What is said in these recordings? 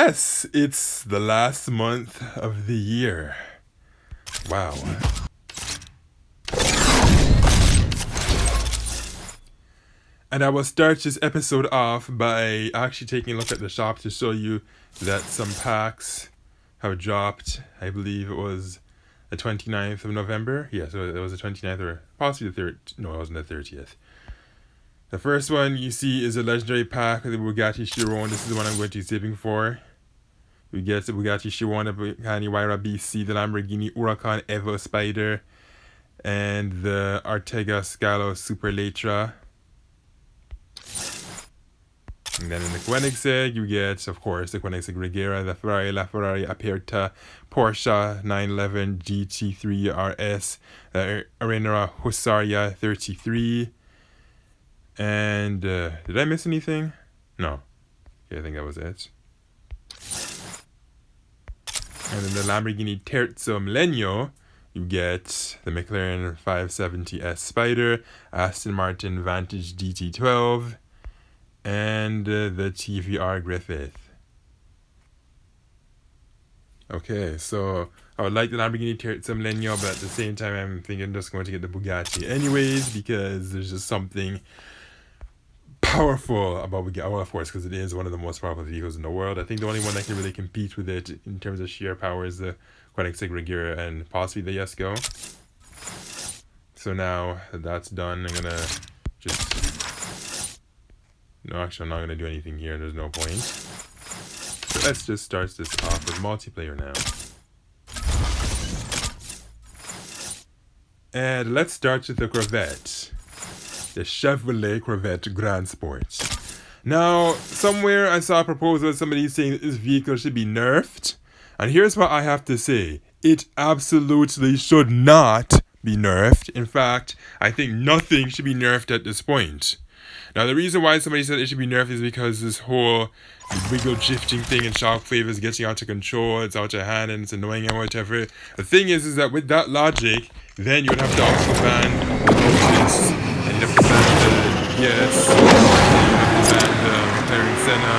yes, it's the last month of the year. Wow. And I will start this episode off by actually taking a look at the shop to show you that some packs have dropped. I believe it was the 29th of November. Yes, it was the 29th or possibly the 3rd. No, it wasn't the 30th. The first one you see is a legendary pack of the Bugatti Chiron. This is the one I'm going to be saving for. We get the Bugatti Chiron, the Bugatti Huayra BC, the Lamborghini Huracan Evo Spider, and the Artega Scalo Super Letra. And then in the Koenigsegg, you get, of course, the Koenigsegg Regera, the Ferrari LaFerrari Aperta, Porsche 911 GT3 RS, the Arenera Husaria 33. And did I miss anything? No. Yeah, I think that was it. And then the Lamborghini Terzo Millennio, you get the McLaren 570S Spider, Aston Martin Vantage DT12, and the TVR Griffith. Okay, so I would like the Lamborghini Terzo Millennio, but at the same time I'm thinking I'm just going to get the Bugatti anyways, because there's just something powerful about Bugatti. Well, of course, because it is one of the most powerful vehicles in the world. I think the only one that can really compete with it in terms of sheer power is the Koenigsegg Regera and possibly the Jesko. So now that that's done, I'm gonna just... No, actually I'm not gonna do anything here. There's no point. So let's just start this off with multiplayer now. And let's start with the Corvette. The Chevrolet Corvette Grand Sport. Now, somewhere I saw a proposal of somebody saying that this vehicle should be nerfed. And here's what I have to say. It absolutely should not be nerfed. In fact, I think nothing should be nerfed at this point. Now, the reason why somebody said it should be nerfed is because this whole wiggle shifting thing and shockwave is getting out of control. It's out of hand and it's annoying and whatever. The thing is that with that logic, then you would have to also ban the Lotus. And you'd have to ban the yes. And you'd have to ban the McLaren Senna.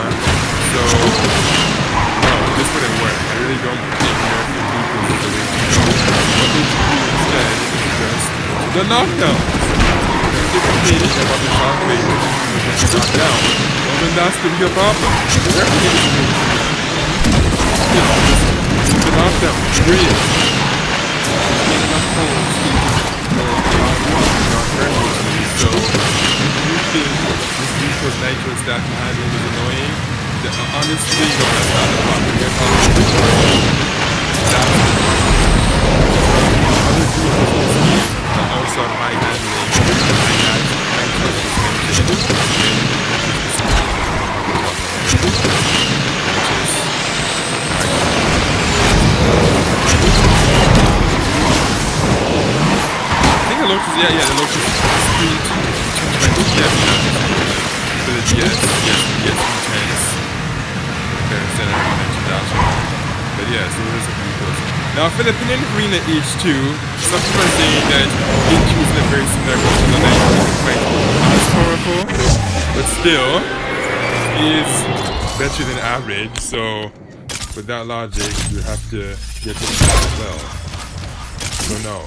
So, no, this wouldn't work. I really don't think nerfing vehicles is the way to go. What they should do instead is just the knockdowns. If you complain about the shockwave and the knockdown, well then that's the real problem. The knockdown, brilliant. So, if you think this vehicle's nitro stack handling is annoying, then honestly, no, that's not the problem. You're probably that's the problem. Other vehicles that also have high handling, high nitro suspension, the Lotus Street, so the DS intense. But yeah, so those are vehicles. Now for the Pininfarina H2, some people are saying that H2 is in a very similar motion to the Nitro, it's quite as powerful, but still is better than average, so with that logic, you have to get it as well. So no.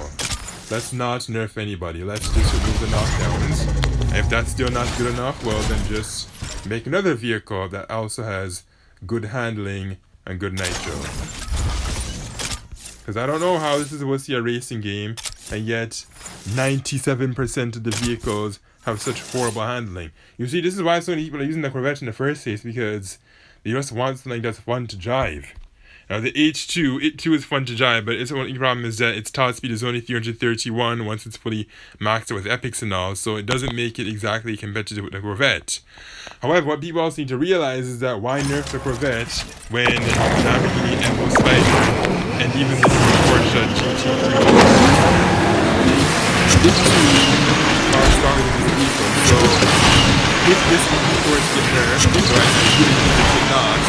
Let's not nerf anybody. Let's just remove the knockdowns. And if that's still not good enough, well then just make another vehicle that also has good handling and good nitro. Because I don't know how this is supposed to be a racing game, and yet 97% of the vehicles have such horrible handling. You see, this is why so many people are using the Corvette in the first place, because they just want something that's fun to drive. Now the H2, it too is fun to drive, but its only problem is that its top speed is only 331 once it's fully maxed out with epics and all, so it doesn't make it exactly competitive with the Corvette. However, what people also need to realize is that why nerf the Corvette when Lamborghini Evo Spider and even the Porsche GT3 this too are stronger than this vehicle, so if this before it's get nerfed, so I really think it should not,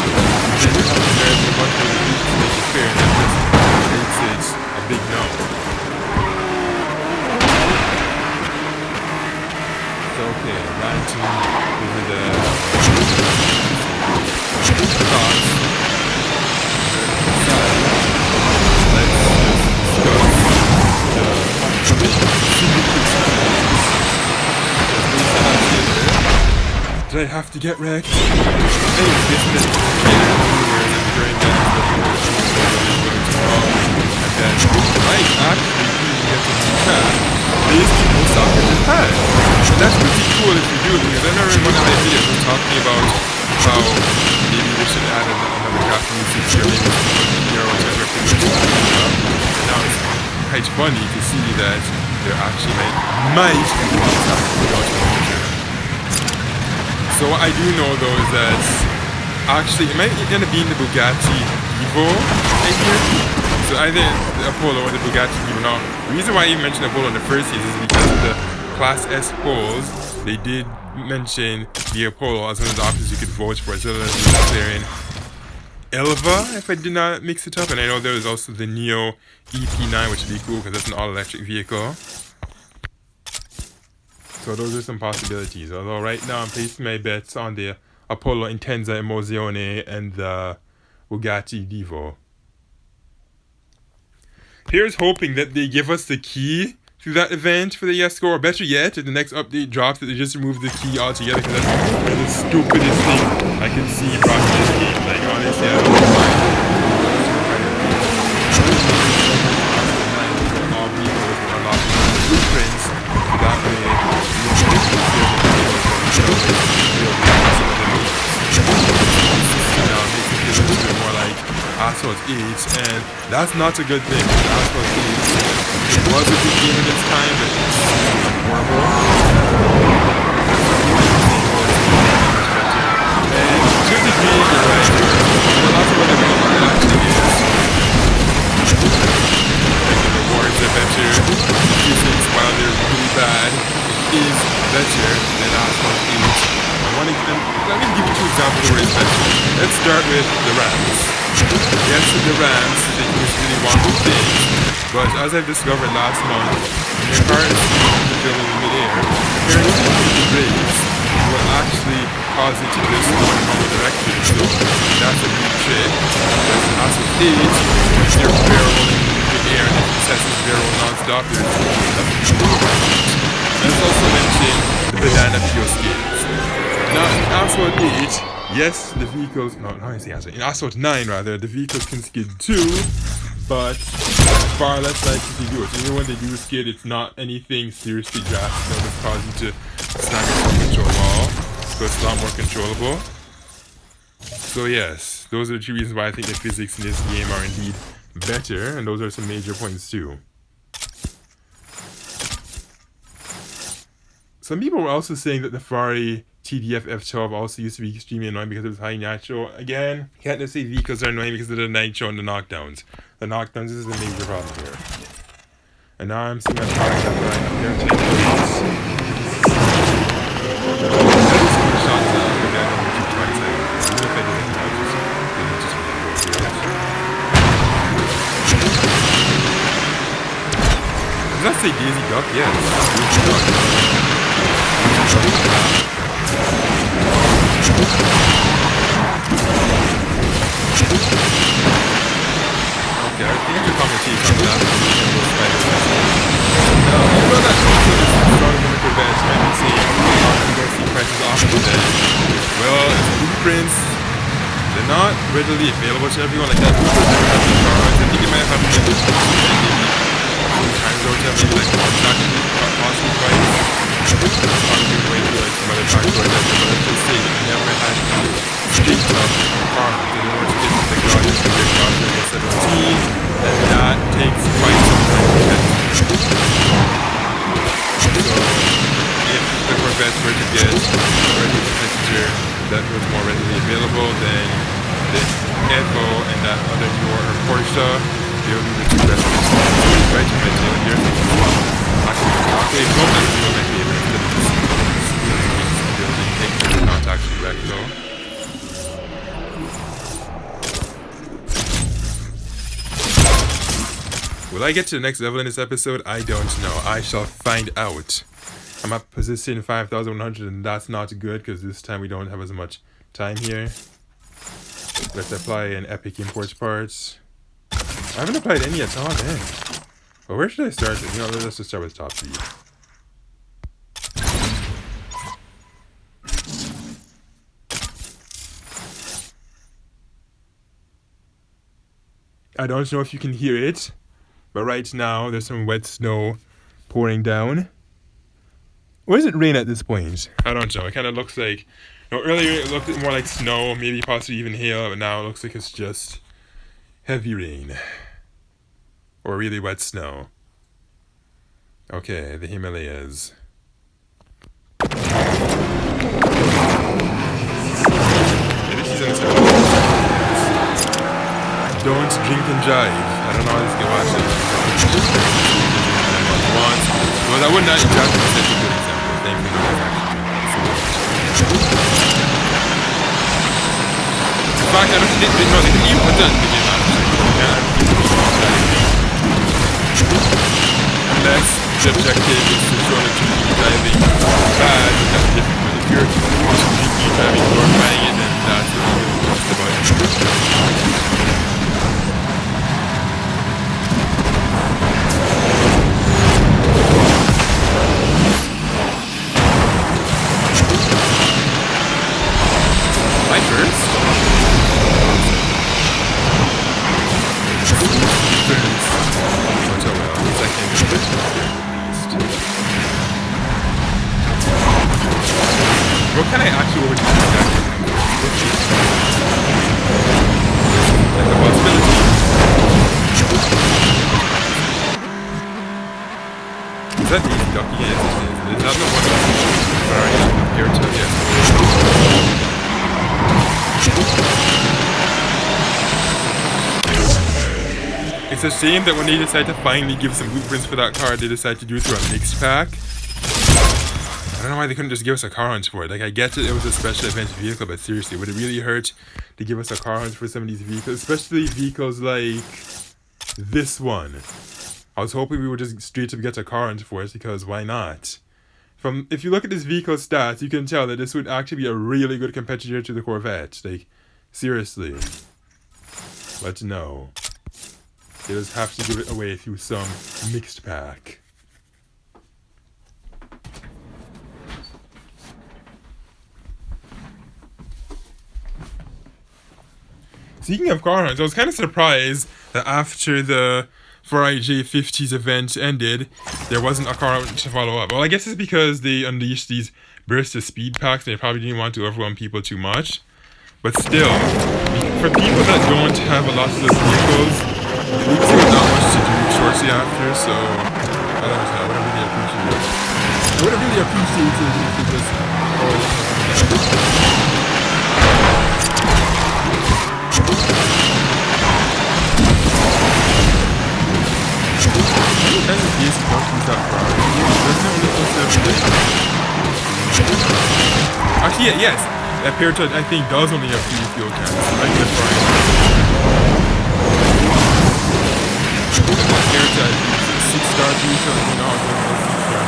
then you have to nerf a bunch of the vehicles to make it fair, and that just makes it a big no. So okay, ranting over the thoughts Did I have to get wrecked? Anyway, business during that and then might actually even get to cat based on most operators had. And that's pretty cool if you do, because I remember in one of my videos was talking about how maybe we should add another crafting usage here, maybe here or whatever. And now it's quite funny to see that there actually might be something. So what I do know though is that actually it might end up being the Bugatti Evo right here. So either the Apollo or the Bugatti Evo. Now the reason why I even mentioned Apollo in the first season is because of the Class S polls. They did mention the Apollo as one of the options you could vote for, as well as the McLaren Elva, if I did not mix it up. And I know there was also the Neo EP9, which would be cool because that's an all-electric vehicle. So those are some possibilities. Although right now I'm placing my bets on the Apollo Intenza Emozione and the Bugatti Divo. Here's hoping that they give us the key to that event for the Yesco, or better yet, if the next update drops, that they just remove the key altogether, because that's the stupidest thing I can see from this game. Like, honestly, I don't know why. All vehicles will unlock the blueprints, so that way now it makes it feel a little bit more like Asphalt 8, and that's not a good thing. Asphalt 8, it was a good game in its time, but it's horrible. And to a degree, you're right. And a lot of what the rewards actually is. Like the rewards are better. Physics, while they're really bad, is better than Asphalt 8. Let me give you two examples where it's better. Let's start with the Rams. Yes, the Rams, they do really wonderful things, but as I've discovered last month, when your car is filling in midair, apparently the brakes will actually cause it to just go in one direction, so that's a neat trick. Because Asphalt 8, when you're barreling in the air and it sets this barrel non-stop, there's nothing to do about it. Let's also mention the banana peel skills. Now, in Asphalt 8, yes, the vehicles... No, how is the Asphalt? In Asphalt 9, rather, the vehicles can skid too, but far less likely to do it. Even when they do skid, it's not anything seriously drastic that would cause you to snap yourself into a wall, so it's a lot more controllable. So yes, those are the two reasons why I think the physics in this game are indeed better, and those are some major points too. Some people were also saying that the Ferrari TDF F12 also used to be extremely annoying because it was high nitro. Again, can't just say vehicles are annoying because of the nitro and the knockdowns. The knockdowns is a major problem here. And now I'm seeing my product that right up there to shots out again on the 220. Even if I didn't, I just does that say Daisy Duck? Yes. Daisy Duck. Okay, I think you commentate on that. Now, you know that also this starting with the bench might be saying, you don't see prices off of them. Well, blueprints, they're not readily available to everyone like that. I think you might have to get this maybe times or whatever, maybe like one actually possibly price. Probably way to like some other factor or whatever, but let's just say that you never had straight up farmers in order to get the technology to get project at 17, and that takes quite some time to get. So if the Corvettes were to get a competitor that was more readily available, then the Evo and that other newer Porsche, they will be the two best ones. So it's right to my tail here. Actually, no, that's one of my favorites. Building things that are not actually wrecked though. Will I get to the next level in this episode? I don't know. I shall find out. I'm at position 5,100 and that's not good because this time we don't have as much time here. Let's apply an epic import parts. I haven't applied any at all then. Well, where should I start it? You know, let's just start with top speed. I don't know if you can hear it, but right now there's some wet snow pouring down. Or is it rain at this point? I don't know. It kind of looks like... You know, earlier it looked more like snow, maybe possibly even hail, but now it looks like it's just heavy rain. Or really wet snow. Okay, the Himalayas. Maybe she's in the Don't drink and jive. I don't know how this can watch it. Well, I would not exactly say a good example. Same thing with in fact, I don't think they can even put that in the game unless the objective is to show that you keep diving bad, that's different. But if you're just keep diving glorifying it, then that's what you're really talking about. My first? What can I actually overdo that? Like the possibility. Is that easy ducking? Yes, it is. Is that the one compared to? Yes. It's a shame that when they decide to finally give some blueprints for that car, they decide to do it through a mixed pack. I don't know why they couldn't just give us a car hunt for it. Like, I get it was a special event vehicle, but seriously, would it really hurt to give us a car hunt for some of these vehicles? Especially vehicles like this one. I was hoping we would just straight up get a car hunt for it, because why not? If you look at this vehicle stats, you can tell that this would actually be a really good competitor to the Corvette. Like, seriously. But no. They just have to give it away through some mixed pack. Speaking of car hunts, I was kind of surprised that after the 4IJ50's event ended, there wasn't a car hunt to follow up. Well, I guess it's because they unleashed these burst of speed packs and they probably didn't want to overwhelm people too much. But still, for people that don't have a lot of those vehicles, it looks like not much to do shortly after, so I don't know, I would have really appreciated if you just Actually, yes, that Peritone I think does only have 3 fuel cans. Right, that's right. That Peritone is 6-star vehicle, you know, it's a 6-star.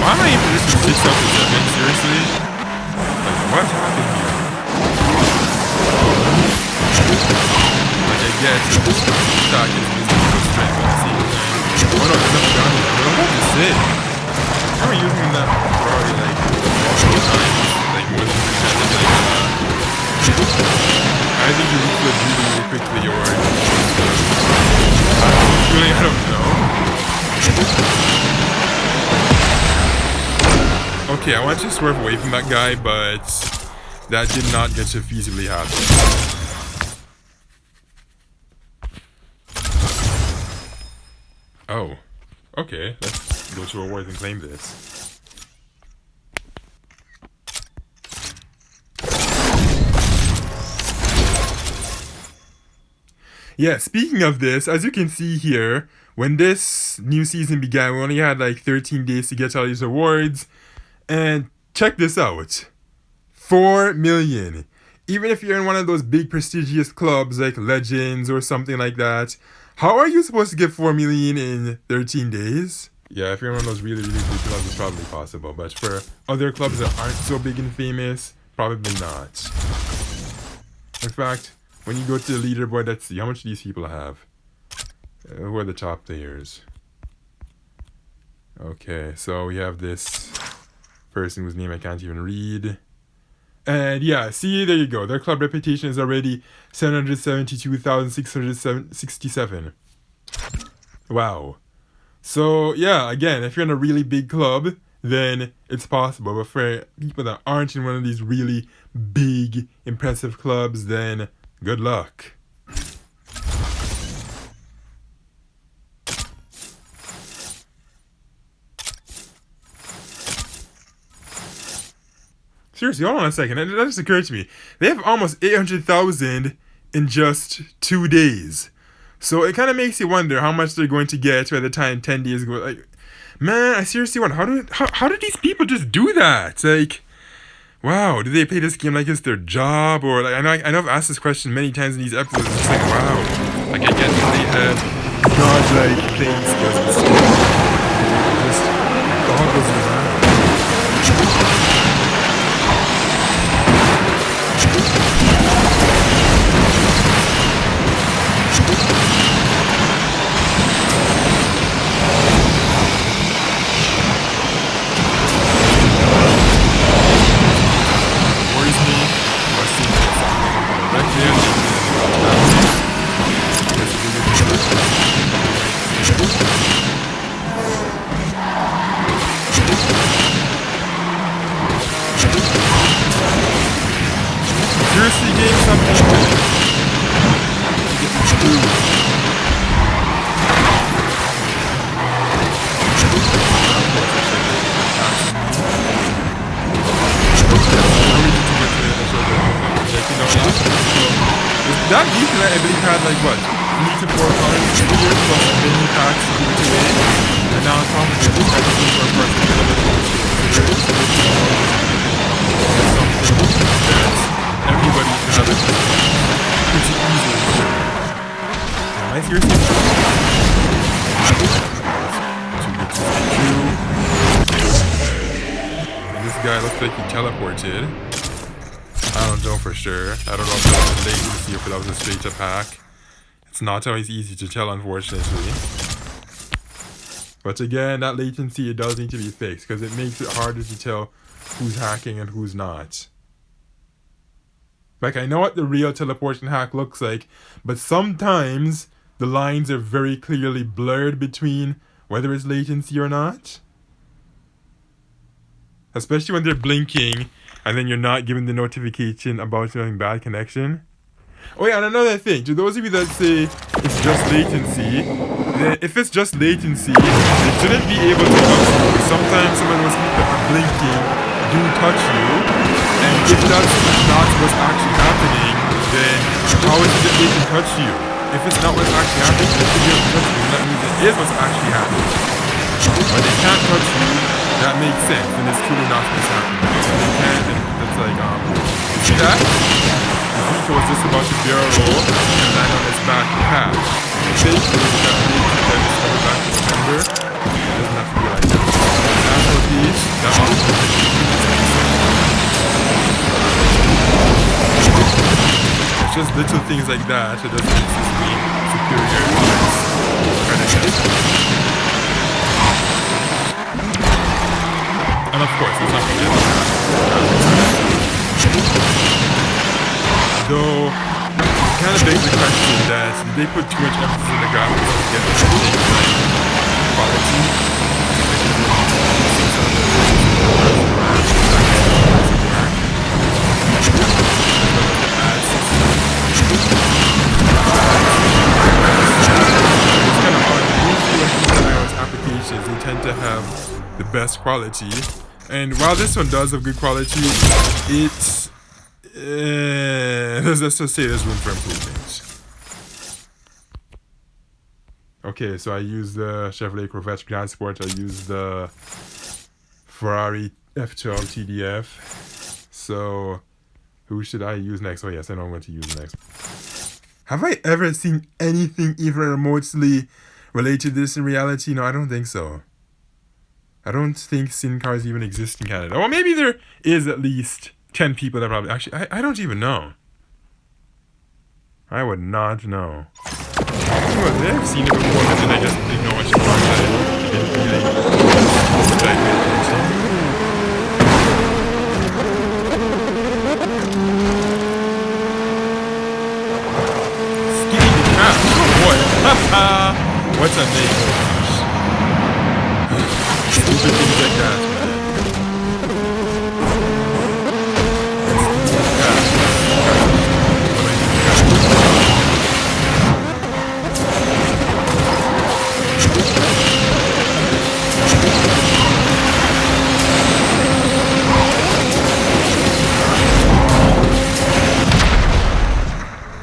Why am I even just 6 up to 7? Seriously? Like, what happened here? Like, I guess that this stock is so straight, but at the same time. Oh no, there's nothing down here. What am I to say? How are we using that Ferrari, like, multiple times? Like, more than 3 times? Like, I think you reflip really, really quickly, or I don't know. Okay, I want to swerve away from that guy, but that did not get to feasibly happen. Oh, okay, let's go to rewards and claim this. Yeah, speaking of this, as you can see here, when this new season began, we only had like 13 days to get all these awards. And check this out. 4 million. even if you're in one of those big prestigious clubs like Legends or something like that, how are you supposed to get 4 million in 13 days? Yeah, if you're in one of those really, really big clubs, it's probably possible. But for other clubs that aren't so big and famous, probably not. In fact, when you go to the leaderboard, let's see, how much do these people have? Who are the top players? Okay, so we have this person whose name I can't even read. And yeah, see, there you go. Their club reputation is already 772,667. Wow. So yeah, again, if you're in a really big club, then it's possible. But for people that aren't in one of these really big, impressive clubs, then good luck. Seriously, hold on a second. That just occurred to me. They have almost 800,000 in just 2 days. So it kind of makes you wonder how much they're going to get by the time 10 days go. Like, man, I seriously wonder, how do these people just do that? Like, wow, do they play this game like it's their job? Or like, I know I've asked this question many times in these episodes. It's just like, wow. Like, I guess they have godlike things, but it's just boggles me around. Seriously, game something. That decent, I believe, had like what? 3 to 4 cards per year plus mini packs to give it away. And now on top of it, this type of thing for a person to live with everybody can have it pretty easily. Am I seriously? This guy looks like he teleported. I don't know for sure. I don't know if that was latency or if that was a straight up hack. It's not always easy to tell, unfortunately. But again, that latency, it does need to be fixed because it makes it harder to tell who's hacking and who's not. Like, I know what the real teleportation hack looks like, but sometimes the lines are very clearly blurred between whether it's latency or not. Especially when they're blinking and then you're not given the notification about having bad connection. Oh yeah, and another thing, to those of you that say it's just latency, then if it's just latency, it shouldn't be able to touch you. Sometimes some of those people that are blinking do touch you, and if that's not what's actually happening, then how is it that they can touch you? If it's not what's actually happening, they should be able to touch you, that means it is what's actually happening. When they can't touch you, that makes sense, and it's truly not what's happening. When they can't, then it's like, you see that? The was just about to barrel roll and land on its back path. Thankfully, that makes that it's coming back to the member. It doesn't have to be like that. That's what these, that also it's just little things like that. It doesn't make this game superior. And of course, it's not going to be though, it kind of begs the question that they put too much emphasis on the graphics to get the things like quality. It's kind of hard. Usually when iOS applications, they tend to have the best quality. And while this one does have good quality, it's let's just say there's room for improvement. Okay, so I use the Chevrolet Corvette Grand Sport. I use the Ferrari F12 TDF. So Who should I use next? Oh yes, I know I'm going to use next. Have I ever seen anything even remotely related to this in reality? No, I don't think so. I don't think SIN cars even exist in Canada. Well, maybe there is at least 10 people that probably... Actually, I don't even know. I would not know. Well, they've seen it before, but then I just didn't know what you want. I didn't really dive into. What's her name? Stupid things like that, man.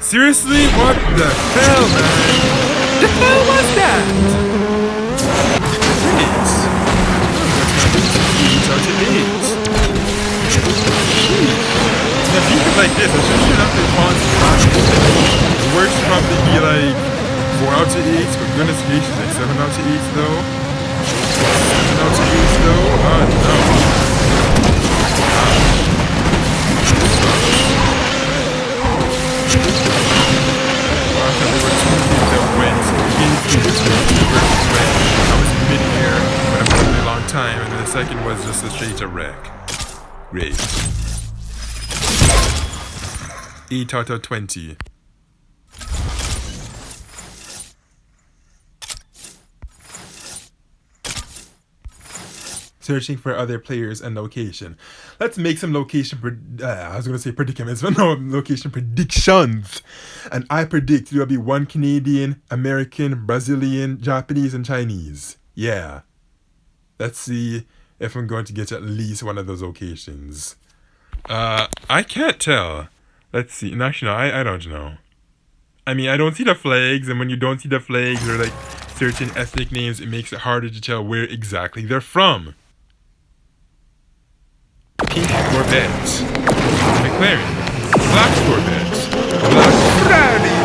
Seriously? What the hell, man? The hell was that? It's 8 out of 8. If you could like this, I should have been constant practice. The worst would probably be like 4 out of 8, but goodness gracious, like 7 out of 8 though. 7 out of 8 though? Oh no. Time, and then the second was just a straight wreck. Great. 8 out of 20. Searching for other players and location. Let's make some location I was going to say predicaments, but no, location predictions. And I predict there will be one Canadian, American, Brazilian, Japanese, and Chinese. Yeah. Let's see if I'm going to get at least one of those locations. I can't tell. Let's see. And actually, no, I don't know. I mean, I don't see the flags, and when you don't see the flags or like certain ethnic names, it makes it harder to tell where exactly they're from. Pink Corvette. McLaren. Black Corvette. Black Ferrari.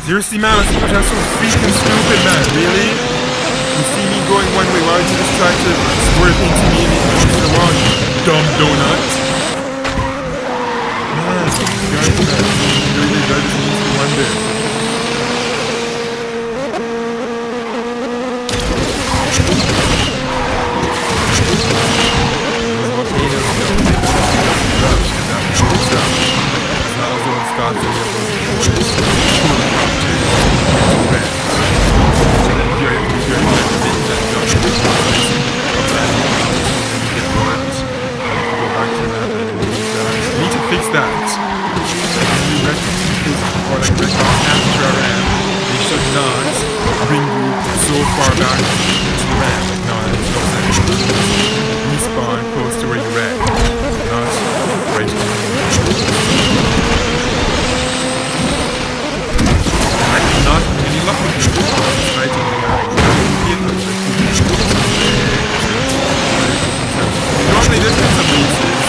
Seriously, man, these people are so freaking stupid, man. Really? You see me going one way, why would you just try to swerve into me and into the wall, you dumb donut? Man, these guys, man. Really, that just makes me wonder. Those volcanoes, it's not also in Scotland. Fix that. Or like after a ramp, they should not bring you so far back to the ramp. Like, no, that makes no sense. Respawn close to where you wreck, not right here. I did not have any luck with this respawn. Right in the normally there's been some races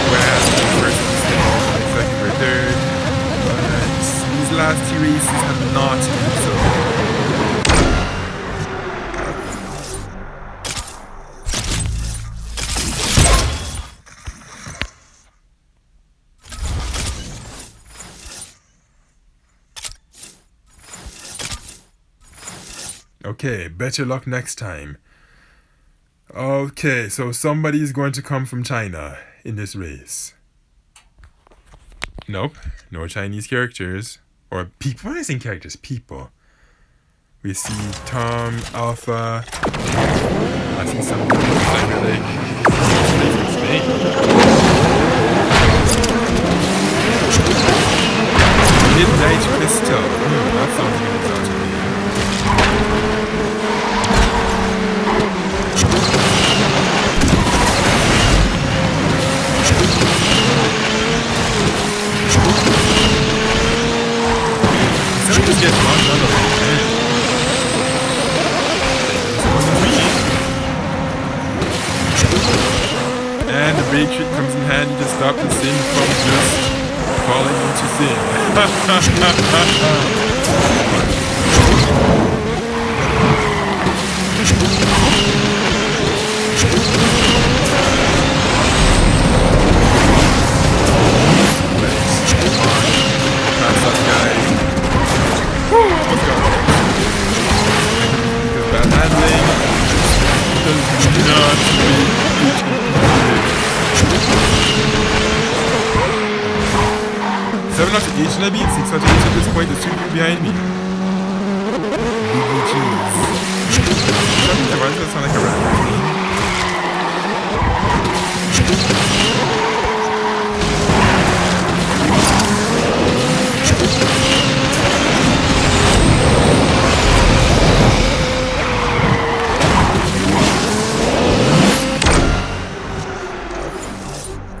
where the first second or third, but these last two races have not been so. Okay, better luck next time. Okay, so somebody's going to come from China in this race. Nope, no Chinese characters. Or people, what am I saying characters? People. We see Tom, Alpha. I see some Cyber Lake. Spain. Midnight Crystal. That sounds really exotic. So we just get locked out of it. And the break trick comes in handy to stop the sin from just falling into sin. Pass that guy. Let's go. Because bad handling does not make it. 7 out of 8 should I be? 6 out of 8 at this point. There's 2 people behind me. Why does that sound like a rap?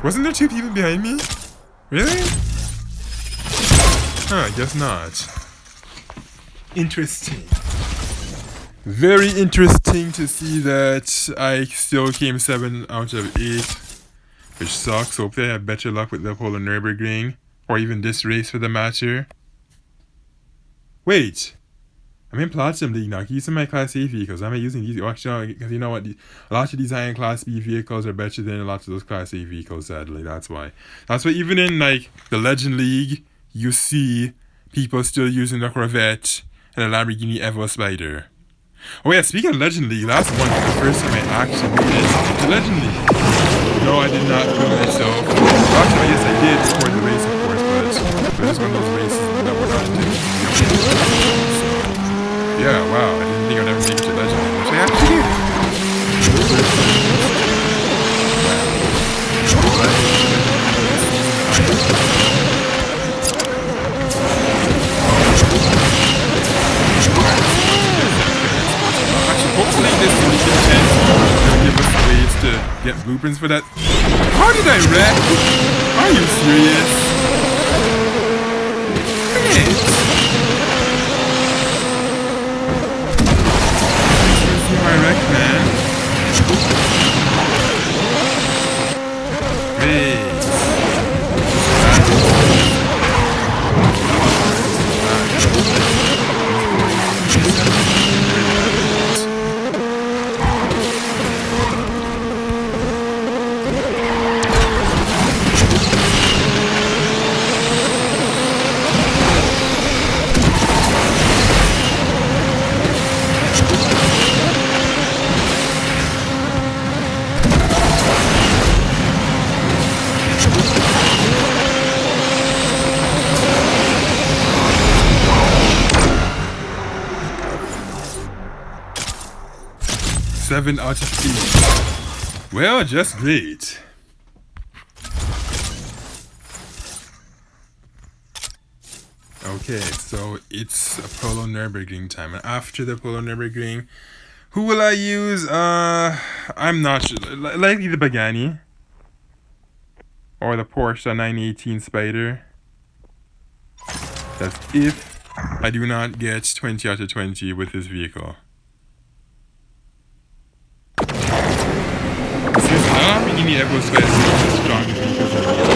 Wasn't there 2 people behind me? Really? Huh, I guess not. Interesting. Very interesting to see that I still came 7 out of 8, which sucks. Hopefully I have better luck with the Polo Nürburgring, or even this race for the matter. Wait, I'm in Platinum League now. Using my Class A vehicles. I'm using these actually because you know what? A lot of these high-end Class B vehicles are better than a lot of those Class A vehicles. Sadly, that's why. That's why even in like the Legend League, you see people still using the Corvette and a Lamborghini Evo Spider. Oh yeah, speaking of Legend League, last one was the first time I actually made it to Legend League. No, I did not do it myself. Actually, yes, I did before the race, of course, but it was just one of those races that were not intended to be. Yeah, wow, I didn't think I'd ever make it to Legend League, which I actually did. Hopefully this Weekend 10 will give us ways to get blueprints for that. How did I wreck? Are you serious? Great. See my wreck, man. Great. Seven out of 8. Well, just great. Okay, so it's a Polo Nürburgring time, and after the Polo Nürburgring, who will I use? I'm not sure. Likely the Pagani or the Porsche 918 Spider. That's if I do not get 20 out of 20 with this vehicle. Lamborghini Evo Spider is the strongest vehicle in the world,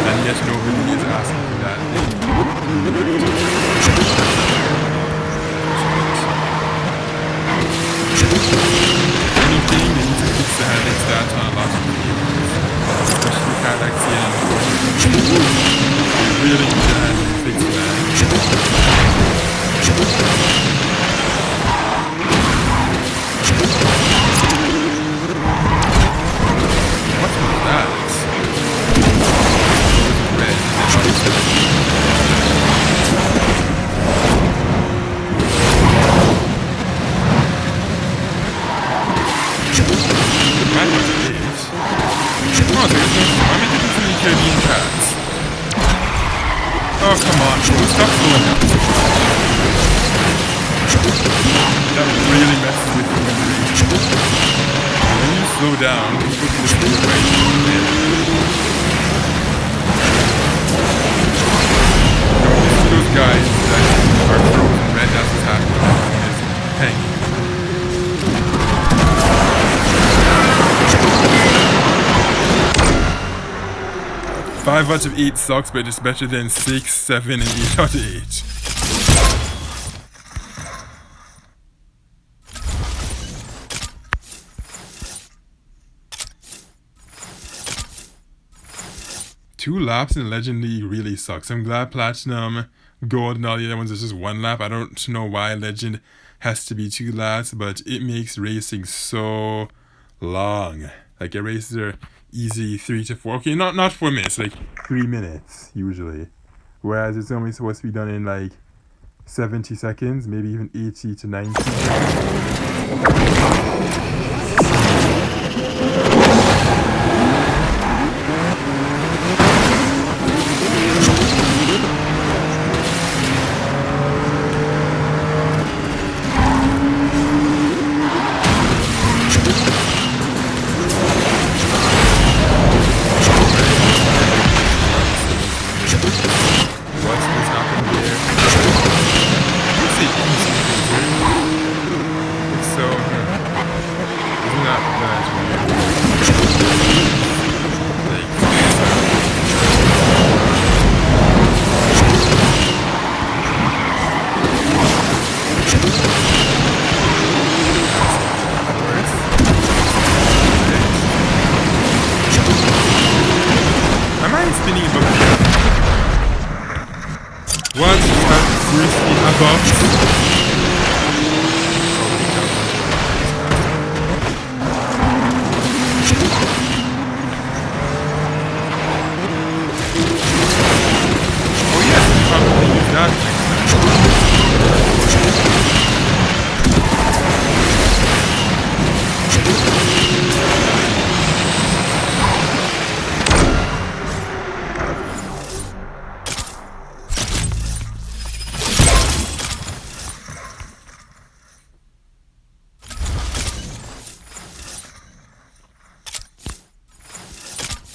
and yet nobody is asking for that. Anything, they need to fix the handling stats on a lot of the vehicles, especially Cadillacs and they really need the handling fix for that. What was that? Red. Oh, come on, bro. Stop slowing up. That really messes with you in the race. When you slow down, people can just get away from you. Those guys that are frozen red, that's what's happening. Is hanging. 5 out of 8 sucks, but it's better than 6, 7, and 8 out of 8. Two laps in Legend League really sucks. I'm glad Platinum, Gold, and all the other ones is just 1 lap. I don't know why Legend has to be 2 laps, but it makes racing so long. Like, your races are easy 3 to 4. Okay, not 4 minutes, like 3 minutes usually. Whereas it's only supposed to be done in like 70 seconds, maybe even 80 to 90 seconds.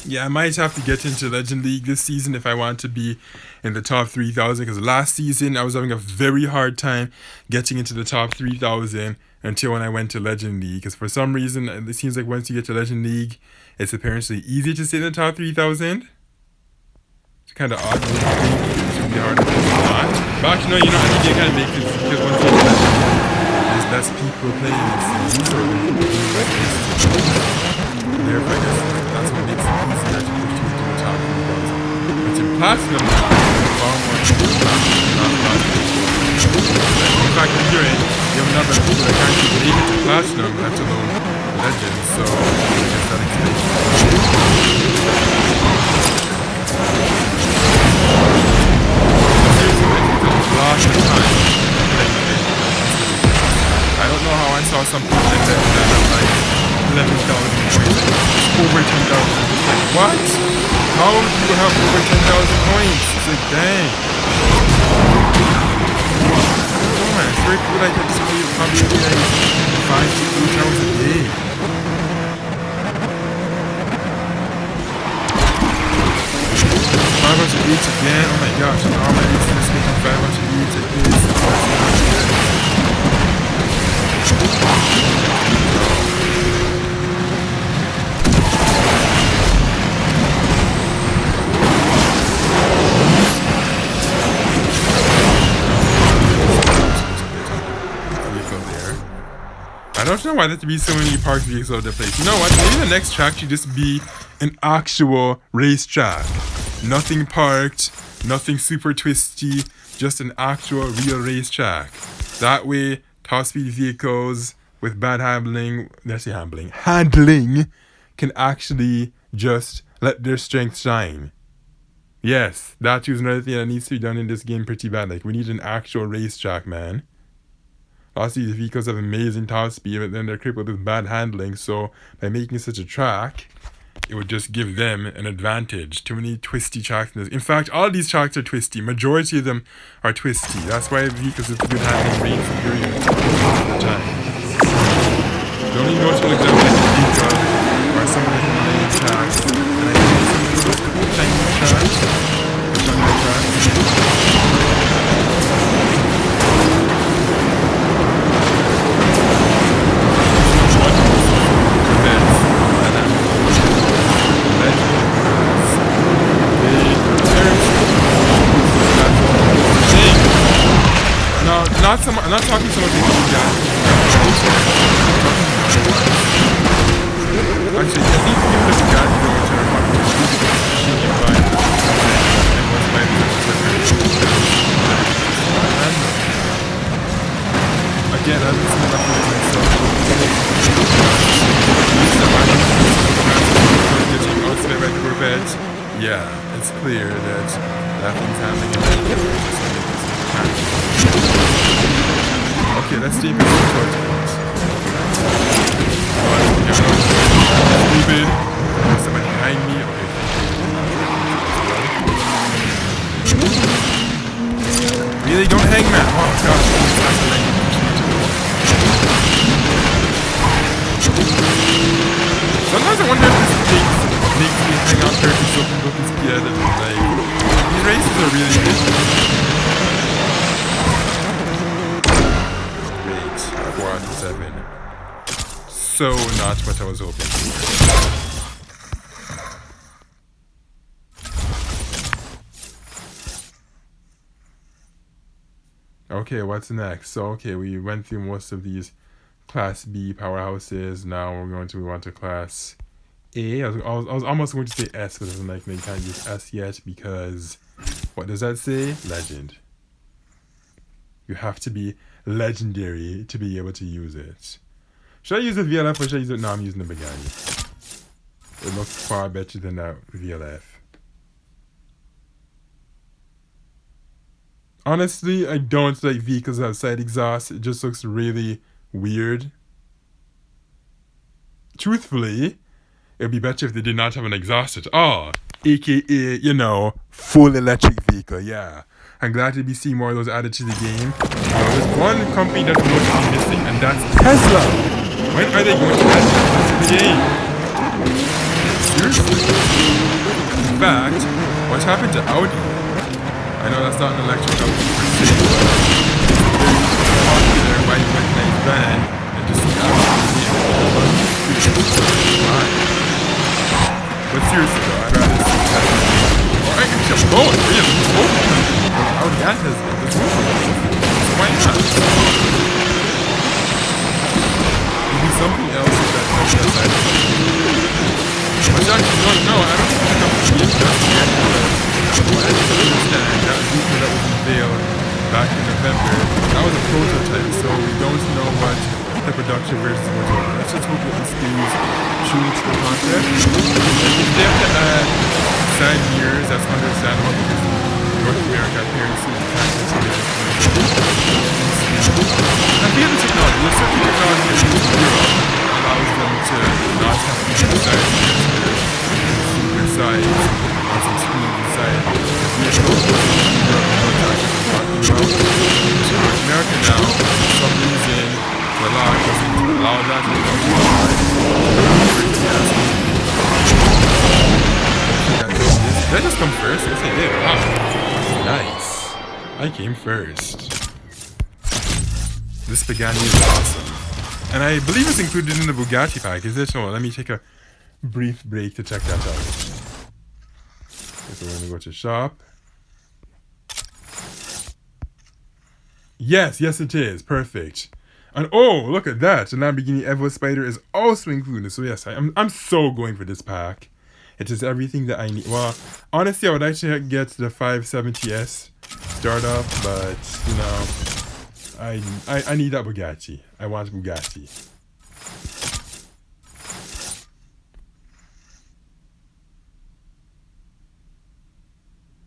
Yeah, I might have to get into Legend League this season if I want to be in the top 3,000, because last season I was having a very hard time getting into the top 3,000 until when I went to Legend League, because for some reason it seems like once you get to Legend League it's apparently easy to stay in the top 3,000. It's kind of odd. It's really hard to do not. But actually no, you know, I think you kind of make it, because once you get to Legend League there's less people playing this season, so therefore I guess that's what makes it easier to push you to the top 3,000. But in Platinum now, far more people not Platinum. In fact, if you're in, you have another people that can't even make it to Platinum, let alone Legend, so I guess that explains it. Seriously, it takes a lot of time. I don't know how I saw some people in there that have like 11,000 points, over 10,000. It's like, what? How do you have over 10,000 points? It's like, dang. Oh man, it's very cool. I can just probably like 5 to 8 hours a day. 5 hours a day again? Oh my gosh, and all my reasons is making 5 hours a day to this. I don't know why there have to be so many parked vehicles all over the place. You know what? Maybe the next track should just be an actual racetrack. Nothing parked, nothing super twisty, just an actual real racetrack. That way, top speed vehicles with bad handling can actually just let their strength shine. Yes, that is another thing that needs to be done in this game pretty bad. Like, we need an actual racetrack, man. Lots of these vehicles have amazing top speed, but then they're crippled with bad handling, so by making such a track, it would just give them an advantage. Too many twisty tracks in this. In fact, all of these tracks are twisty. Majority of them are twisty. That's why vehicles with good handling reign superior all the time. The only notable example I can think of are some of the Himalayan tracks, and I think some of those Chinese tracks, the Tumblr tracks. I'm not talking so much about Bugatti. Actually, I think even the Bugatti don't turn on again, I haven't seen enough of it myself. Getting outside by the Corvette. Yeah, it's clear that nothing's happening. Okay, let's take a look at stupid. There's somebody behind me. Okay. Really? Don't hang, man. Oh, gosh. Sometimes I wonder if this makes me hang out 30 something with this kid. Like, these races are really good. Great. 4 out of 7. So not what I was hoping for. Okay, what's next? So, okay, we went through most of these Class B powerhouses. Now we're going to move on to Class A. I was almost going to say S, but I'm like, no, you can't use S yet because what does that say? Legend. You have to be legendary to be able to use it. Should I use the VLF or should I use it? No, I'm using the Bugatti. It looks far better than that VLF. Honestly, I don't like vehicles that have side exhaust. It just looks really weird. Truthfully, it would be better if they did not have an exhaust at all. AKA, you know, full electric vehicle, yeah. I'm glad to be seeing more of those added to the game. There's one company that's going to be missing, and that's Tesla. When are they going to add this to the game? Seriously? In fact, what happened to Audi? I know that's not an electric company per se, but it's a very popular white nice brand, and just see Audi in the game. But seriously though, I'd rather see Tesla. Or I can just both, really. Both of them. Audi and Tesla. So why not? Maybe something else is that Tesla side of it. Which actually, no, I don't think the company is just yet, but what I need to understand, that vehicle that was unveiled back in November, that was a prototype, so we don't know what the production version is going to be. Let's just hope that this stays true to the concept. If they have to add side mirrors, that's understandable because North America apparently is I feel the technology, there's certain technology that used in Europe allows them to not have to use side mirrors for their sides on some screen inside the vehicle. Europe knows exactly what I'm talking about. So North America now, for some reason, the law doesn't allow that to go to Did I just come first? Yes, I did. Wow. Nice. I came first. This Pagani is awesome. And I believe it's included in the Bugatti pack. Is it? No, let me take a brief break to check that out. So we're going to go to shop. Yes, it is. Perfect. And oh, look at that. The Lamborghini Evo Spider is also included. So yes, I'm so going for this pack. It is everything that I need. Well, honestly, I would actually get the 570S startup, but you know, I need that Bugatti. I want Bugatti.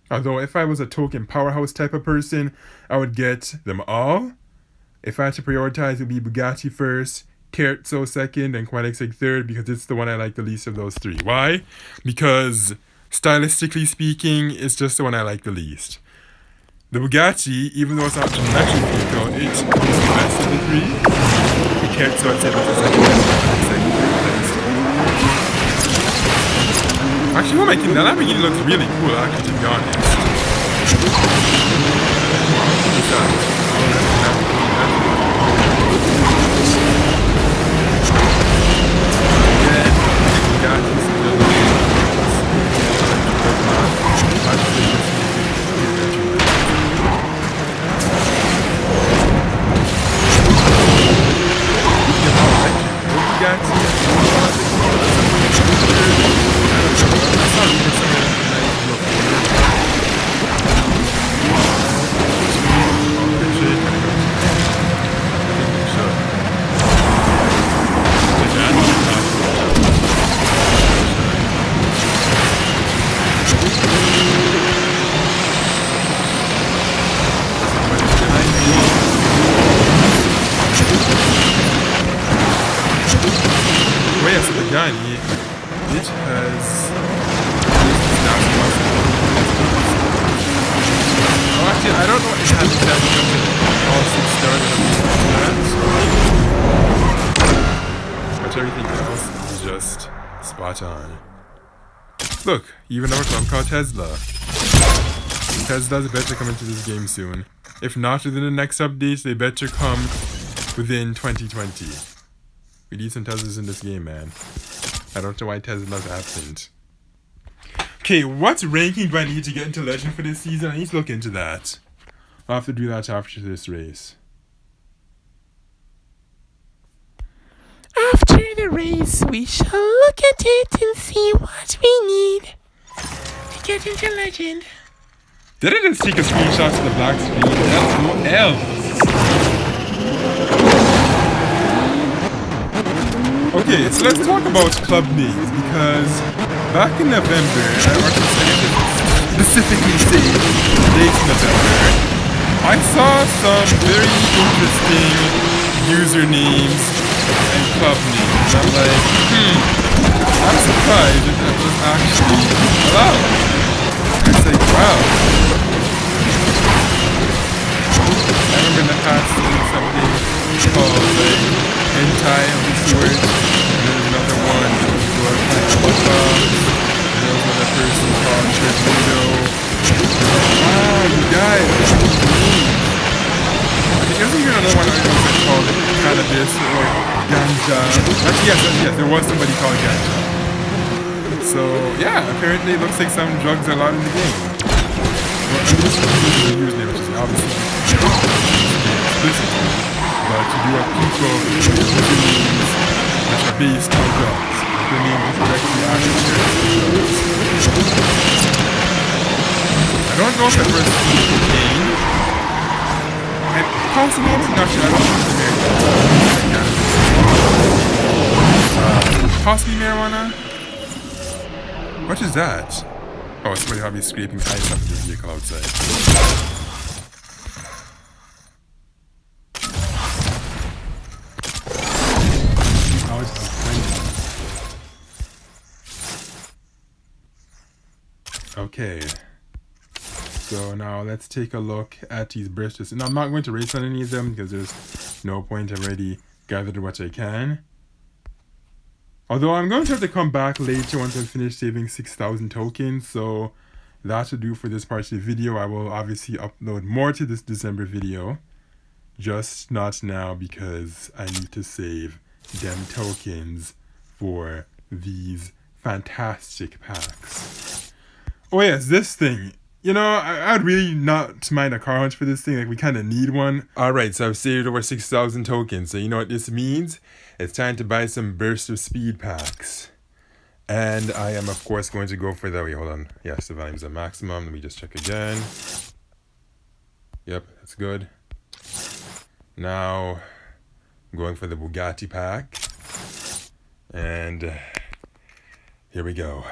Although if I was a token powerhouse type of person, I would get them all. If I had to prioritize, it would be Bugatti first, Terzo second, and Koenigsegg third, because it's the one I like the least of those three. Why? Because stylistically speaking, it's just the one I like the least. The Bugatti, even though it's not an electric vehicle, it's the best of the three. The Terzo, I'd say, that's the second best. Actually, who am I kidding? That Lamborghini looks really cool, actually, to be honest. has oh, actually, I don't know what it has exactly all 6 stars, but everything else is just spot on. Look, even our club called Tesla. Tesla's better come into this game soon. If not within the next update, they better come within 2020. We need some Teslas in this game, man. I don't know why Tesla's absent. Okay, what ranking do I need to get into Legend for this season? I need to look into that. I'll have to do that after this race. After the race, we shall look at it and see what we need to get into Legend. Did I just take a screenshot to the black screen? That's no L. Okay, so let's talk about club names, because back in November, or specifically say late November, I saw some very interesting usernames and club names. I'm like, I'm surprised that that was actually allowed. It's like, wow. I remember in the past seeing something called like hentai of the sort, and there was another one that was Guuzaka, and there was another person called Torpedo. Wow, you guys, I guess there's another one I don't know if it's called cannabis or ganja. Actually, yes, there was somebody called ganja. So, yeah, apparently it looks like some drugs are allowed in the game. Well, I'm just using the username, which is obviously explicit. But to do a people usernames that are based on drugs. Like the name is directly associated with drugs. I don't know if that person is cocaine. Possibly, not sure, I don't know if it's possibly marijuana. What is that? Oh, somebody probably scraping ice off the vehicle outside. Okay. So now let's take a look at these bridges. And I'm not going to race on any of them because there's no point. I've already gathered what I can. Although I'm going to have to come back later once I finish saving 6,000 tokens. So that will do for this part of the video. I will obviously upload more to this December video. Just not now because I need to save them tokens for these fantastic packs. Oh yes, this thing. You know, I'd really not mind a car hunch for this thing. Like, we kind of need one. Alright, so I've saved over 6,000 tokens. So you know what this means? It's time to buy some Burst of Speed packs. And I am, of course, going to go for the... Wait, hold on. Yes, the volume's at maximum. Let me just check again. Yep, that's good. Now, I'm going for the Bugatti pack. And here we go.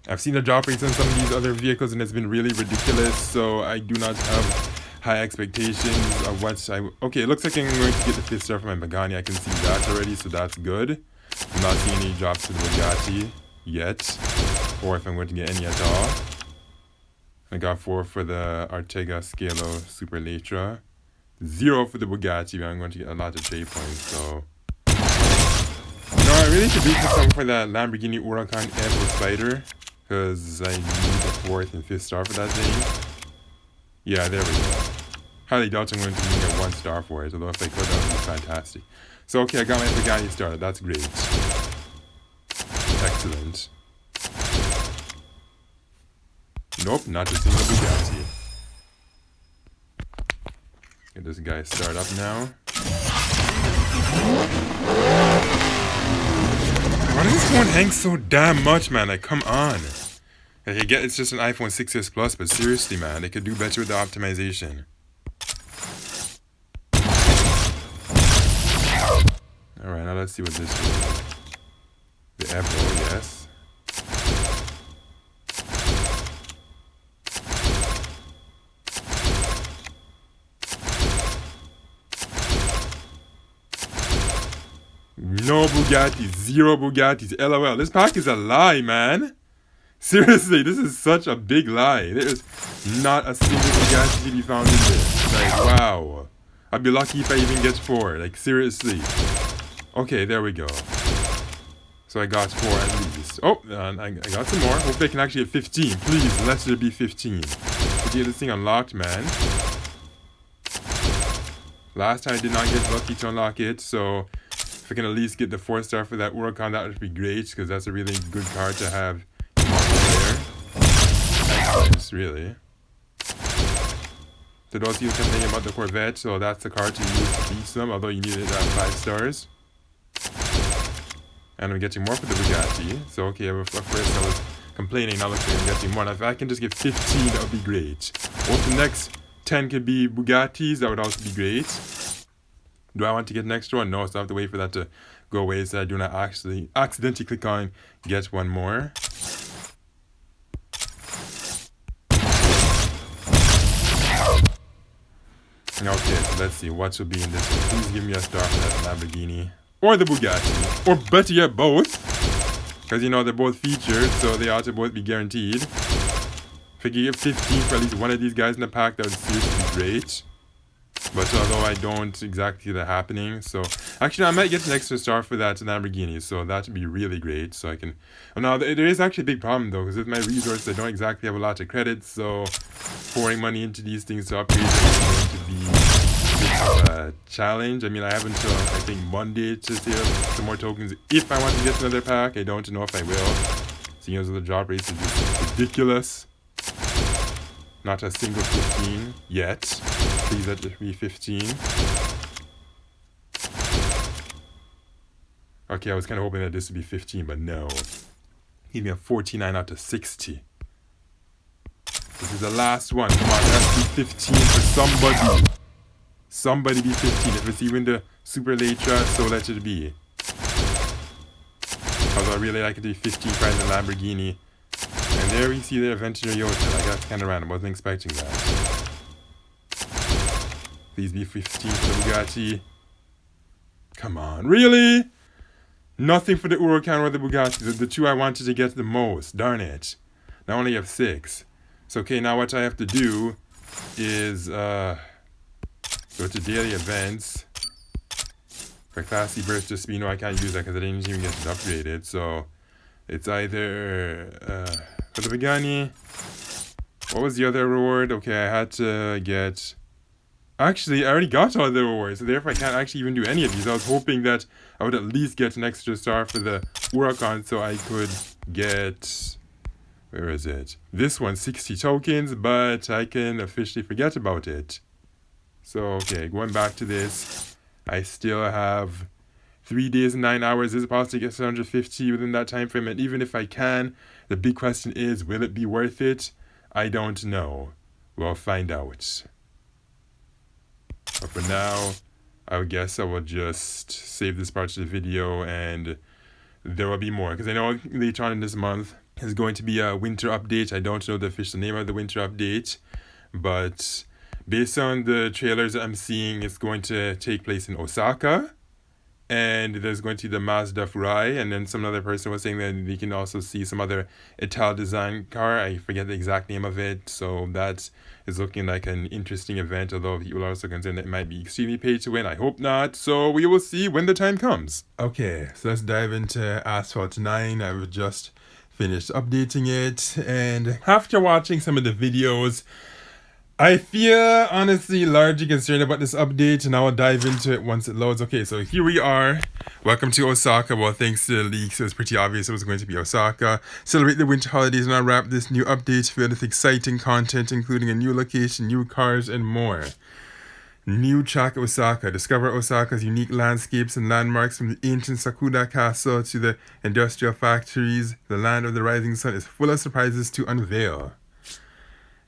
I've seen the drop rates on some of these other vehicles and it's been really ridiculous, so I do not have high expectations of what okay, it looks like I'm going to get the 5th star for my Pagani. I can see that already, so that's good. I'm not seeing any drops to the Bugatti yet, or if I'm going to get any at all. I got 4 for the Artega Scalo Super Latra, 0 for the Bugatti, but I'm going to get a lot of J points, so... No, I really should do something for that Lamborghini Huracan Evo Spider, because I need the 4th and 5th star for that thing. Yeah, there we go. Highly doubt I'm going to need a 1 star for it, although if I could, that would be fantastic. So, okay, I got my Pagani started. That's great. Excellent. Nope, not a single Bugatti. Get this guy start up now. Why does this phone hang so damn much, man? Like, come on. Like, I get it's just an iPhone 6s Plus, but seriously, man, they could do better with the optimization. Alright, now let's see what this is. The Evo, yes. No Bugattis, 0 Bugattis, LOL. This pack is a lie, man. Seriously, this is such a big lie. There is not a single Bugatti to be found in this. Like, wow. I'd be lucky if I even get 4. Like, seriously. Okay, there we go. So I got 4 at least. Oh, and I got some more. Hopefully I can actually get 15. Please, let there be 15. To get this thing unlocked, man. Last time I did not get lucky to unlock it, so if I can at least get the 4-star for that Urocon, that would be great, because that's a really good card to have there. Nice, really. So those of you complaining about the Corvette, so that's the card to use to beat them, although you need it at 5 stars. And I'm getting more for the Bugatti. So okay, at first I was complaining, now looks like I'm getting more. Now if I can just get 15, that would be great. Or if the next 10 could be Bugattis, that would also be great. Do I want to get an extra one? No, so I have to wait for that to go away so I do not actually accidentally click on get one more. Okay, so let's see what will be in this one. Please give me a star for that Lamborghini. Or the Bugatti. Or better yet, both. Because, you know, they're both featured, so they ought to both be guaranteed. If I could get 15 for at least one of these guys in the pack, that would seriously be great. But although I don't exactly see that happening, so... Actually, I might get an extra star for that Lamborghini, so that would be really great, so I can... Now, there is actually a big problem, though, because with my resources, I don't exactly have a lot of credits, so... Pouring money into these things to upgrade them is going to be a challenge. I mean, I have until, I think, Monday to save some more tokens. If I want to get another pack, I don't know if I will. Seeing as the drop rates is just ridiculous. Not a single 15 yet. Please let it be 15. Okay, I was kind of hoping that this would be 15, but no. Give me a 49 out of 60. This is the last one. Come on, let's be 15 for somebody. Somebody be 15. If it's even the Super Latra, so let it be. Although I really like it to be 15 for the Lamborghini. And there we see the Adventure Toyota. Like, that's kind of random. Wasn't expecting that. Please be 15 for the Bugatti. Come on. Really? Nothing for the Huracan or the Bugatti. The two I wanted to get the most. Darn it. Now I only have 6. So, okay, now what I have to do is go to daily events. For Classy Burst Speed, no, I can't use that because I didn't even get it upgraded. So, it's either for the Pagani. What was the other reward? Okay, I had to get... Actually, I already got all the rewards, so therefore I can't actually even do any of these. I was hoping that I would at least get an extra star for the Huracan so I could get... Where is it? This one, 60 tokens, but I can officially forget about it. So, okay, going back to this, I still have 3 days and 9 hours. Is it possible to get 750 within that time frame? And even if I can, the big question is, will it be worth it? I don't know. We'll find out. But for now, I guess I will just save this part of the video and there will be more. Because I know later on in this month, is going to be a winter update. I don't know the official name of the winter update, but based on the trailers that I'm seeing, it's going to take place in Osaka, and there's going to be the Mazda Furai, and then some other person was saying that we can also see some other Ital design car. I forget the exact name of it, so that is looking like an interesting event, although people are also concerned that it might be extremely pay to win. I hope not, so we will see when the time comes. Okay, so let's dive into Asphalt 9. I've just finished updating it, and after watching some of the videos, I feel honestly largely concerned about this update, and I will dive into it once it loads. Okay, so here we are. Welcome to Osaka. Well, thanks to the leaks, it was pretty obvious it was going to be Osaka. Celebrate the winter holidays and unwrap this new update filled with exciting content, including a new location, new cars, and more. New track Osaka. Discover Osaka's unique landscapes and landmarks, from the ancient Sakura Castle to the industrial factories. The land of the rising sun is full of surprises to unveil.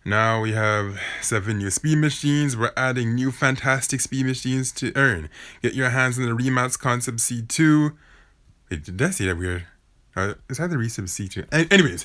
Now we have 7 new speed machines. We're adding new fantastic speed machines to earn. Get your hands on the Rematch Concept C2. Wait, did I say that weird? Is that the Resub C2? Anyways,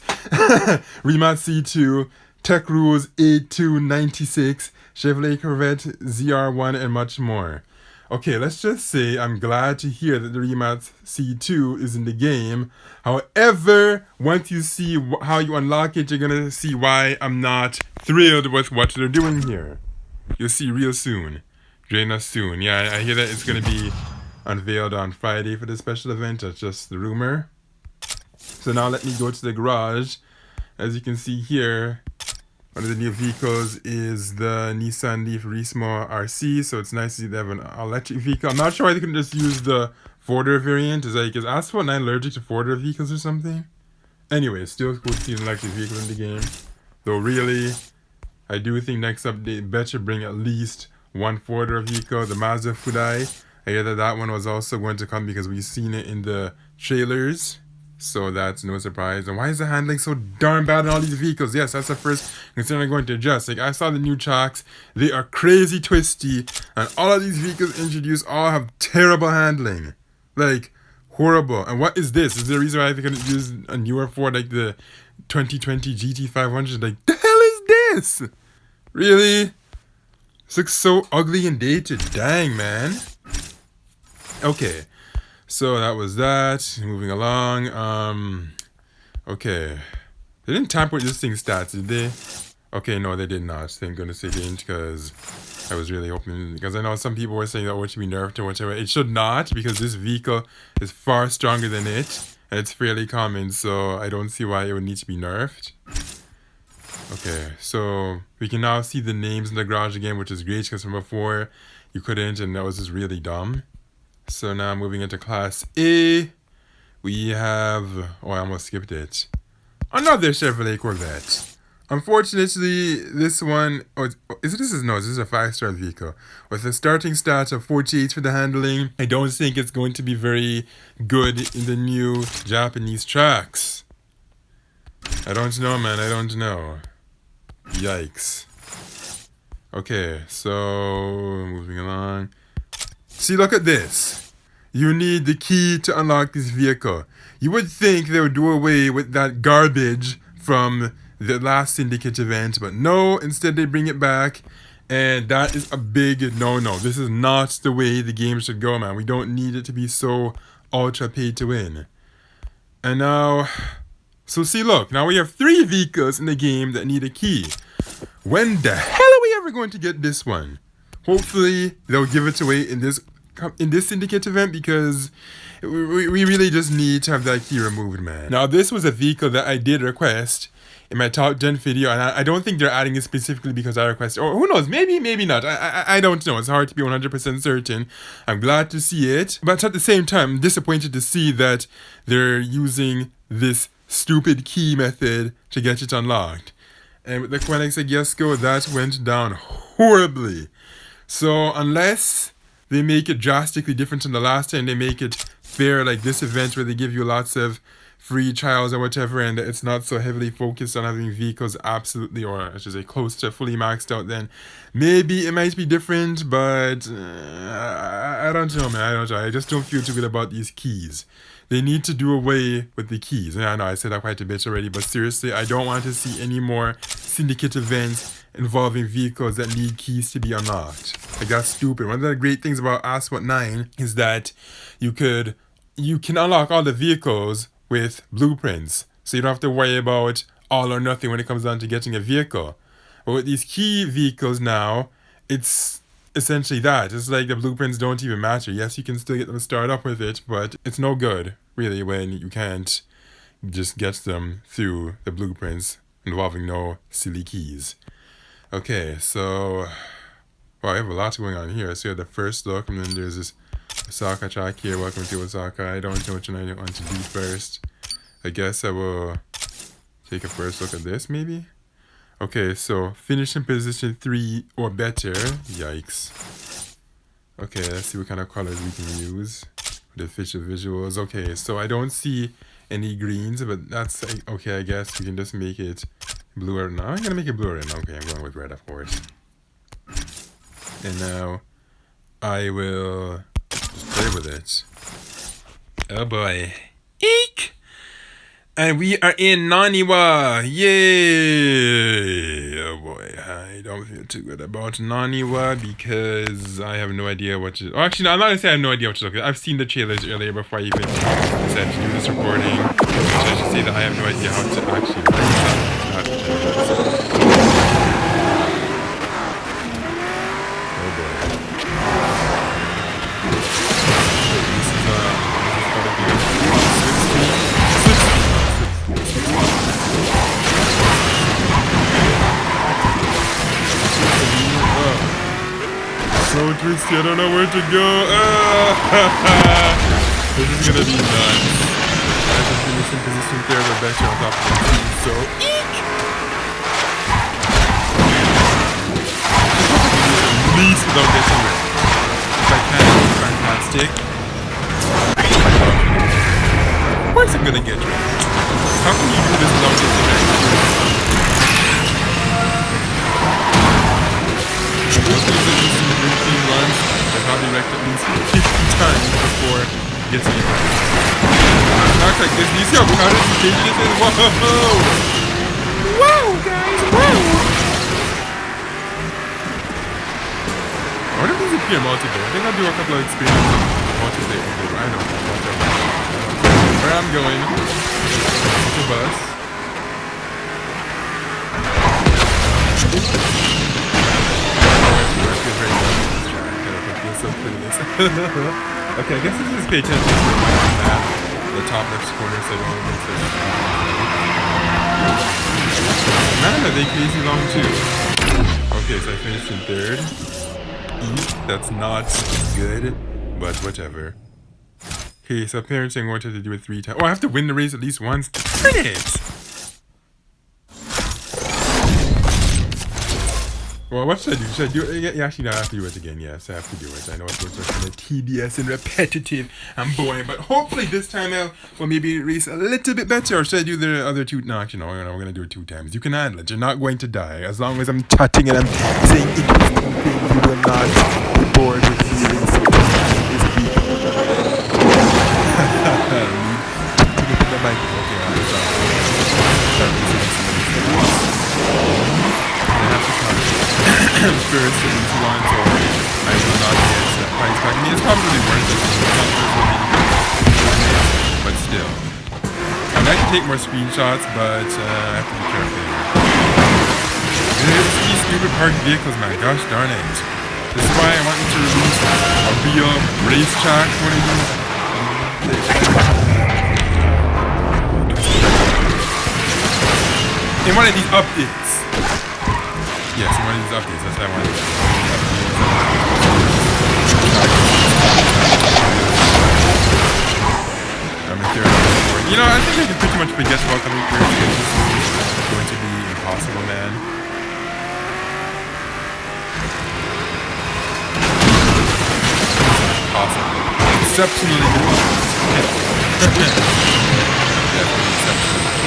Rematch C2, Tech Rules A296, Chevrolet Corvette ZR1, and much more. Okay, let's just say I'm glad to hear that the Remat C2 is in the game. However, once you see how you unlock it, you're gonna see why I'm not thrilled with what they're doing here. You'll see real soon. Join us soon. Yeah, I hear that it's gonna be unveiled on Friday for the special event. That's just the rumor. So now let me go to the garage. As you can see here, one of the new vehicles is the Nissan Leaf Resmo RC. So it's nice to see they have an electric vehicle. I'm not sure why they couldn't just use the 4-door variant. Is Asphalt 9 allergic to 4-door vehicles or something? Anyway, it's still cool to see an electric vehicle in the game. Though really, I do think next update better bring at least one 4-door vehicle. The Mazda Fudai. I hear that one was also going to come because we've seen it in the trailers. So that's no surprise. And why is the handling so darn bad on all these vehicles? Yes, that's the first concern I'm going to address. Like, I saw the new tracks. They are crazy twisty. And all of these vehicles introduced all have terrible handling. Like, horrible. And what is this? Is there a reason why they couldn't use a newer Ford like the 2020 GT500? Like, the hell is this? Really? This looks so ugly and dated. Dang, man. Okay. So that was that. Moving along. Okay. They didn't tamper with this thing's stats, did they? Okay, no, they did not. Thank goodness they didn't, because I was really hoping, because I know some people were saying that it should be nerfed or whatever. It should not, because this vehicle is far stronger than it, and it's fairly common, so I don't see why it would need to be nerfed. Okay, so we can now see the names in the garage again, which is great, because from before you couldn't, and that was just really dumb. So now moving into Class A, we have, oh, I almost skipped it, another Chevrolet Corvette. Unfortunately, this one, this is a 5-star vehicle. With a starting stat of 48 for the handling, I don't think it's going to be very good in the new Japanese tracks. I don't know, man, I don't know. Yikes. Okay, so moving along. See, look at this. You need the key to unlock this vehicle. You would think they would do away with that garbage from the last Syndicate event, but no, instead they bring it back, and that is a big no-no. This is not the way the game should go, man. We don't need it to be so ultra pay to win. And now, so see, look, now we have 3 vehicles in the game that need a key. When the hell are we ever going to get this one? Hopefully, they'll give it away in this Syndicate event, because we really just need to have that key removed, man. Now, this was a vehicle that I did request in my top 10 video, and I don't think they're adding it specifically because I requested, or who knows, maybe not. I don't know. It's hard to be 100% certain. I'm glad to see it, but at the same time, I'm disappointed to see that they're using this stupid key method to get it unlocked. And with the Koenigsegg Jesko, that went down horribly. So unless they make it drastically different from the last time, they make it fair like this event where they give you lots of free trials or whatever, and it's not so heavily focused on having vehicles absolutely, or I should say close to fully maxed out, then maybe it might be different, but I don't know, man. I don't know. I just don't feel too good about these keys. They need to do away with the keys. And I know I said that quite a bit already, but seriously, I don't want to see any more Syndicate events involving vehicles that need keys to be unlocked. Like, that's stupid. One of the great things about Asphalt 9 is that you can unlock all the vehicles with blueprints, so you don't have to worry about all or nothing when it comes down to getting a vehicle. But with these key vehicles now, it's essentially that. It's like the blueprints don't even matter. Yes, you can still get them started up with it, but it's no good, really, when you can't just get them through the blueprints involving no silly keys. Okay, so, well, I have a lot going on here. So you have the first look, and then there's this Guuzaka track here. Welcome to Guuzaka. I don't know which one I want to do first. I guess I will take a first look at this, maybe? Okay, so finish in position 3 or better. Yikes. Okay, let's see what kind of colors we can use for the official visuals. Okay, so I don't see any greens, but that's okay. I guess we can just make it blue or no. I'm gonna make it blue or red. Okay, I'm going with red, of course. And now I will just play with it. Oh boy. Eek! And we are in Naniwa. Yay! Oh boy, I don't feel too good about Naniwa because I have no idea what to... Oh, actually, no, I'm not going to say I have no idea what to look at. I've seen the trailers earlier before I even decided to do this recording. So I should say that I have no idea how to actually... Oh boy. This is probably good. 16. So twisty, I don't know where to go. This is gonna be nuts. I just finished in position there, the better on top of the team, so eek! At least without getting wet. If I can, it's fantastic. Of course I'm gonna get wet. How can you do this without getting wet? Runs, I probably wrecked at least 50 times before getting it right. Knocks like this, do you see how crowded the stage is? Whoa! Wow, guys, wow! I wonder if this is pure multiplayer. I think I'll do a couple of experiments of multiplayer. I don't know. Where I'm going. It's a bus. Okay, I guess let's just pay attention to the map, the top left corner, so I don't miss it. Man, are they crazy long too? Okay, so I finished in third. That's not good, but whatever. Okay, so apparently I'm going to have to do it 3 times. Oh, I have to win the race at least once. Darn it! Well, what should I do? Should I do it? Yeah, actually, no, I have to do it again. Yes, I have to do it. I know it's kind of tedious and repetitive and boring, but hopefully this time I will maybe race a little bit better. Or should I do the other 2? No, actually, no, we're going to do it 2 times. You can handle it. You're not going to die. As long as I'm chatting and I'm saying interesting things, you will not be bored with hearing something this week. The mic. Okay, I'm first of these ones, or I will not get that price tag. I mean, it's probably worth it. But still, I'd like to take more screenshots, but I have to be careful. These stupid parked vehicles, man. Gosh darn it. This is why I want you to release a real racetrack one of these. In one of these updates. Yes, one of these updates, that's what I wanted to do. I'm in third and fourth. You know, I think I can pretty much forget about the loop because this is going to be impossible, man. Impossible. Exceptionally difficult. Definitely exceptional.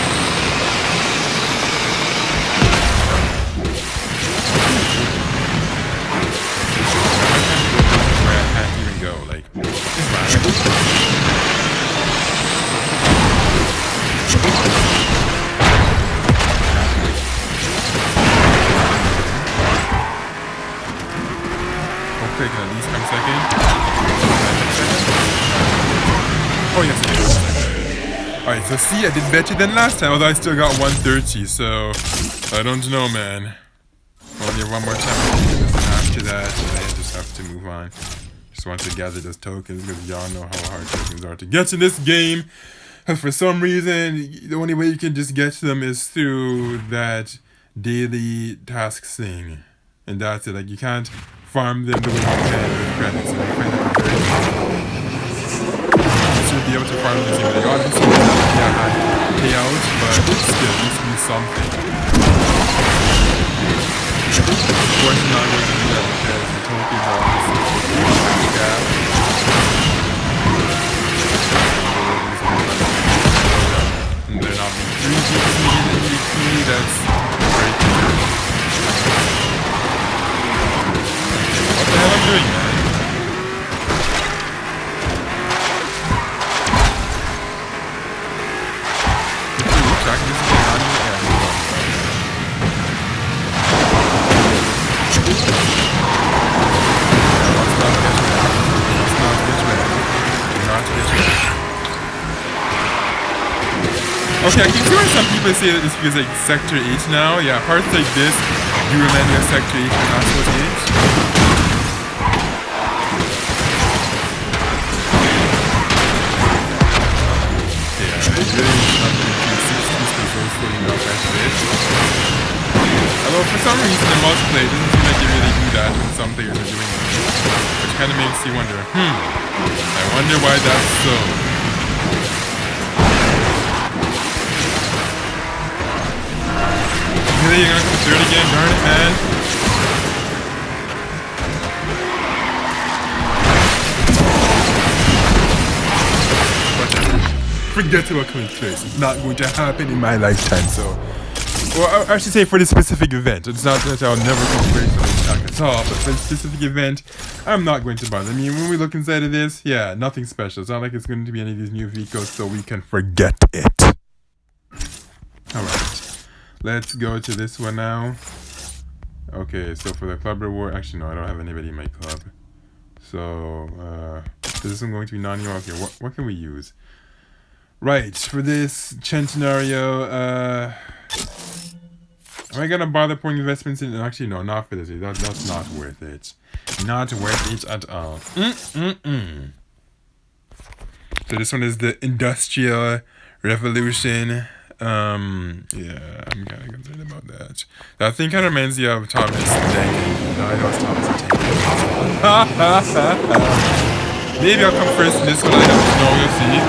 Hopefully I can at least come second. Oh yes, I did. Alright, so see, I did better than last time, although I still got 130, so I don't know, man. Only one more time I can do this, and after that, I just have to move on. Just want to gather those tokens, because y'all know how hard tokens are to get in this game. And for some reason, the only way you can just get to them is through that daily tasks thing. And that's it, like you can't farm them the way you can with credits. So I find that very difficult. You should be able to farm this thing. Like, obviously, yeah, payouts, but still, needs to be something. Of course, I'm not going to do that because the tokens are obviously gap. And they're not being 3 people immediately, that's very good. What the hell am I doing, man? tracking this again? Yeah, okay, I can see why some people say that this feels like Sector 8 now. Yeah, parts like this do remind me of Sector 8 and Asphalt 8. Although for some reason in multiplayer it doesn't seem like they really do that when some players are doing it. Which kind of makes you wonder, I wonder why that's so. Really, you're gonna come through it again? Darn it, man. Forget about coming first. It's not going to happen in my lifetime, so. Well, I should say for this specific event. It's not that I'll never come first on this track at all, but for this specific event, I'm not going to bother. I mean, when we look inside of this, yeah, nothing special. It's not like it's going to be any of these new vehicles, so we can forget it. Alright. Let's go to this one now. Okay, so for the club reward, actually no, I don't have anybody in my club. So, this one going to be non-hero. Okay, what can we use? Right, for this Centenario, am I gonna bother putting investments in? Actually, no, not for this. That's not worth it. Not worth it at all. So this one is the Industrial Revolution. Yeah, I'm kind of concerned about that. That thing kind of reminds me of Thomas Tank. No, I know it's Thomas Tank. Maybe I'll come first in this one. I don't know. We'll see.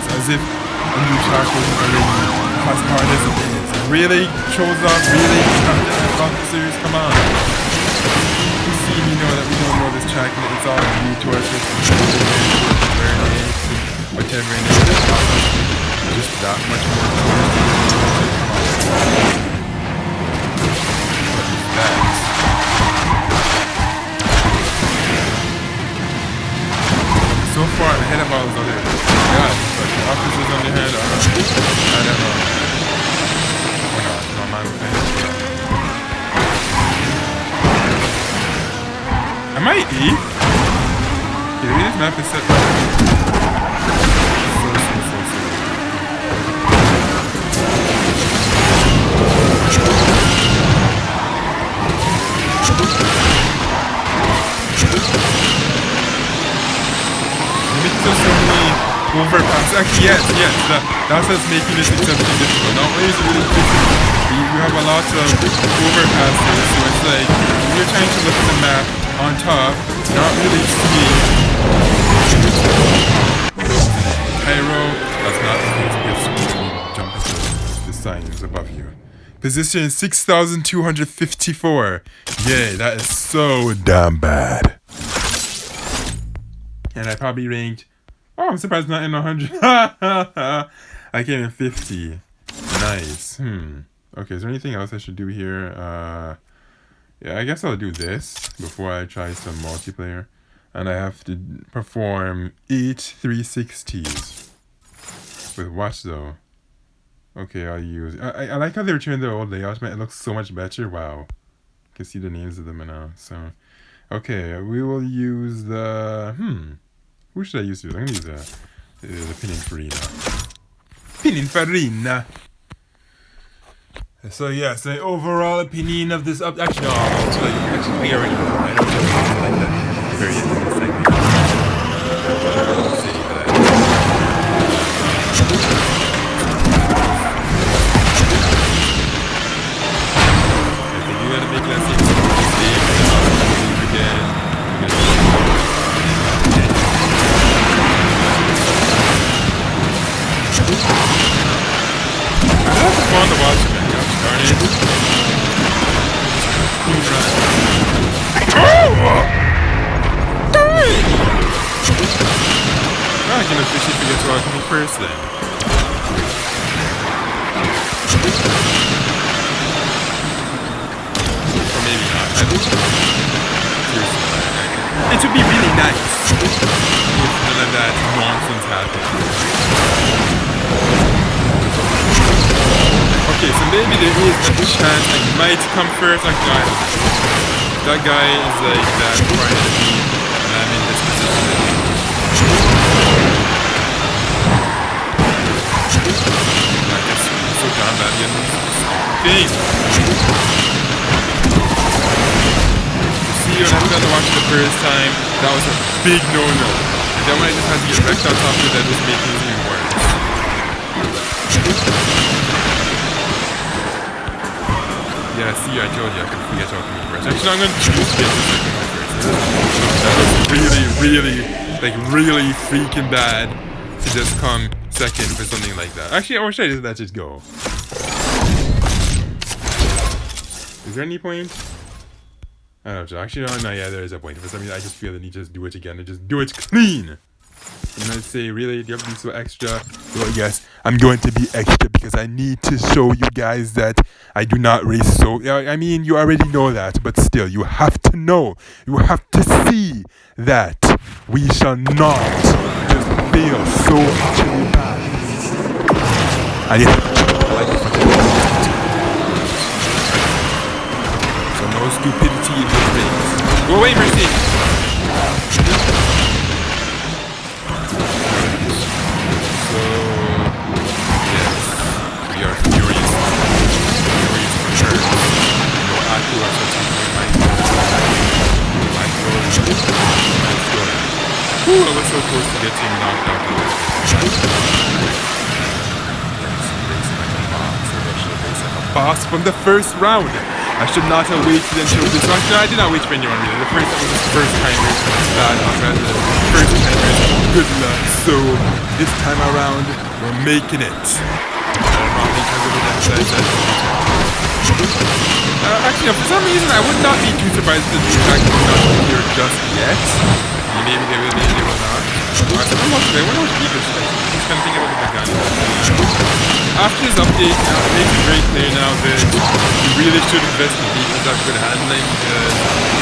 As if a new track wasn't already as hard as it is. Really? Trollsloft? Really? Officers? Come on. You see, you know that we don't know this track and it's all new to us. Whatever it is, just that much more. What is that? So far I'm ahead of all those other guys, but the officers on the head are, I don't know. Oh no, it's not my opinion. I might be. Yeah, this map is set right. Overpass. Actually, yes. That's what's making this exception difficult. Not only is it really difficult, you have a lot of overpasses, so it's like when you're trying to look at the map on top, not really seeing Pyro. That's not the case because you jump into the signs above you. Position 6,254. Yay, that is so damn bad. And I probably ranked. Oh, I'm surprised not in 100. I came in 50. Nice. Okay, is there anything else I should do here? Yeah, I guess I'll do this before I try some multiplayer. And I have to perform 8 360s. With what though? Okay, I'll use. I like how they returned the old layout, man. It looks so much better. Wow. I can see the names of them now. So, okay, we will use the. Who should I use? I'm gonna use the Pininfarina. Pininfarina. So yes, the overall opinion of this actually no, actually we already know. I don't just like that very end of the segment. Save that. I think you gotta make that same mistake again. I love the fun to watch it, man. Darn it. I can officially forget to welcome me first then. it would be really nice if none of that nonsense happened. Okay, so maybe there is a chance I might come first. Actually, I don't know. That guy is like that far ahead of me, and I'm in this position. I guess I'm so down bad again. Thing. You see, when I tried to watch it the first time, that was a big no-no. And then when I just had to get wrecked on top of it, that just made things even worse. Yeah, see, I told you I could forget talking to me first. Actually, I'm going to choose to get the second one first. That was really freaking bad to just come second for something like that. Actually, or should I just let it go? Is there any point? I don't know. Actually, no, yeah, there is a point. For some reason, I just feel the need to just do it again and just do it clean. I'm gonna say, really, do you have to be so extra? Well, yes, I'm going to be extra because I need to show you guys that I do not race so. I mean, you already know that, but still, you have to know. You have to see that we shall not just fail so utterly bad. And yes, so no stupidity in this race. Go away, Mercy. Ooh, I was so close to getting knocked out. Boss from the first round. I should not have waited until this one. No, I did not wait for anyone really. That was the first timers. The first timers. Good luck. So this time around, we're making it. Actually, for some reason, I would not be too surprised if the track is not here just yet. Maybe they will, maybe they will not. I wonder what Eagle should I do. I'm just kind of thinking about the gun. After this update, now it makes it very clear now that you really should invest in vehicles that have good handling because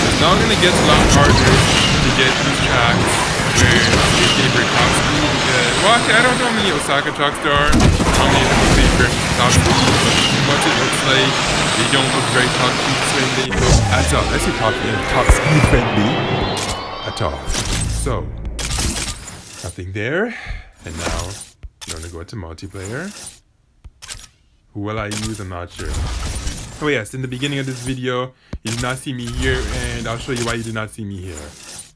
it's now going to get a lot harder to get these tracks where they favor top speed because, well, actually, I don't know how many Osaka tracks there are. How many of them favor top speed, but from what it looks like, they don't look very top speed friendly at all. I say top speed friendly at all. So, nothing there. And now, I'm going to go to multiplayer. Who will I use? I'm not sure. Oh yes, in the beginning of this video, you did not see me here, and I'll show you why you did not see me here.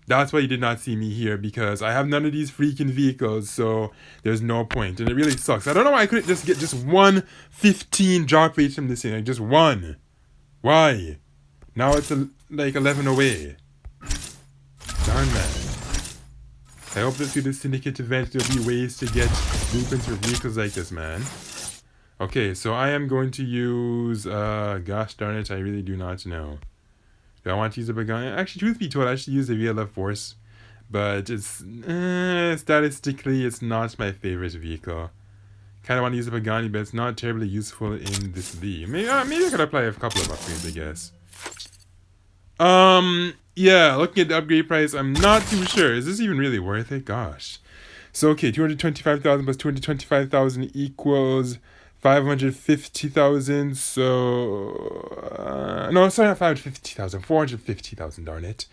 That's why you did not see me here, because I have none of these freaking vehicles, so there's no point. And it really sucks. I don't know why I couldn't just get just 115 drop rates from this thing. Like, just one. Why? Now it's like 11 away. Darn man. I hope that through the syndicate event there'll be ways to get blueprints for vehicles like this, man. Okay, so I am going to use, gosh darn it, I really do not know. Do I want to use a Pagani? Actually, truth be told, I should use the VLF Force. But it's, statistically, it's not my favorite vehicle. Kind of want to use a Pagani, but it's not terribly useful in this league. Maybe I could apply a couple of upgrades, I guess. Yeah, looking at the upgrade price, I'm not too sure. Is this even really worth it? Gosh. So, okay, 225,000 plus 225,000 equals 550,000. So, no, sorry, not 550,000, 450,000, darn it.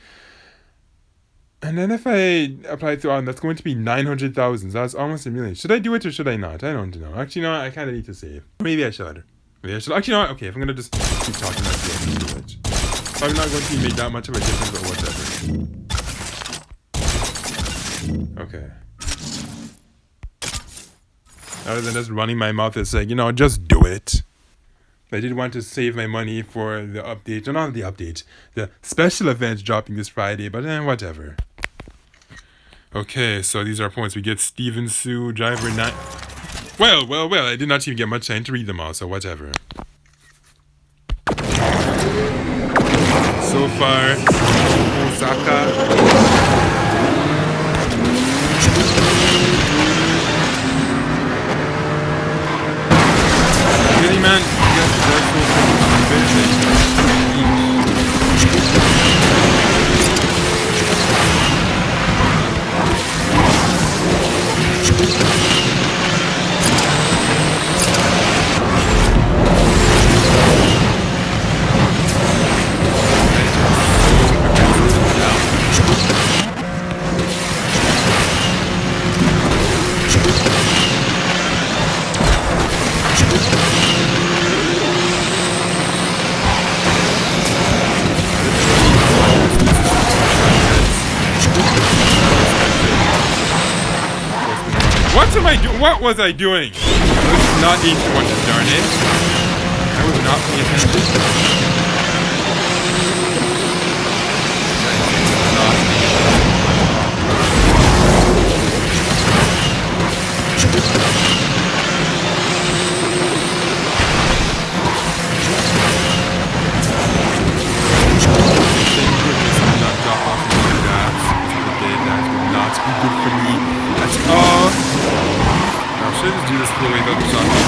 And then if I apply it to on, that's going to be 900,000. So that's almost a million. Should I do it or should I not? I don't know. Actually, no, I kind of need to save. Maybe I should. Actually, no, okay, if I'm going to just keep talking about it, I'll do it. Probably not going to make that much of a difference, but whatever. Okay. Other than just running my mouth, it's like, just do it. I did want to save my money for the update. No, not the update. The special event dropping this Friday, but whatever. Okay, so these are points. We get Steven Sue, driver 9. Well, I did not even get much time to read them all, so whatever. So far, Guuzaka. Really, man? Yes, that's so freaking I doing? What was I doing? I was not aiming one, darn it. I was not paying attention. Good for me at all. Now, should I just do this full way without the shotgun?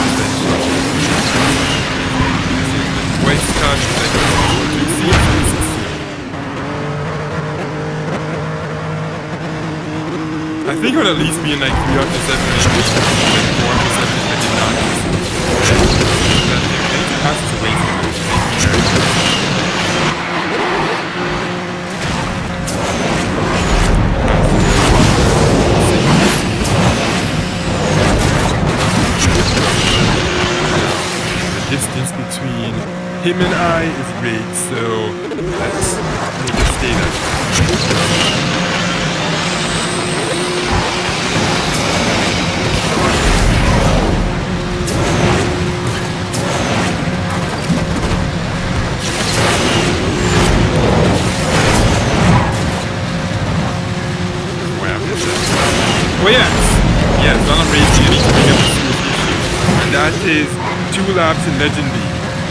Waste time. I think it would at least be in like 3 out of 7 maybe. Like 4 out of 7 if I did not. I think it has to waste time. Distance between him and I is great, so let's make it stay that way. Oh yes, while I'm racing, I need to bring up a serious issue, and that is 2 laps in Legendary.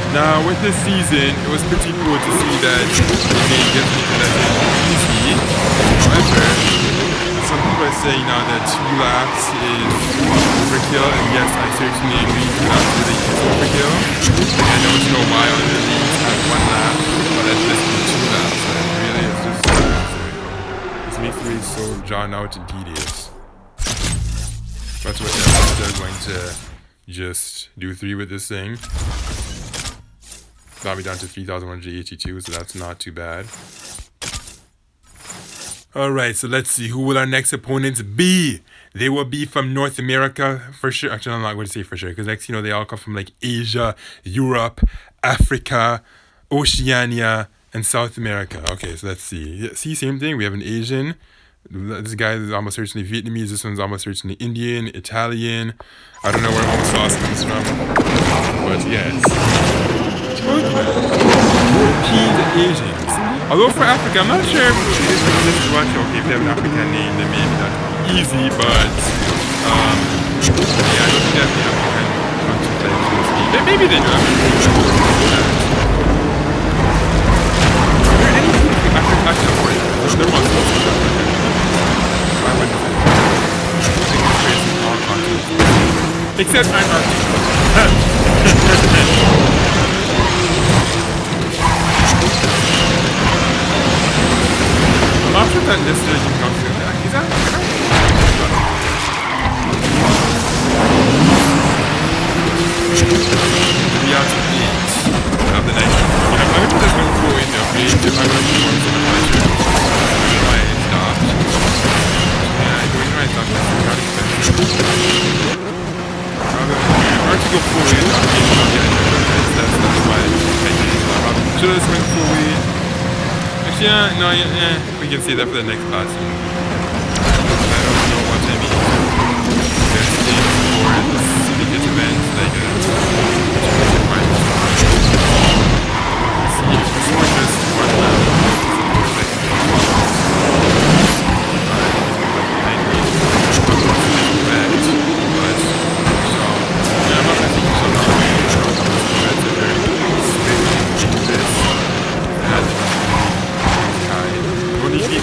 Now, with this season, it was pretty cool to see that they made getting into Legendary easy. However, some people are saying now that 2 laps is overkill, and yes, I certainly agree 2 laps really is overkill. And I don't know why on the leagues have 1 lap, but that's just 2 laps. And really, it's just this makes the race so drawn out and tedious. That's what they're going to just do 3 with this thing. Got me down to 3,182, so that's not too bad. Alright, so let's see. Who will our next opponents be? They will be from North America for sure. Actually, I'm not going to say for sure, because next, you know, they all come from like Asia, Europe, Africa, Oceania, and South America. Okay, so let's see. Yeah, see, same thing. We have an Asian. This guy is almost certainly Vietnamese. This one's almost certainly Indian, Italian. I don't know where home sauce comes from, but yes. Europeans and Asians. Although for Africa, I'm not sure if this is what. Okay, if they have an African name, then maybe that would be easy. But yeah, I don't think they have the African country. Maybe they do. Are there any African countries? There must be. I wouldn't say. I think it's crazy in all continents. Except Antarctica. I'm not sure that necessarily can come through that. Is that? We are to 8 of the night. I'm going to just go in the update if I'm going to do one for the pleasure. Why it stopped. Yeah, I don't know why it stopped. I'm going to go full in update. That's why I did it. Should I just went full in? Yeah, no, yeah, we can see that for the next class. I don't know what I mean. Investing for syndicate events, like see, it's more just one lap.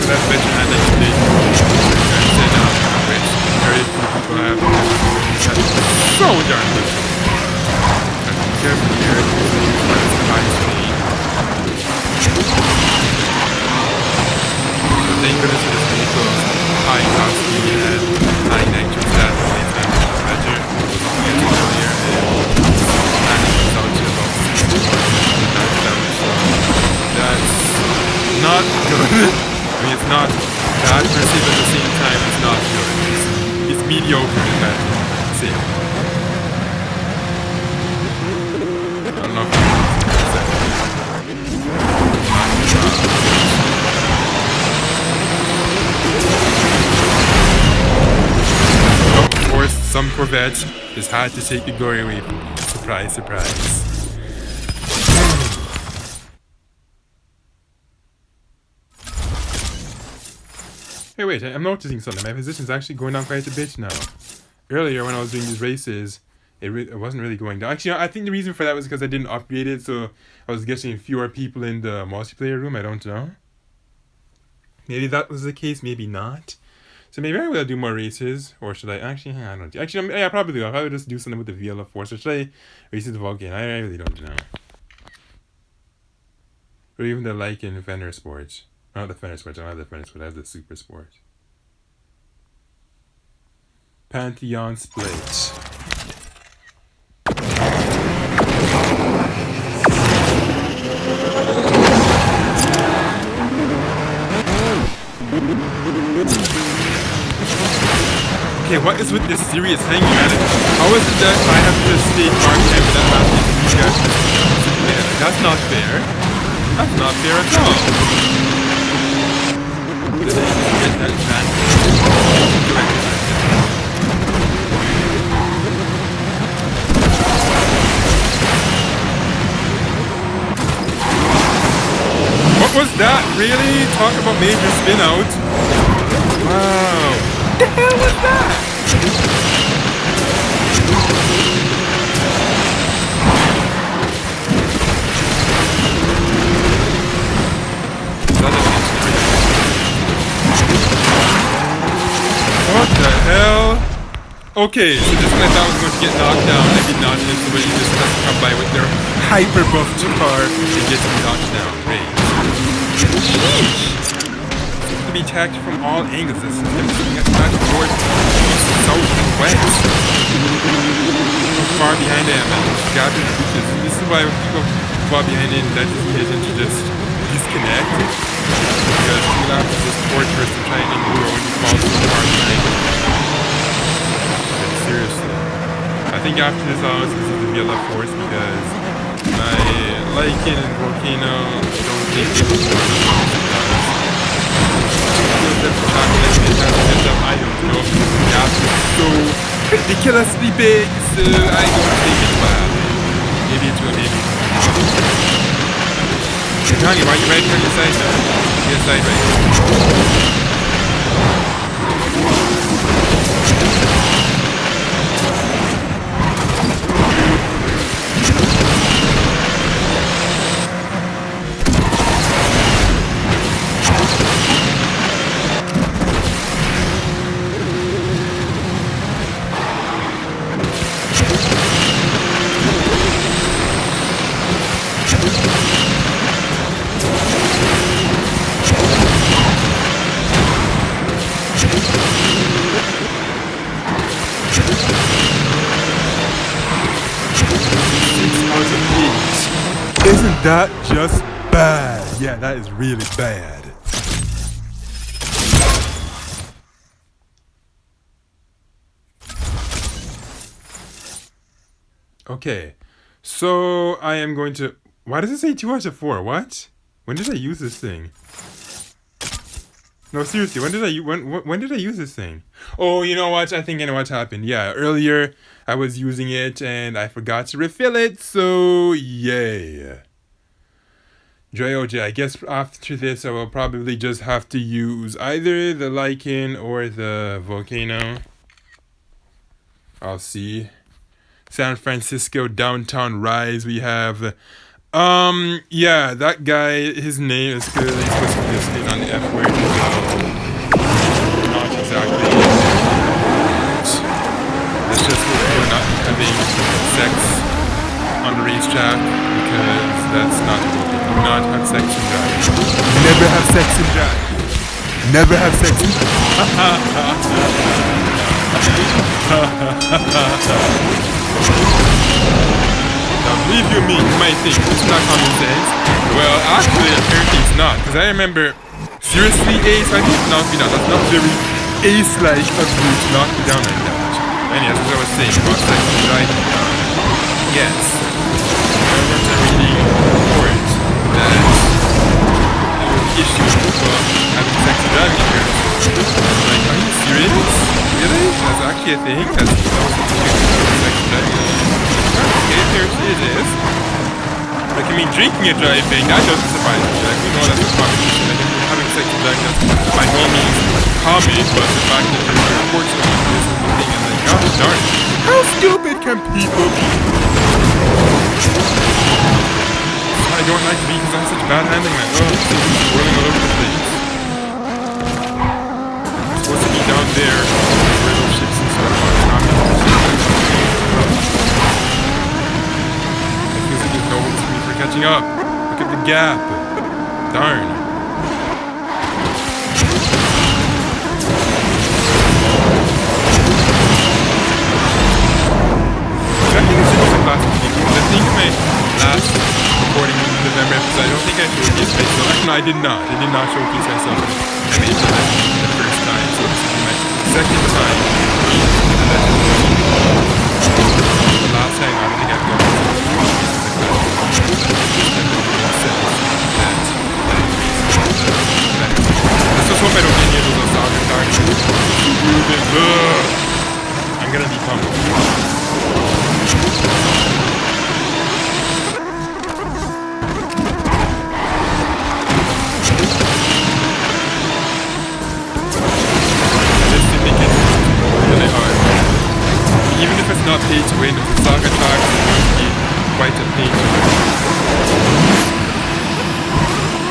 That's better than that you did. Which very few people have. So darn good. Be careful here. That's the high speed. Thank goodness for this vehicle's high top speed and high nitrous stats. It's better. It was all getting earlier and it was out to about 61. That's not good. I mean, it's not bad per se, but at the same time, it's not good. It's mediocre in that same. I don't know if of course, some Corvette just had to take the glory away from me. Surprise, surprise. Hey, wait, I'm noticing something. My position's actually going down quite a bit now. Earlier, when I was doing these races, it wasn't really going down. Actually, I think the reason for that was because I didn't upgrade it, so I was getting fewer people in the multiplayer room. I don't know. Maybe that was the case, maybe not. So maybe I will do more races, or should I actually? I don't know. Actually, yeah, probably do. I'll probably just do something with the VLF Force, or should I race the Vulcan? I really don't know. Or even the Lycan Fender Sports. Not the Fender Sports. I don't have the Fender Sports. I have the Super Sport. Pantheon Split. Okay, what is with this serious hanging at it? How is it that I have to stay hard and that happens to you guys? That's not fair. That's not fair at all. Did I get that What was that? Really? Talk about major spin out. Wow. What the hell was that? What the hell? Okay, so just when I thought I was going to get knocked down, I did not, and somebody just has to come by with their hyper buffed car and get me knocked down. Great. Sheesh! Seems to be attacked from all angles. This is him being attacked towards south and west. Far behind him and gathered beaches. This is why when people far behind him, that just hit him to just disconnect. Because people have to just torture and try and endure when he falls so far behind. But seriously. I think after this I'll also use the VLF Force because my Lycan and Volcano don't think they will work as well as it does. I don't know because the gas is so ridiculously big, so I don't think it's bad. Maybe it will, maybe. Johnny, why are you riding on your side now? Your side right. Isn't that just bad? Yeah, that is really bad. Okay, so I am going to... Why does it say 2 out of 4? What? When did I use this thing? No, seriously, when did I use this thing? Oh, you know what? I think I know what happened. Yeah, earlier I was using it and I forgot to refill it, so yay. JOJ, I guess after this I will probably just have to use either the Lycan or the Volcano. I'll see. San Francisco Downtown Rise, we have... yeah, that guy, his name is clearly supposed to be listed on the F word, so... Not exactly. Let's just hope we're not having sex on the racetrack, because that's not good. Do not have sex and drive. Never have sex and drive. Never have sex and Now, believe you me, you might think it's not common sense. Well, actually, apparently it's not. Because I remember, seriously, Ace, I think knock me down. That's not very Ace-like of you to knock me down like that. Anyways, as I was saying, about sex and driving. Yes. I want to really report that there was an issue with people having sex and driving appearances. Like, are you serious? Really? That's actually a thing? That's Like, I mean, drinking and driving, that doesn't surprise me. Like, we know that's a common issue. Like, I mean, having sex and driving, that's by no means common, but the fact that you're unfortunate with this is the thing, and like, gosh darn it. How stupid can people be? I don't like to be because I have such bad handling, man. Oh, this thing is whirling all over the place. I'm supposed to be down there where those ships and stuff are. It feels like there's no hope for me for catching up. Look at the gap. Darn. I think it's just like last week. I think my last recording in November episode, I don't think I showcased myself. No, I did not. I did not showcase myself in MH the first time, so this will be my second time in the last time I don't think I've done let's just hope I don't get any of those other cards. I'm gonna be pumped. Even if it's not pay to win, if the saga tags is going to be quite a pay to win.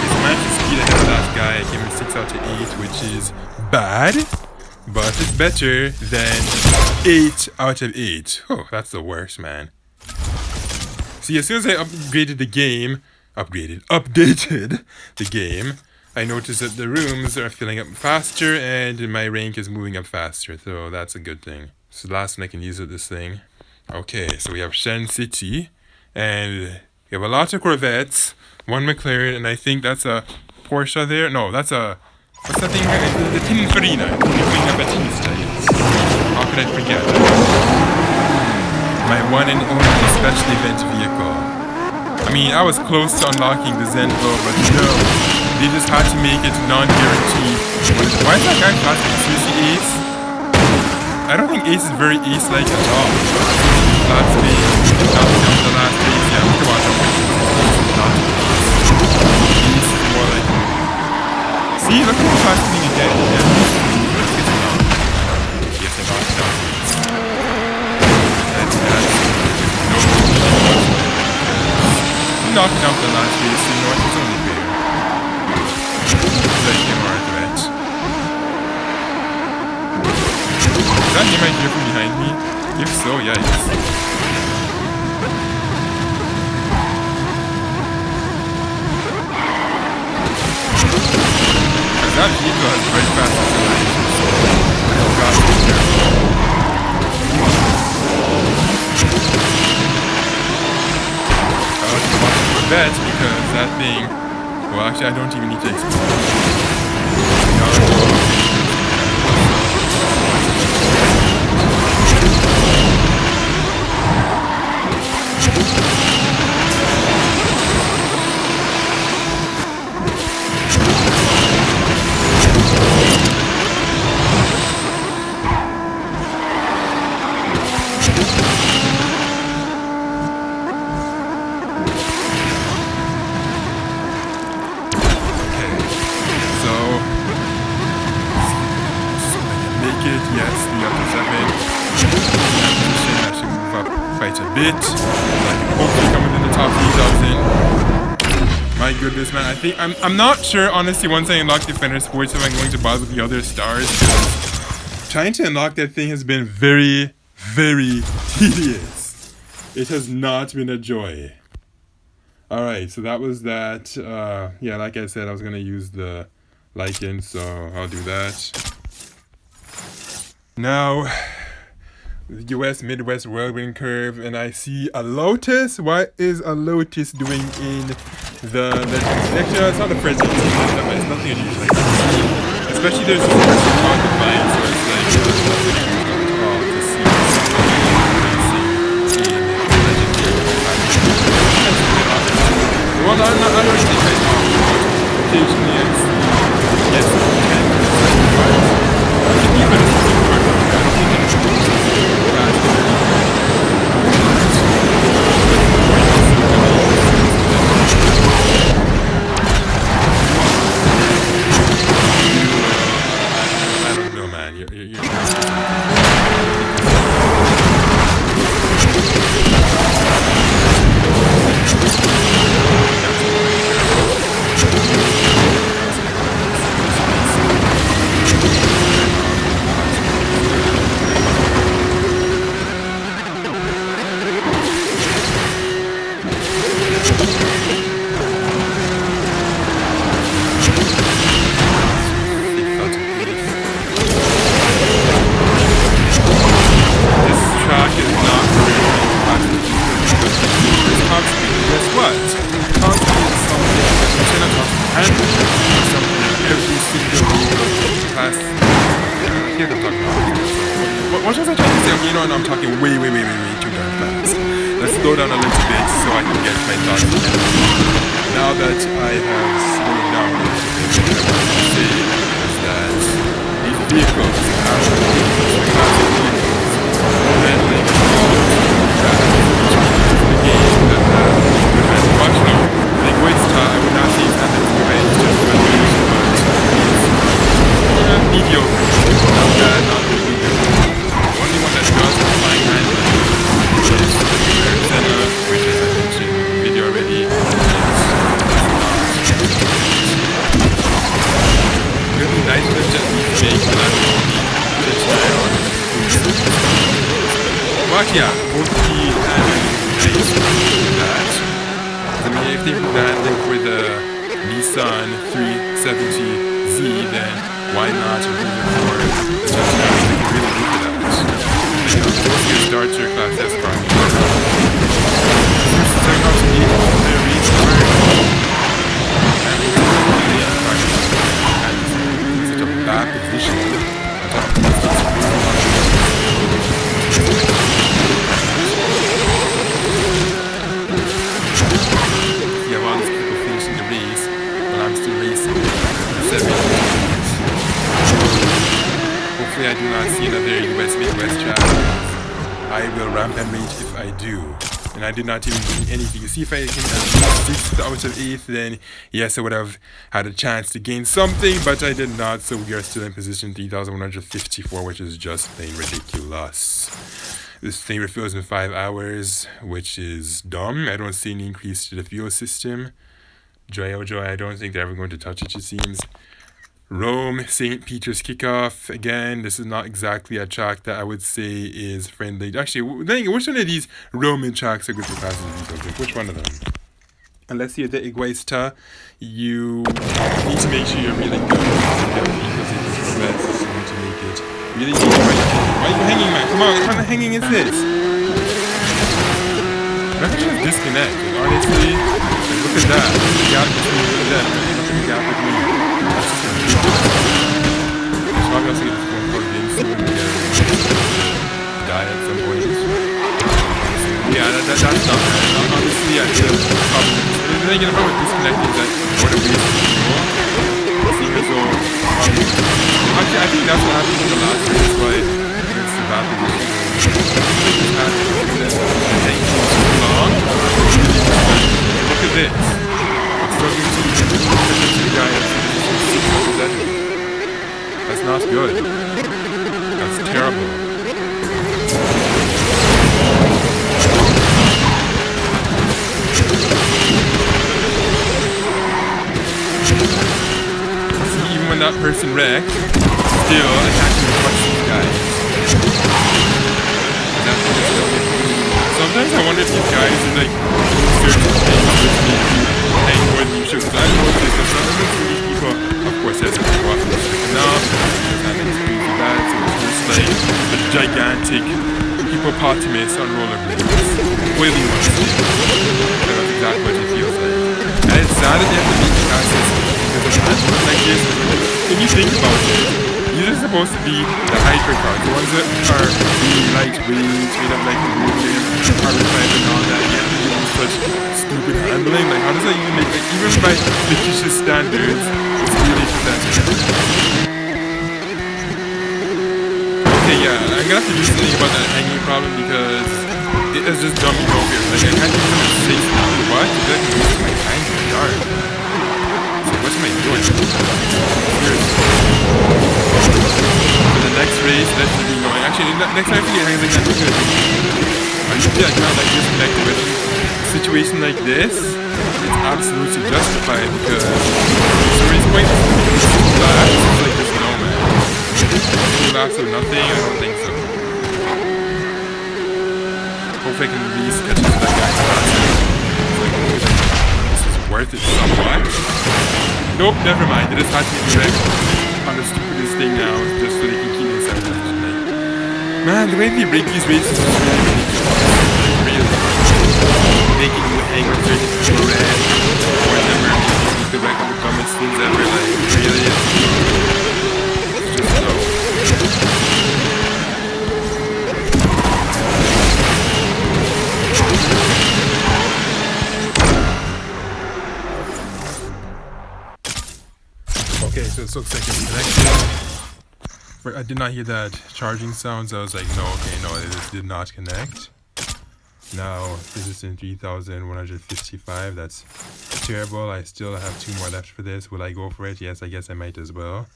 His match speed ahead of that guy, I gave him 6 out of 8, which is bad, but it's better than 8 out of 8. Oh, that's the worst, man. See, as soon as I updated the game, I noticed that the rooms are filling up faster and my rank is moving up faster, so that's a good thing. So the last one I can use with this thing. Okay, so we have Shen City, and we have a lot of Corvettes, one McLaren, and I think that's a Porsche there. No, that's a, what's that thing? The Pininfarina Battista, yes. How could I forget? My one and only special event vehicle. I mean, I was close to unlocking the Zenfo, but no. They just had to make it non-guaranteed. Why is that guy classic seriously Ace? I don't think Ace is very Ace-like at all. Last day, not the last days, yeah, we can watch out for Ace. Not Ace is more like... See, look at the classic thing again. Yeah, it's not. Yes, I knocked down Ace. That's no knocked down the last day, so you know what, it's only fair. Like him or a threat. Is that him right here from behind me? If so, yikes. Because that vehicle has very fast acceleration, so I've got to be careful. I like to watch the Corvette because that thing... Well, actually, I don't even need to explain. Bit, like hopefully come within the top 3,000. My goodness, man, I think I'm not sure honestly once I unlock Defender Sports if I'm going to bother with the other stars, because trying to unlock that thing has been very, very tedious. It has not been a joy. Alright, so that was that. Yeah, like I said, I was gonna use the Lycan, so I'll do that. Now, the US Midwest whirlwind curve, and I see a Lotus. What is a Lotus doing in the actually, it's not a present, it's nothing unusual like that. Especially there's this person on the line, so it's like to see well, I don't think I know. Occasionally I see yes, I'm talking way too damn fast. Let's slow down a little bit so I can get my thoughts together. Now that I have slowed down a little bit, what I want to say is that these vehicles are classic vehicles. And like that, the game that has much now. Like Guuzaka, I would not say it's nothing to do it's just but it's mediocre. Not bad, not really good. The only one that does have fine handling is the Senna, which as I mentioned in the video already, really nice to just make that just try on. But yeah, both the handling is nice that. I mean, if they do the handling for the Nissan 370Z, then why not improve it for the touchdown? They can really look at that. You know, supposed to start your class S car. First, turn out to be the reach for and such a bad position. You have all these people finishing the race, but I'm still racing. Hopefully I do not see another US Midwest track. I will ramp and rage if I do. And I did not even gain anything. You see, if I hit at least 6th out of 8th, then yes, I would have had a chance to gain something, but I did not. So we are still in position 3,154, which is just plain ridiculous. This thing refuels in 5 hours, which is dumb. I don't see any increase to the fuel system. Joy, I don't think they're ever going to touch it seems. Rome, St. Peter's kickoff. Again, this is not exactly a track that I would say is friendly. Actually, which one of these Roman tracks are good for passing vehicles? Which one of them? Unless you're the Guuzaka, you need to make sure you're really good because it's the best to make it really deep. Why are you hanging, man? Come on, what kind of hanging is this? I can just disconnect. Like, honestly, like, look at that. The gap between them. Look at the gap between them. That's just ridiculous. So obviously this one plugged in soon and die at some point. Yeah, that's not bad. Honestly, I feel the thing about disconnecting is that what a weird thing. Seeing as though actually I think that's what happened in the last race, but it's the bad position. Look at this. I'm struggling to the guy that's not good. That's terrible. See, even when that person wrecked, still I can't even touch these guys. Sometimes I wonder if these guys are like certain things with me paying more than you should. Because I know this, because sometimes these people, of course, there's a people off the strict enough, because that makes crazy bad, so it's just like a gigantic hippopotamus on rollerblades. Wailing on stage. That's exactly what it feels like. And it's sad that they have to beat the asses because of handling like this. When you think about it, these are supposed to be the hypercars, the ones that are really lightweight, made of like aluminum, carbon fiber and all that, yet they use such stupid handling. Like, how does that even make, like, even by fictitious standards, it's really pathetic. Okay, yeah, I'm gonna have to do something about that hanging problem because it has just dumped me over here. Like, I can't even have 6 now. What? That can waste my time in the yard. So what am I doing? For the next race, let's be going. Actually, next time I forget hangs like that, we're good. Usually I kind of like disconnected, but in a situation like this, it's absolutely justified because so race point is like this no man. 2 laps of nothing, I don't think so. Hopefully I can at least catch up to that guy faster. This is worth it somewhat. Nope, never mind. They just had to be wrecked on the stupidest thing now, just so they can keep this out of the man, the way they rig these races is really ridiculous. Really. Making you hang on certain people red, or never you could wreck on the dumbest things ever, like, really. It's just so. Okay, so it looks like it's connected. I did not hear that charging sound, so I was like, no, okay, no, this did not connect. Now, this is in 3,155. That's terrible. I still have 2 more left for this. Will I go for it? Yes, I guess I might as well.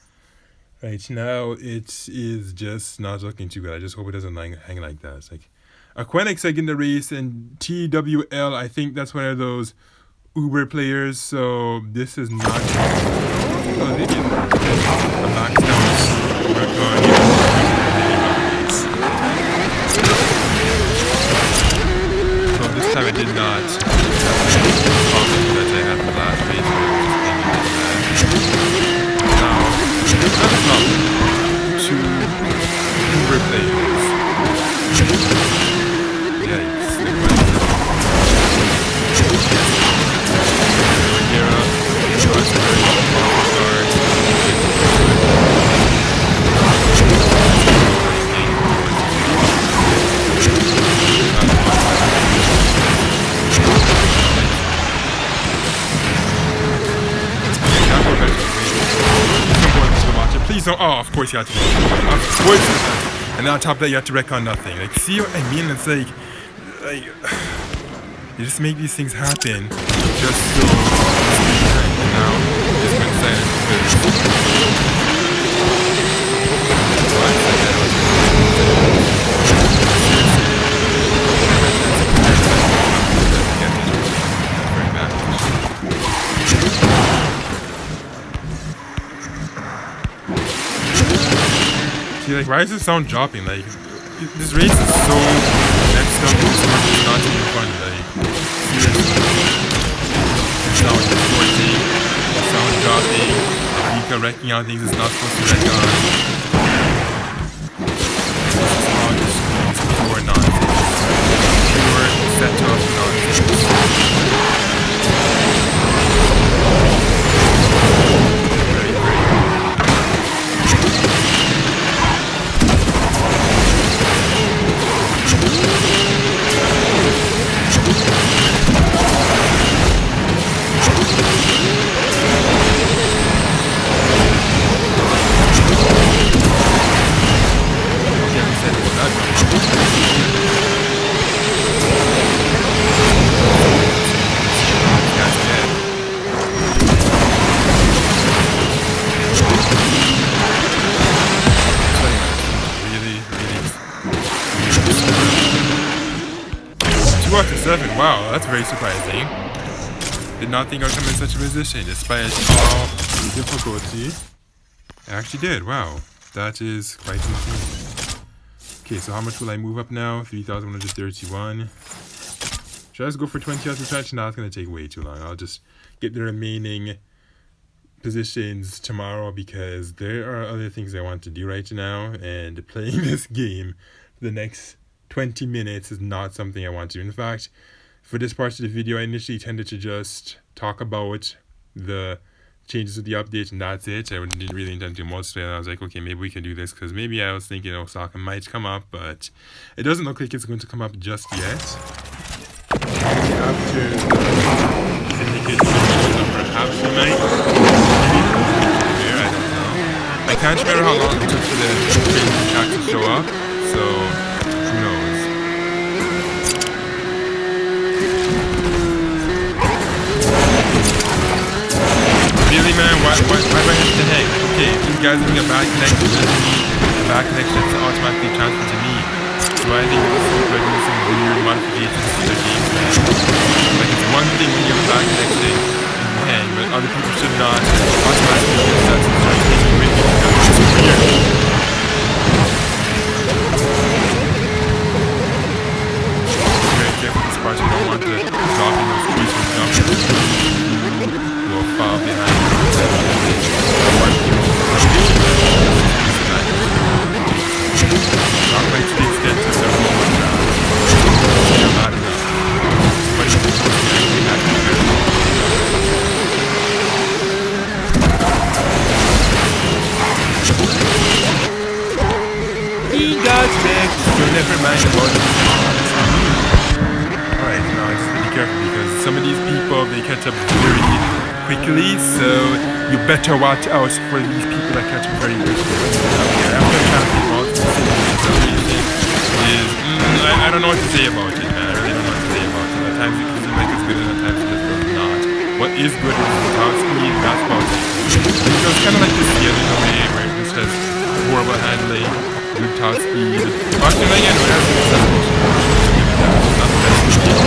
Right now, it is just not looking too good. I just hope it doesn't hang like that. It's like Aquenic second in the race, and TWL, I think that's one of those Uber players. So this is not. Oh, they did a max out record. This time I did not comment that I had the last page. Now, that's not 2 Uber players. Yikes. Please don't. Oh, of course you have to. Of course you have to. And on top of that, you have to wreck on nothing. Like, see what I mean? It's like you just make these things happen just so. And now, just been silent like, why is the sound dropping? Like, this race is so messed up. It's not even fun. Like, seriously. The sound is distorting. The sound dropping. Vika wrecking out things it's not supposed to wreck on. This is all just pure nonsense. Pure setup nonsense. Wow, that's very surprising. Did not think I would come in such a position despite all difficulty. I actually did. Wow, that is quite insane. Okay, so how much will I move up now? 3,131. Should I just go for 20 out the touch? No, it's going to take way too long. I'll just get the remaining positions tomorrow because there are other things I want to do right now, and playing this game for the next 20 minutes is not something I want to do. In fact, for this part of the video, I initially tended to just talk about the changes to the update and that's it. I didn't really intend to do most of it. I was like, okay, maybe we can do this because maybe I was thinking Osaka might come up, but it doesn't look like it's going to come up just yet. After syndicate perhaps we might. I don't know. I can't remember how long it took for the training track to show up, so who knows. Really, man? Why do I have to hang? Okay, if these guys are having a bad connection, doesn't mean the bad connection is automatically transferred to me. So I think it's like doing some weird modifications to their game plan. Like, it's one thing when you have a bad connection and you hang, but other people should not automatically get that to start taking with you. It's weird. Very careful with this part, so you don't want to drop in those trees or jump in those trees. Will fall behind you. Not quite to the extent of their own now. Still not enough. But it's supposed to be that he got back. So never mind about it. Alright, now I just have to be careful because some of these people, they catch up very quickly, so you better watch out for these people that catch me very quickly. Okay, I'm gonna try to keep all this I don't know what to say about it, man. I really don't know what to say about it. At times it seems like it's good, and at times it just does not. What is good is the top speed, that's about it. So it's kind of like this the other way, where it just has horrible handling, good top speed. But then again, it has good sound. Not the best speed.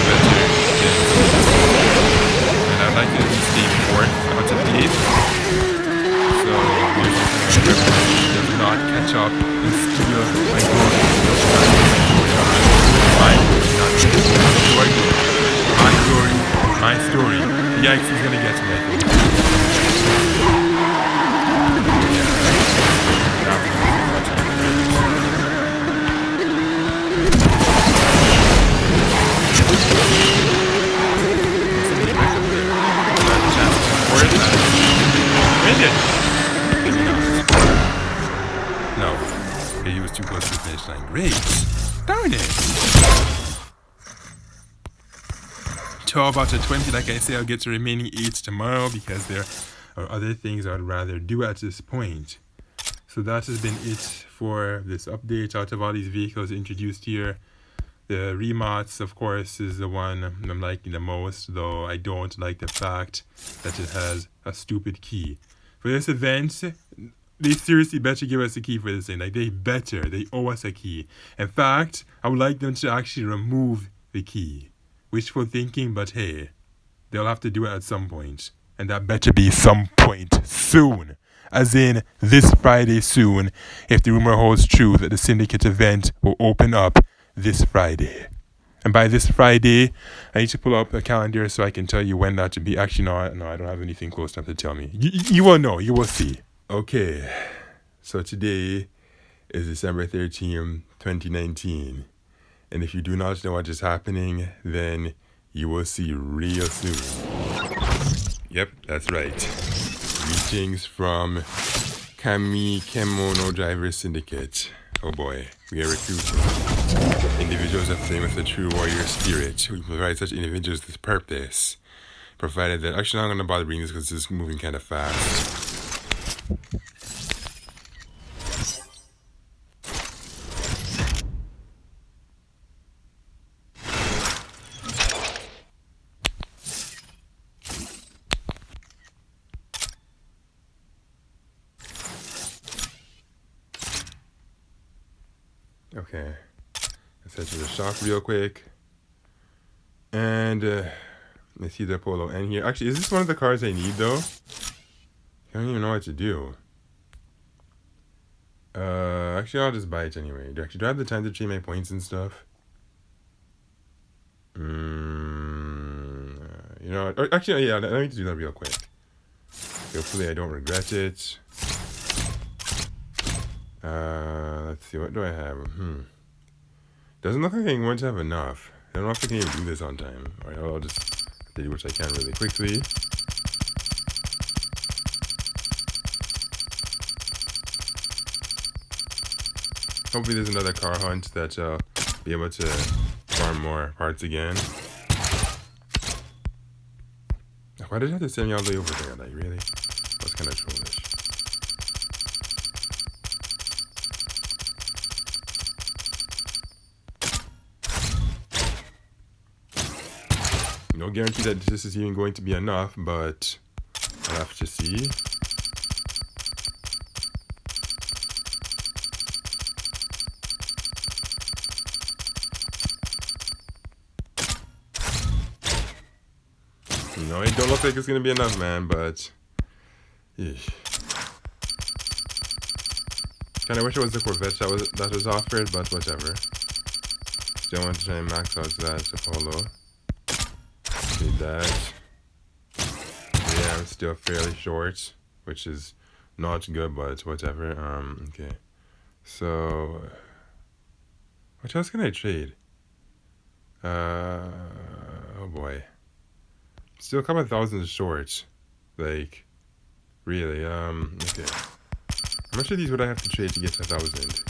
Better. And I'd like to stay fourth out of 8. So, does not catch up and steal my glory. My glory, my story. Yikes, he's gonna get to me, I think. No. Okay, he was too close to the finish line. Great. Darn it. 12 out of 20. Like I say, I'll get to remaining 8 tomorrow because there are other things I'd rather do at this point. So that has been it for this update. Out of all these vehicles introduced here, the Remots, of course, is the one I'm liking the most, though I don't like the fact that it has a stupid key. For this event, they seriously better give us a key for this thing. Like, they owe us a key. In fact, I would like them to actually remove the key. Wishful thinking, but hey, they'll have to do it at some point. And that better be some point soon. As in, this Friday soon, if the rumor holds true that the Syndicate event will open up this Friday. And by this Friday, I need to pull up a calendar so I can tell you when that to be. Actually, no, I don't have anything close enough to tell me. You will know. You will see. Okay, so today is December 13th, 2019. And if you do not know what is happening, then you will see real soon. Yep, that's right. Greetings from Kemono Driver Syndicate. Oh boy, we are recruiting individuals aflame with a true warrior spirit. We provide such individuals with purpose. Provided that, actually, I'm not going to bother reading this because it's moving kind of fast. Okay, let's head to the shop real quick. And let's see the Polo N here. Actually, is this one of the cars I need though? I don't even know what to do. Actually, I'll just buy it anyway. Do I have the time to trade my points and stuff? You know what? Actually, yeah, let me do that real quick. Hopefully I don't regret it. Let's see, what do I have? Doesn't look like I'm going to have enough. I don't know if I can even do this on time. Alright, I'll just do what I can really quickly. Hopefully there's another car hunt that I'll be able to farm more parts again. Why did you have to send me all the way over there? Like, really? That's kind of trollish. No guarantee that this is even going to be enough, but I'll have to see. No, it don't look like it's gonna be enough, man, but eesh. Kinda wish it was the Corvette that was offered, but whatever. Still want to try and max out that Apollo. Need that. Yeah, I'm still fairly short, which is not good, but whatever. Okay. So what else can I trade? Oh boy. Still a couple of thousand short. Like, really, okay. How much of these would I have to trade to get to 1,000?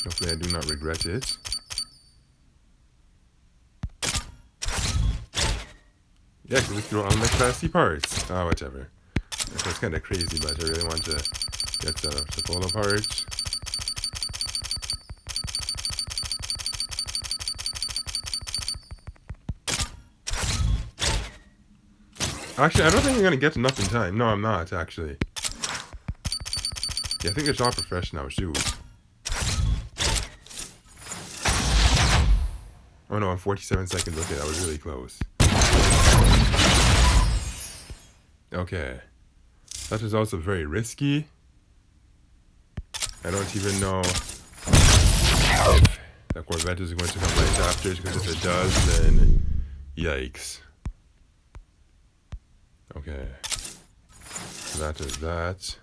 Hopefully I do not regret it. Yeah, because we threw all my classy parts. Ah, whatever. That's kind of crazy, but I really want to get the polo part. Actually, I don't think I'm going to get enough in time. No, I'm not, actually. Yeah, I think it's all professional shoes. Oh no, I'm 47 seconds. Okay, that was really close. Okay. That is also very risky. I don't even know if the Corvette is going to come right after it, because if it does, then yikes. Okay. So that is that.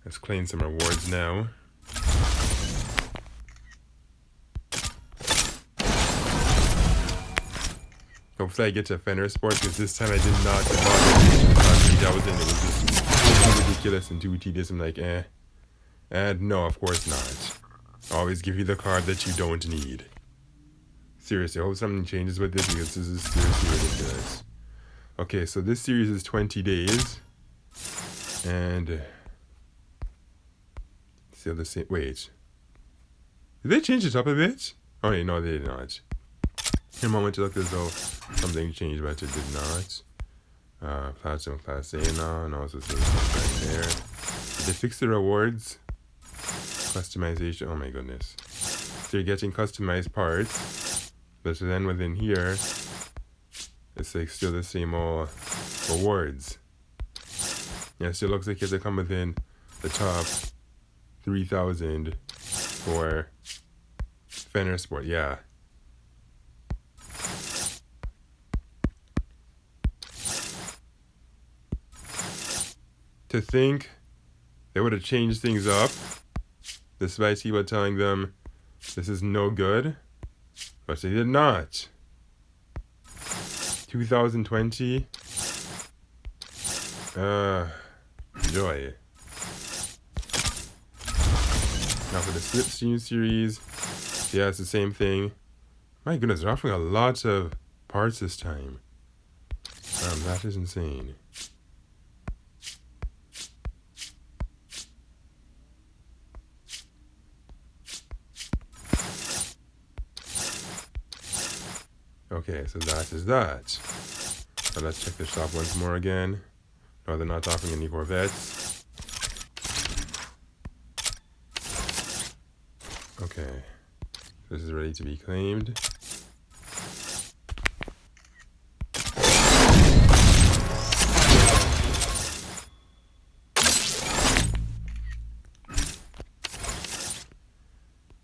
Let's claim some rewards now. Hopefully I get to Fender Sport, because this time I did not get bother 3,000. It was just ridiculous and too tedious. I'm like, eh. And no, of course not. Always give you the card that you don't need. Seriously, I hope something changes with this, because this is seriously ridiculous. Okay, so this series is 20 days. And still the same. Wait. Did they change it up a bit? Oh, wait, no, they did not. In a moment, it looked as though something changed, but it did not. Platinum Class A now, and also still right there. Did they fix the rewards? Customization. Oh my goodness. So you're getting customized parts, but then within here, it's like still the same old rewards. Yeah, it still looks like you have to come within the top 3,000 for Fender Sport. Yeah. To think they would have changed things up, despite people telling them this is no good, but they did not. 2020. Joy. Now for the Slipstream series, yeah, it's the same thing. My goodness, they're offering a lot of parts this time. That is insane. Okay, so that is that. So let's check the shop once more again. No, they're not offering any Corvettes. Okay. This is ready to be claimed.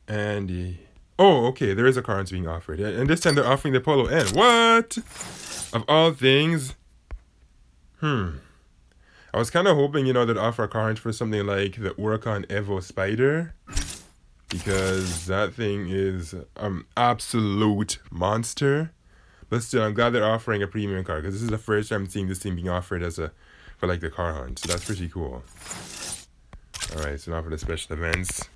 And oh, okay, there is a car that's being offered. And this time they're offering the Polo N. What? Of all things? I was kind of hoping, they'd offer a car for something like the Oricon Evo Spider, because that thing is absolute monster. But still, I'm glad they're offering a premium car, because this is the first time I'm seeing this thing being offered for like the car hunt. So that's pretty cool. Alright, so now for the special events.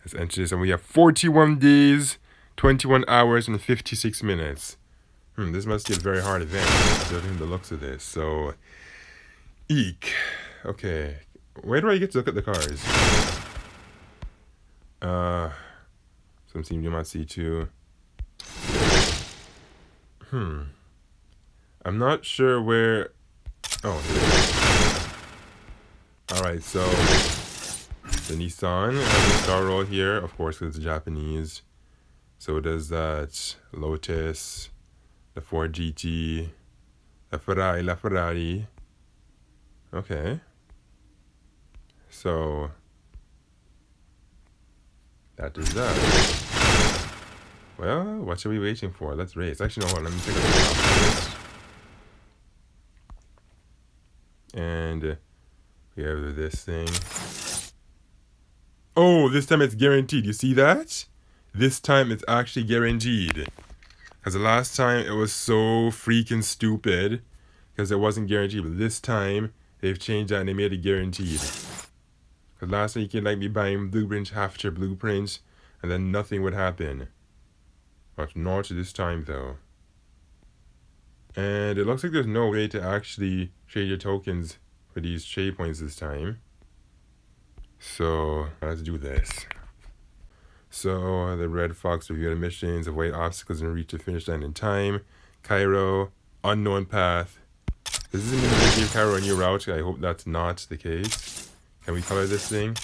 Let's enter this, and we have 41 days, 21 hours, and 56 minutes. This must be a very hard event, judging the looks of this. So, eek. Okay, where do I get to look at the cars? Some seem you might see too. I'm not sure where. Oh, here it is. Alright, so the Nissan has a star roll here, of course, because it's Japanese. So does that Lotus, the Ford GT, the Ferrari. Okay. So that is that. Well, what are we waiting for? Let's race. Actually, no, hold on. Let me take a look at this. And we have this thing. Oh, this time it's guaranteed. You see that? This time it's actually guaranteed. Because the last time it was so freaking stupid because it wasn't guaranteed. But this time they've changed that and they made it guaranteed. Because last time you could be buying blueprint after blueprint and then nothing would happen. But not this time though. And it looks like there's no way to actually trade your tokens for these trade points this time. So let's do this. So the red fox review the missions, avoid obstacles and reach the finish line in time. Cairo, unknown path. This isn't going to give Cairo a new route. I hope that's not the case. Can we color this thing?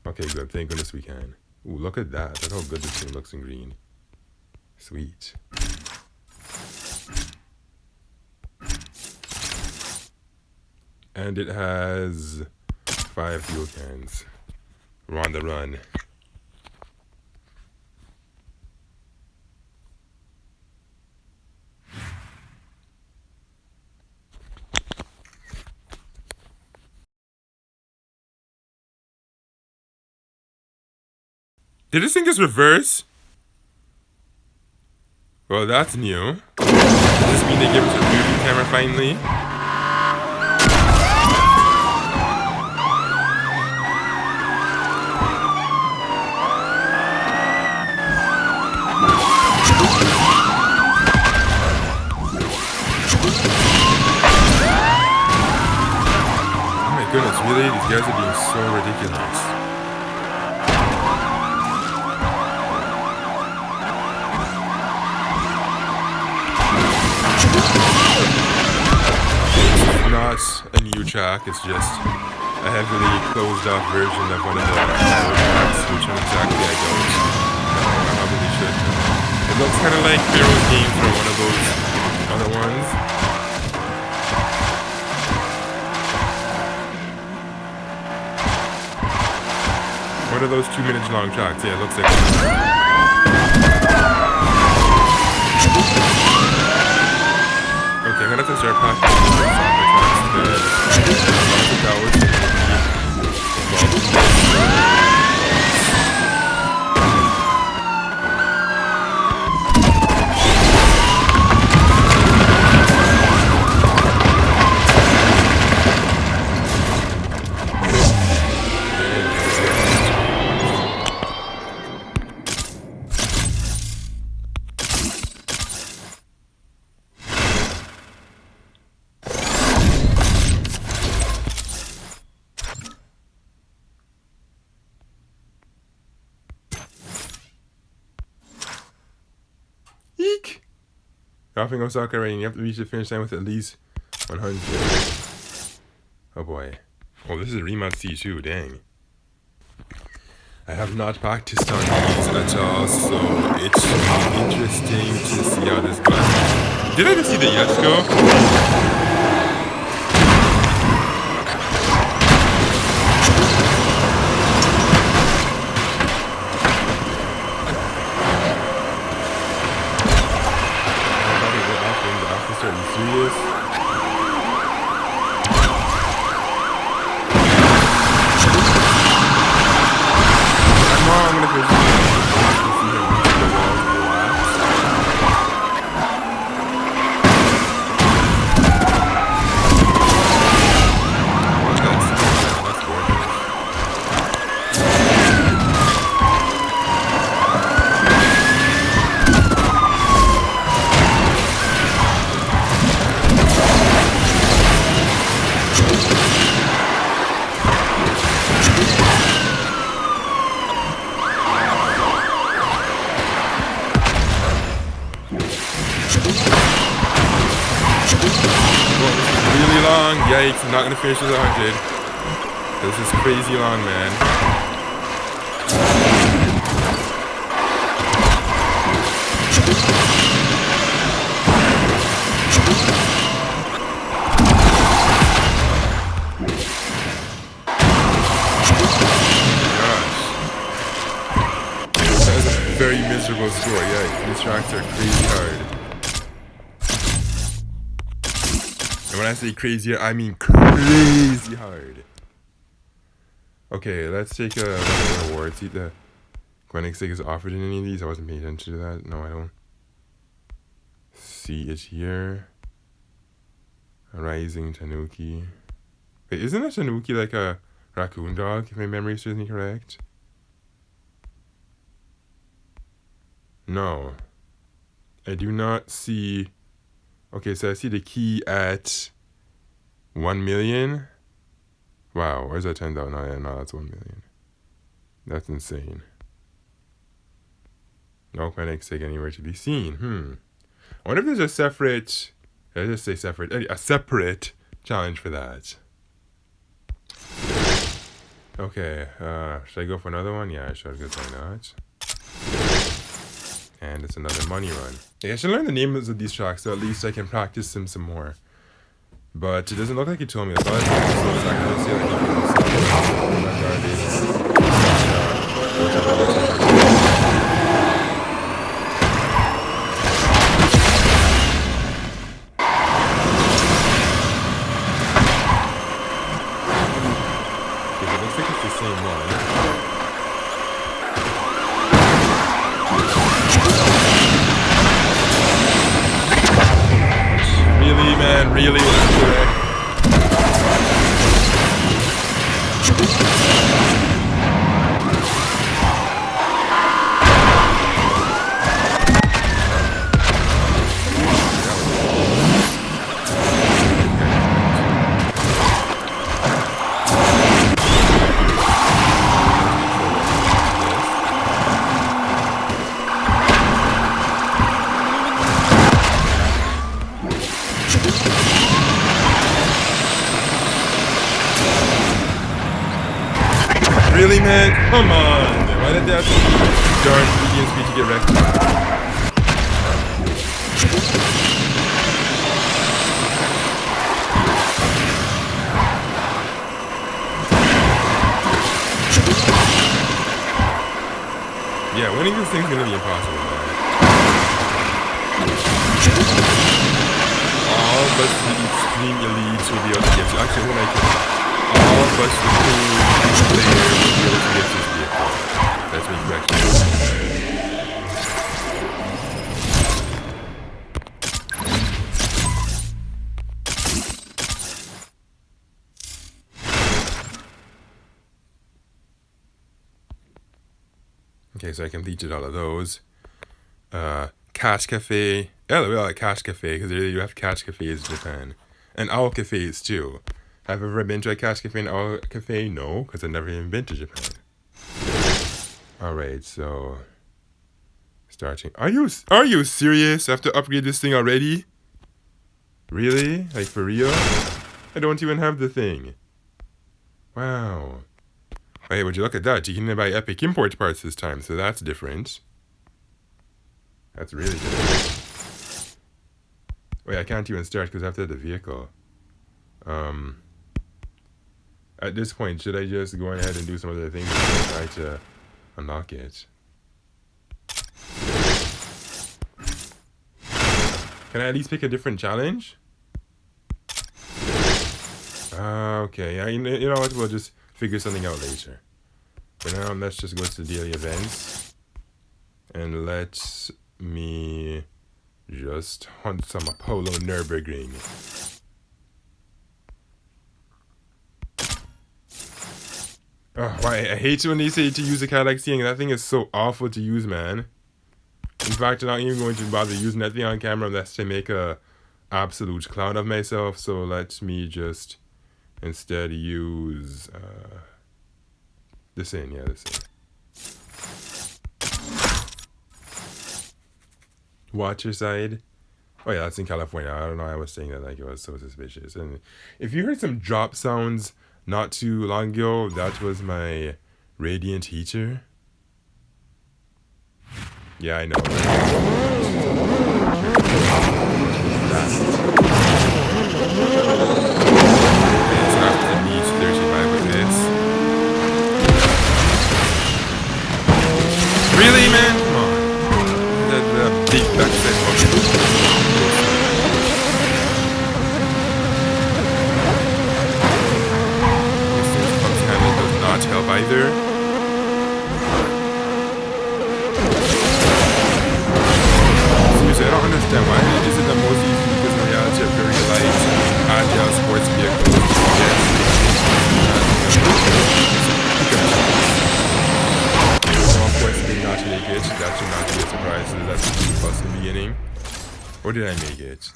Okay, good. Thank goodness we can. Ooh, look at that. Look how good this thing looks in green. Sweet. And it has 5 fuel cans. We're on the run. Did this thing just reverse? Well, that's new. Does this mean they give us a 3D camera finally? Oh my goodness, really? These guys are being so ridiculous. Not a new track, it's just a heavily closed off version of one of the tracks, which one exactly I don't know. I probably should. It looks kind of like Pharaoh's Games or one of those other ones. What are those 2 minutes long tracks? Yeah, it looks like okay, I'm gonna have to start practicing the soccer tracks because that was eek! Dropping on soccer rating, you have to reach the finish line with at least 100. Oh boy. Oh, this is a rematch C2, dang. I have not practiced on these at all, so it's interesting to see how this goes. Did I just see the yes go? Yikes, I'm not gonna finish this 100. This is crazy long, man. Gosh. That is a very miserable score, yikes. These tracks are crazy hard. And when I say crazy, I mean crazy hard. Okay, let's take a look at the awards. See if the Gwenixig is offered in any of these. I wasn't paying attention to that. No, I don't see it here. Rising Tanuki. Wait, isn't a Tanuki like a raccoon dog, if my memory serves me correct? No. I do not see Okay, so I see the key at 1 million. Wow, where's that 10,000? No, yeah, no, that's 1 million. That's insane. No clinics take anywhere to be seen. I wonder if there's a separate, I just say separate, a separate challenge for that. Okay, should I go for another one? Yeah, I should. Good, why not? And it's another money run. Yeah, I should learn the names of these tracks so at least I can practice them some more. But it doesn't look like he told me. I thought I it looks like it's the same one. Really, man? Really? Really, man? Come on! Why did that darn medium speed to get wrecked? Yeah, winning this thing's gonna be impossible, man. All but the extreme elites will be able to get you. Actually, when I can. All but the cool player will be able to get this vehicle. That's me correct. Okay, so I completed all of those. Cash Cafe. Yeah, we all like Cash Cafe because you have Cash Cafes in Japan. And Owl Cafes too. Have I ever been to a Cash Cafe and Owl Cafe? No, because I've never even been to Japan. Alright, so starting. Are you serious? I have to upgrade this thing already? Really? Like for real? I don't even have the thing. Wow. Hey, would you look at that? You can buy Epic import parts this time, so that's different. That's really different. Wait, I can't even start because I have to have the vehicle. At this point, should I just go ahead and do some other things and try to unlock it? Can I at least pick a different challenge? Okay, yeah, you know what? We'll just figure something out later. For now, let's just go to the daily events. And let me just hunt some Apollo Nürburgring. Oh, I hate when they say to use a Cadillac Seeing. That thing is so awful to use, man. In fact, I'm not even going to bother using that thing on camera unless to make a absolute clown of myself. So let me just instead use this in, yeah, this in. Watch your side. Oh yeah, that's in California. I don't know. I was saying that like it was so suspicious. And if you heard some drop sounds not too long ago, that was my radiant heater. Yeah, I know. Okay, so after the beach, 35 with this. Really, man? Come on. The big backside motion. Not help either. Seriously, I don't understand why is it that most of these vehicles in reality are very light, agile sports vehicles. Yes. So of course, did not make it. That should not be a surprise. So that's a plus in the beginning. Or did I make it?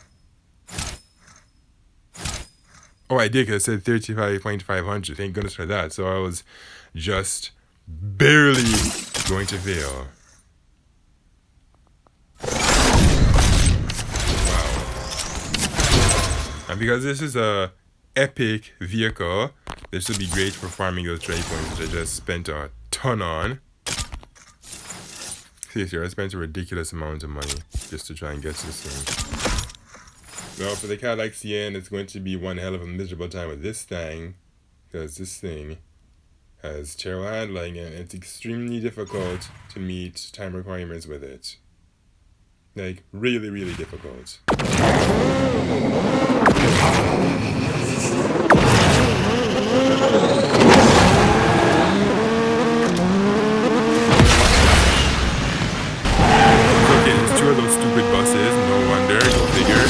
Oh, I did, because it said 35.500. Thank goodness for that. So I was just barely going to fail. Wow. And because this is a epic vehicle, this would be great for farming those trade points, which I just spent a ton on. Seriously, I spent a ridiculous amount of money just to try and get to this thing. Well, for the cat like Cien, it's going to be one hell of a miserable time with this thing, because this thing has terrible handling and it's extremely difficult to meet time requirements with it. Like, really, really difficult. Okay, there's two of those stupid buses, no wonder, go figure.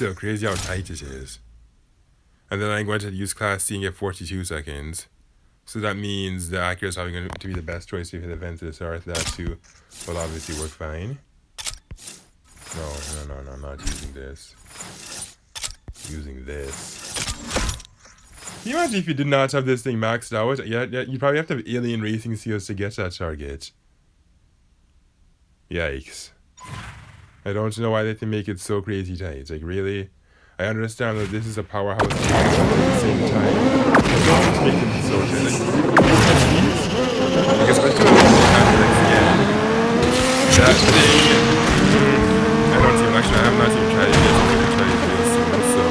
Still crazy how tight it is. And then I'm going to use Class C and get 42 seconds. So that means the accuracy is probably going to be the best choice for the event to the start. That too will obviously work fine. No, I'm not using this. Using this. Can you imagine if you did not have this thing maxed out? Yeah, you probably have to have alien racing seals to get that target. Yikes. I don't know why they can make it so crazy tight. Like, really? I understand that this is a powerhouse game, but at the same time, don't make it so tight. Like, especially when you have like, that thing. I don't even actually. I have not even tried it yet. I'm going to try it real soon. So,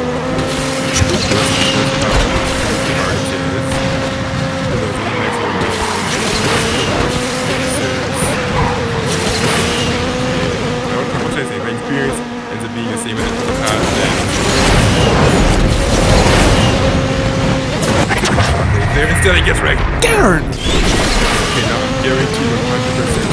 that's how hard it is. My experience ends up being the same as in the past. There, instead it gets wrecked. Darn! Okay, now I'm guaranteed 100%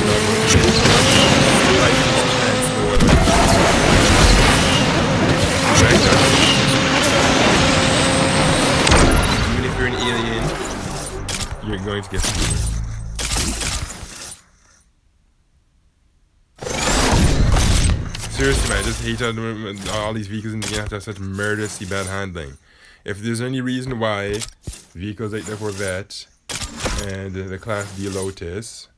even if you're an alien, you're going to get screwed. Seriously, man, I just hate how all these vehicles in the game have to have such murderously bad handling. If there's any reason why vehicles like the Corvette and the Class D Lotus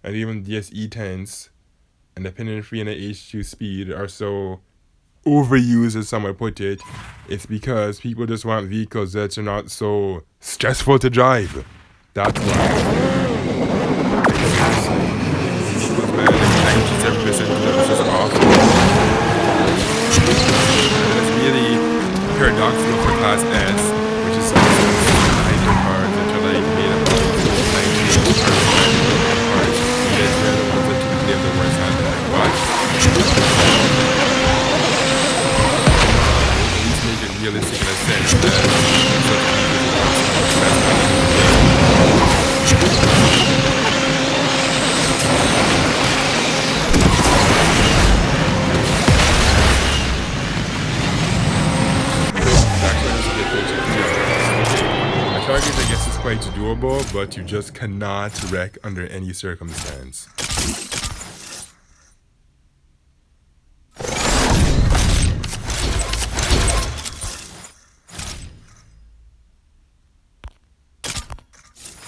and even the SE10s and the Pinion Free and the H2 Speed are so overused, as some might put it, it's because people just want vehicles that are not so stressful to drive. That's why. Vehicles, man, like 97% of them is just awful. It's really paradoxical for Class S, which is hydro cars that are like made up of parts. Yes, they're the ones that typically have the worst handling. What? At least make it realistic in a sense that such target, I guess, is quite doable, but you just cannot wreck under any circumstance.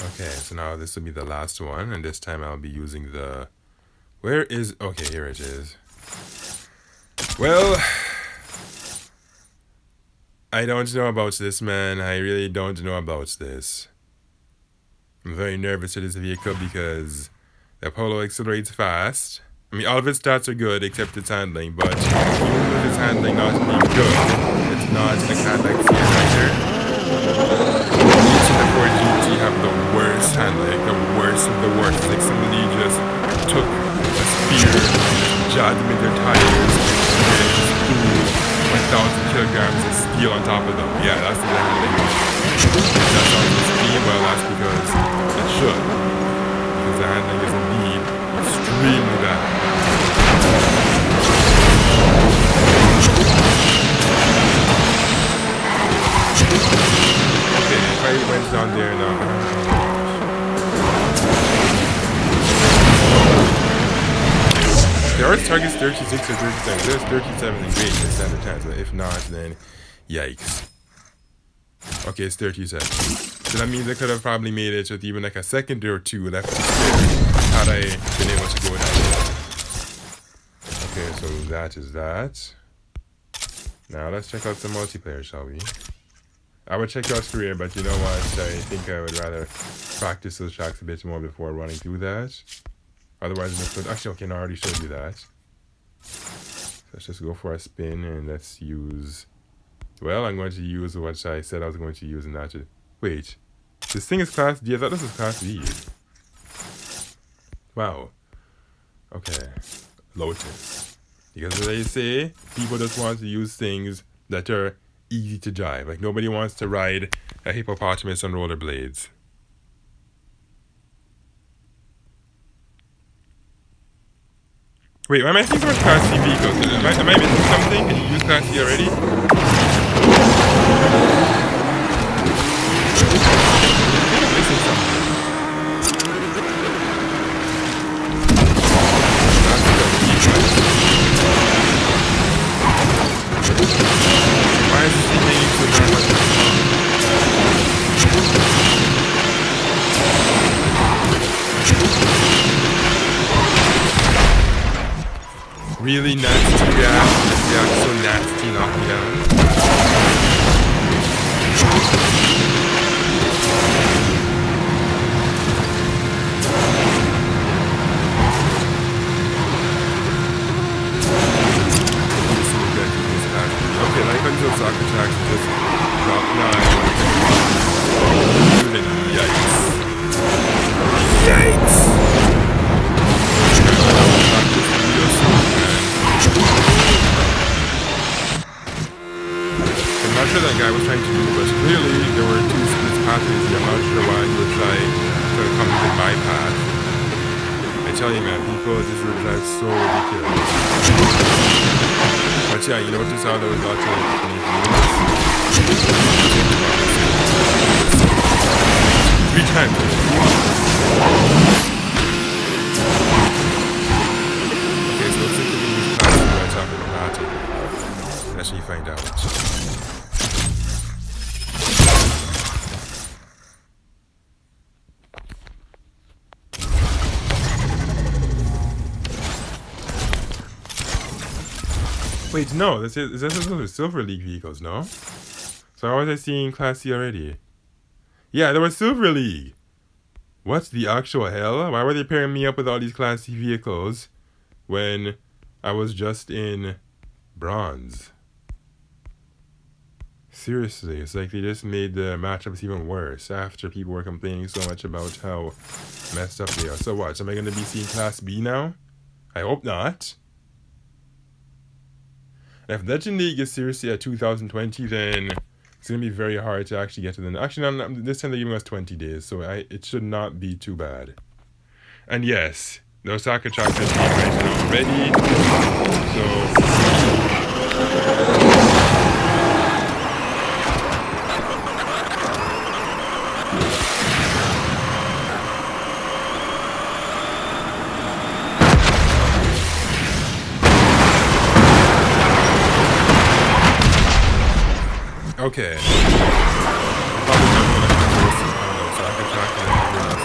Okay, so now this will be the last one, and this time I'll be using the... Where is... Okay, here it is. Well... I don't know about this, man. I really don't know about this. I'm very nervous with this vehicle because the Apollo accelerates fast. I mean, all of its stats are good except its handling, but even with its handling not being good, it's not a cat like Cien either. Each of the 4GT have the worst handling, the worst of the worst. It's like somebody just took a spear Now that's because it should. Because the handling is indeed extremely bad. Okay, if I went down there now. There are targets 36 or 37. There's 37 in great standard chance. If not, then yikes. Okay, it's 37. So that means I could have probably made it with even like a second or two left to spare had I been able to go down there. Okay, so that is that. Now let's check out some multiplayer, shall we? I would check out career, but you know what? I think I would rather practice those tracks a bit more before running through that. Otherwise, actually, okay, I already showed you that. So let's just go for a spin and let's use. Well, I'm going to use what I said I was going to use in that. Wait, this thing is class D. I thought this was class D. Wow. Okay, Lotus. Because as I say, people just want to use things that are easy to drive. Like nobody wants to ride a hippopotamus on rollerblades. Wait, why am I thinking about Class C vehicles? Am I missing something? Can you use Class C already? I think I'm missing something. Why is this thing hanging so darn much? Really nasty gas. Yeah, so nasty, knock me down. Okay, like on Guuzaka tracks, just drop 9. Yikes. Yikes! I'm not sure that guy was trying to do, but clearly there were two split pathways here. I'm not sure why he would try to come to my path. I tell you, man, people just would drive so ridiculous. But yeah, you notice how there was lots of units? 3 times. Okay, so looks like we can use classes right off of the party. Let's actually find out. Wait, no, this is Silver League vehicles, no? So how was I seeing Class C already? Yeah, there was Silver League. What the actual hell? Why were they pairing me up with all these Class C vehicles when I was just in Bronze? Seriously, it's like they just made the matchups even worse after people were complaining so much about how messed up they are. So what, am I going to be seeing Class B now? I hope not. If Legend League is seriously at 2020, then it's going to be very hard to actually get to the... Actually, this time they're giving us 20 days, so it should not be too bad. And yes, the Osaka track has been right now already, so... Okay. Probably not going to have to listen, I don't know, so I can track it and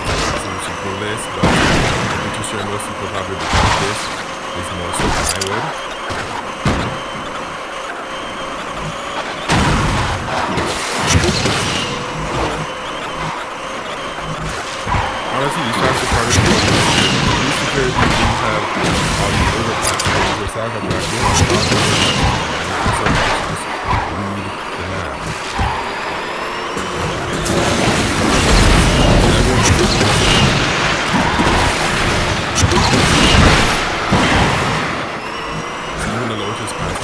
some cool list, but I'm pretty sure most people probably would track this, at least more so than I would. Honestly, these tracks are part of the these security things have all these overpasses, the Saga track, they have lots of overpasses, even the Lotus pass.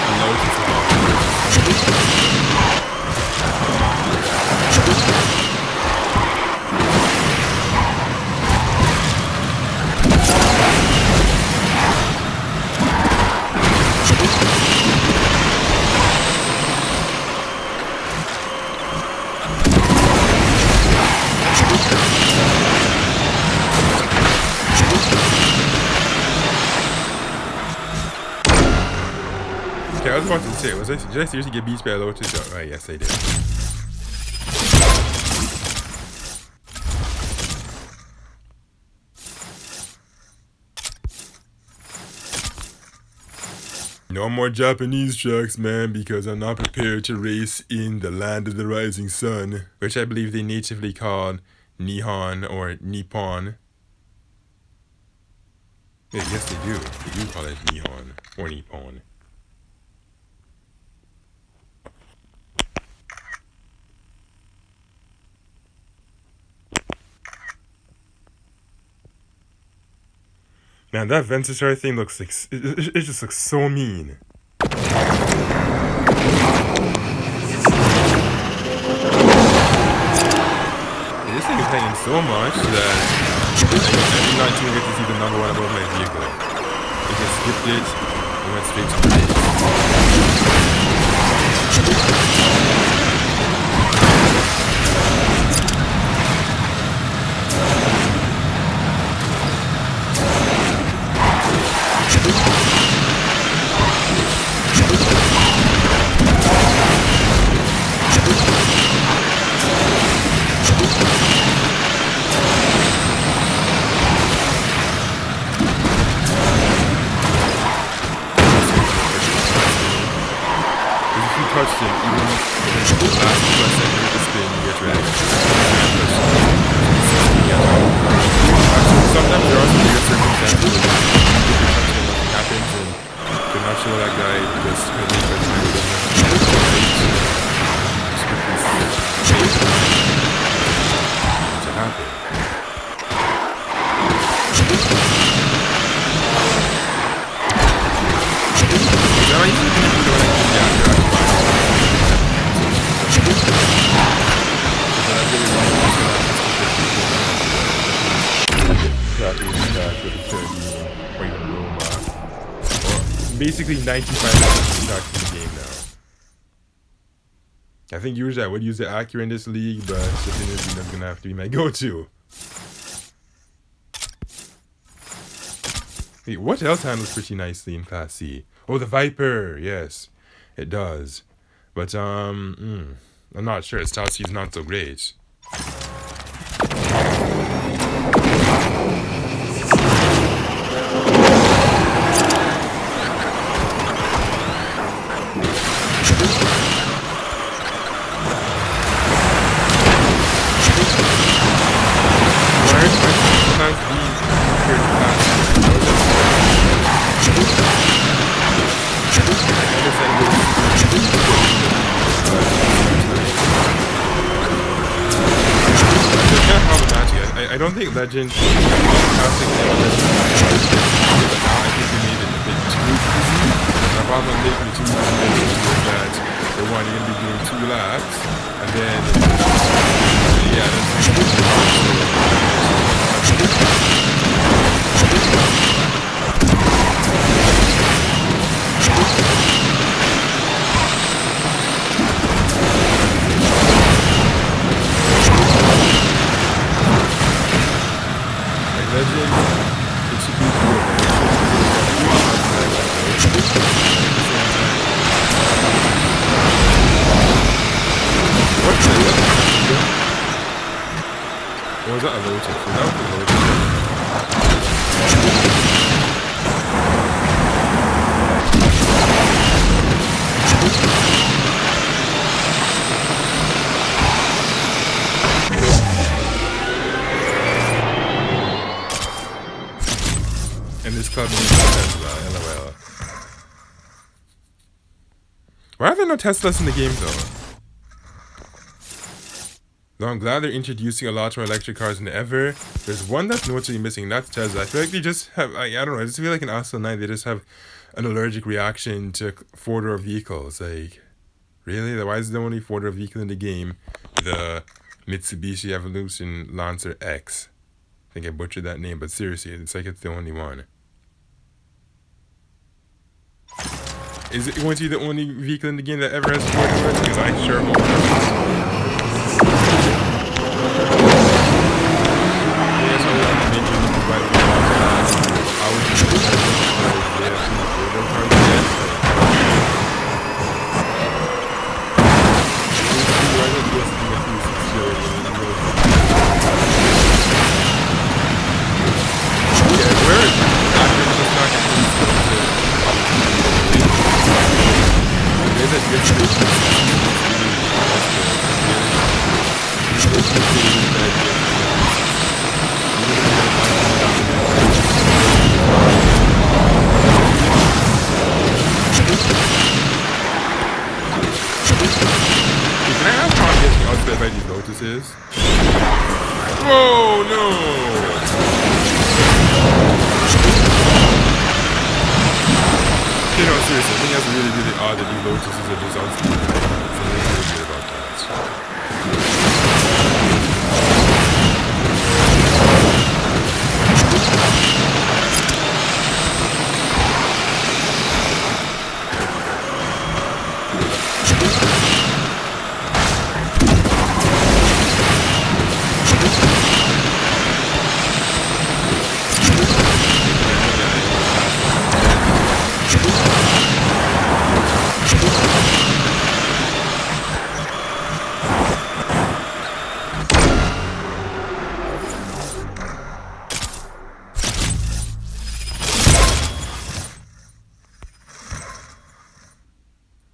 The Lotus is was about to say, did I seriously get beached by a Lotus? Oh, right, yes, I did. No more Japanese trucks, man, because I'm not prepared to race in the land of the rising sun, which I believe they natively call Nihon or Nippon. Yeah, yes, they do. They do call it Nihon or Nippon. Man, that Ventusar thing looks like it just looks so mean. This thing is hanging so much that I'm not too good to see the number one above my vehicle. It just skipped it and went straight to the base. Touched it, even the last second of the spin, you get ready. Sometimes there are some weird circumstances where nothing happens and you're not sure that guy just really to happen. Now I usually think when I get down here, basically 95% of the attacks in the game now. I think usually I would use the Acura in this league, but Sicilian is gonna have to be my go-to. Wait, what else handles pretty nicely in Class C? Oh, the Viper, yes, it does. But I'm not sure. Its top speed is not so great. I don't think Legend casting them on this, but now I think they made it a bit too easy. The problem making it too easy is that they want you're gonna be doing 2 laps, and then yeah, Legend, it should be cool. Or was that a Lotus? That was a Lotus. And this club needs a Tesla, LOL. Why are there no Teslas in the game though? Though I'm glad they're introducing a lot more electric cars than ever. There's one that's noticeably missing, and that's Tesla. I feel like they just have, I don't know, I just feel like in Asphalt 9 they just have an allergic reaction to 4-door vehicles. Like, really? Why is the only 4-door vehicle in the game the Mitsubishi Evolution Lancer X? I think I butchered that name, but seriously, it's like it's the only one. Is it going to be the only vehicle in the game that ever has 4 doors? Because I sure hope not. Can I ask how I'm getting outsped by these lotuses? Whoa, no! You know, seriously, I think that's really, really odd that these lotuses are just outspeeding. So I'm really good about that.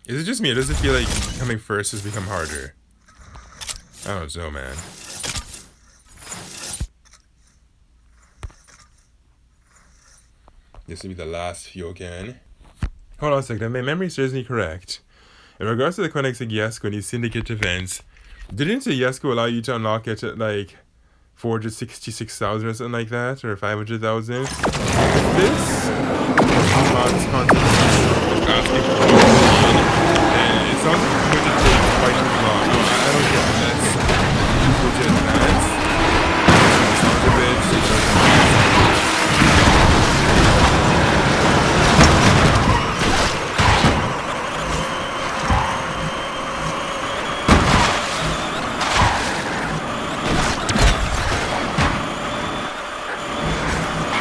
Is it just me, or does it feel like coming first has become harder? I don't know, man. This will be the last few again. Hold on a second, my memory serves me correct. In regards to the Koenigsegg Yasko and these syndicate events, didn't the Yasko allow you to unlock it at like 466,000 or something like that? Or 500,000? This? Asking for and it sounds like it's going to take quite too long. No, I don't get this. People to advance. It sounds a bit.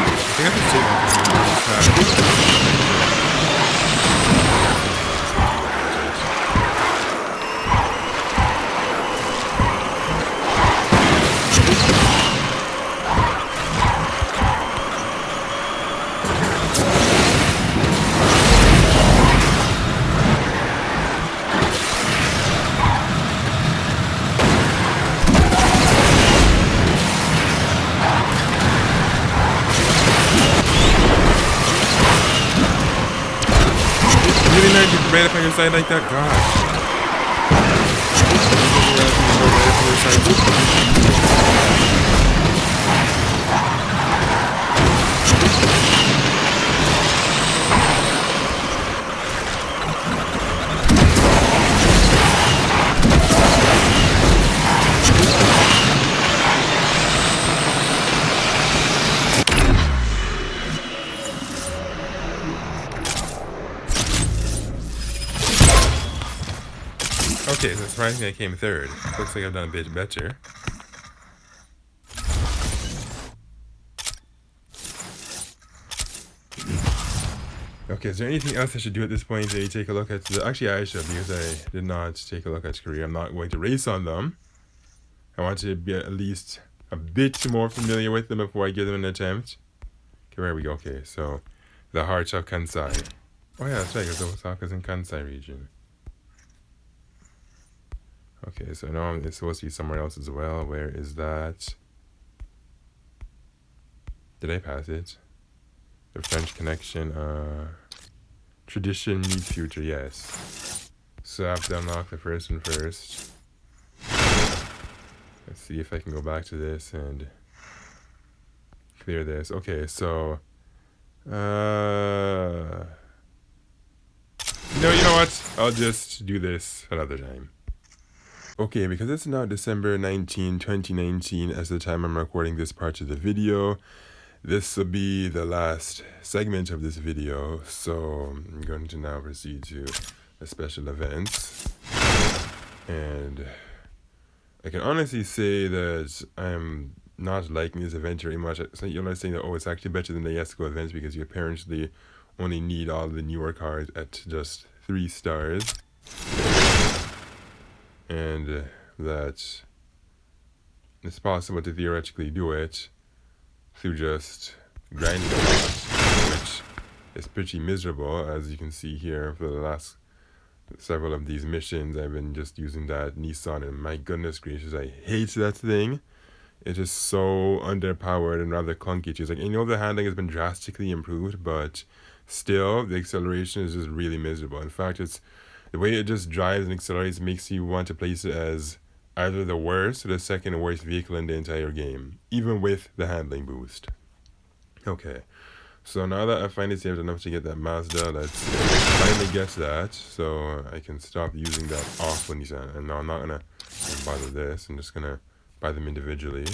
I think I have to take right up on your side like that? Gosh. Okay, so surprisingly I came third. Looks like I've done a bit better. Okay, is there anything else I should do at this point? Maybe take a look at the... Actually, I should, because I did not take a look at career. I'm not going to race on them. I want to be at least a bit more familiar with them before I give them an attempt. Okay, where we go? Okay, so the heart of Kansai. Oh yeah, that's right, because Osaka's in Kansai region. Okay, so now it's supposed to be somewhere else as well. Where is that? Did I pass it? The French Connection. Tradition meets future, yes. So I have to unlock the first one first. Let's see if I can go back to this and clear this. Okay, so... No, you know what? I'll just do this another time. Okay, because it's now December 19, 2019 as the time I'm recording this part of the video, this will be the last segment of this video, so I'm going to now proceed to the special events. And I can honestly say that I'm not liking this event very much. So you're not saying that, oh, it's actually better than the Yasko events because you apparently only need all the newer cards at just 3 stars. And that it's possible to theoretically do it through just grinding a lot, which is pretty miserable, as you can see here for the last several of these missions. I've been just using that Nissan, and my goodness gracious, I hate that thing. It's just so underpowered and rather clunky too. It's like, you know, the handling has been drastically improved, but still the acceleration is just really miserable. In fact, it's the way it just drives and accelerates makes you want to place it as either the worst or the second worst vehicle in the entire game, even with the handling boost. Okay, so now that I finally saved enough to get that Mazda, let's finally get that, so I can stop using that awful Nissan. And no, I'm not gonna bother this. I'm just gonna buy them individually.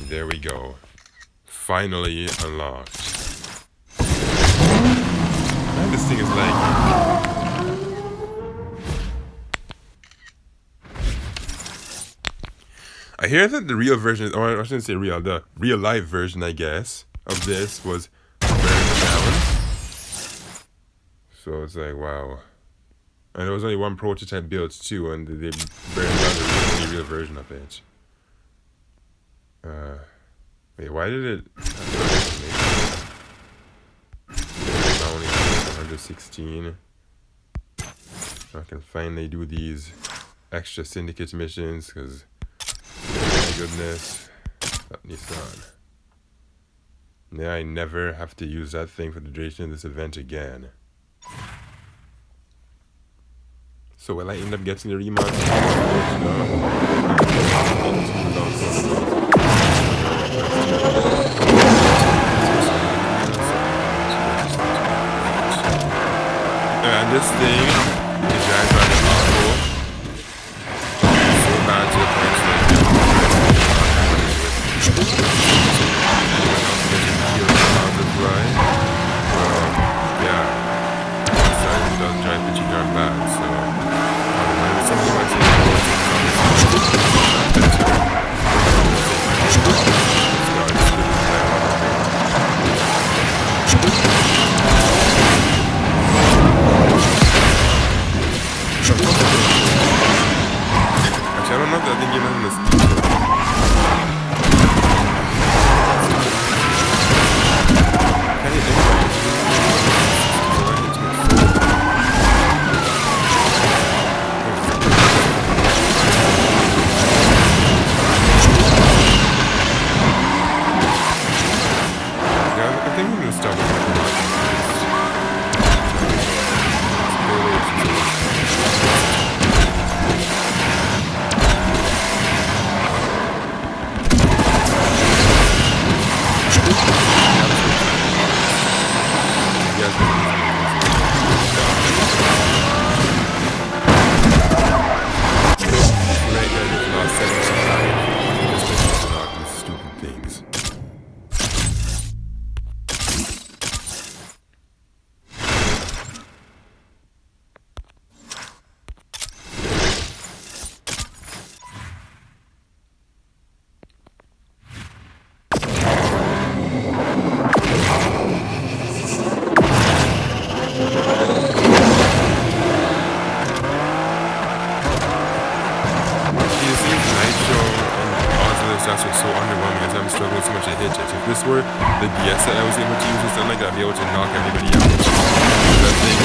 There we go. Finally unlocked. Man, this thing is like... I hear that the real version, or I shouldn't say real, the real life version, I guess, of this was burned down. So it's like, wow. And there was only one prototype built too, and they burned down the only real version of it. Wait, why did it... Now only 116. I can finally do these extra syndicate missions, because... my goodness, that Nissan. Yeah, I never have to use that thing for the duration of this event again. So will I end up getting the remod? And this thing is very, very powerful. So bad to the point that doesn't drive pretty darn bad, so something like actually, I don't know if that thing even has this. That's what's so underwhelming as I'm struggling so much to hit it. If this were the DS that I was able to use or something like that, I'd be able to knock everybody out. That thing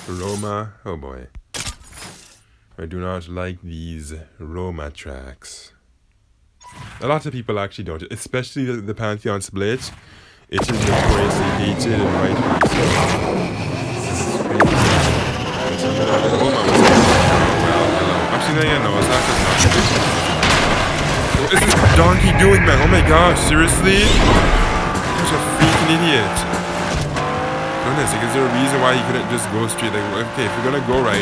Roma. Oh boy. I do not like these Roma tracks. A lot of people actually don't, especially the Pantheon split. It is notoriously hated and rightfully so. It's crazy. Roma was well, hello. Actually, no, it's not because what is this donkey doing, man? Oh my gosh, seriously? Such a freaking idiot. Goodness, like, is there a reason why he couldn't just go straight? Like, okay, if you're gonna go right,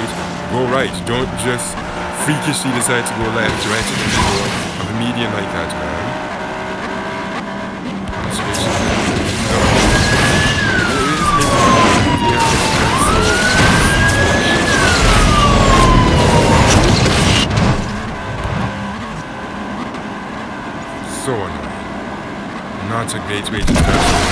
go right. Don't just freakishly decide to go left, right, in the middle of a median like that, man. So annoying. Not a great way to start.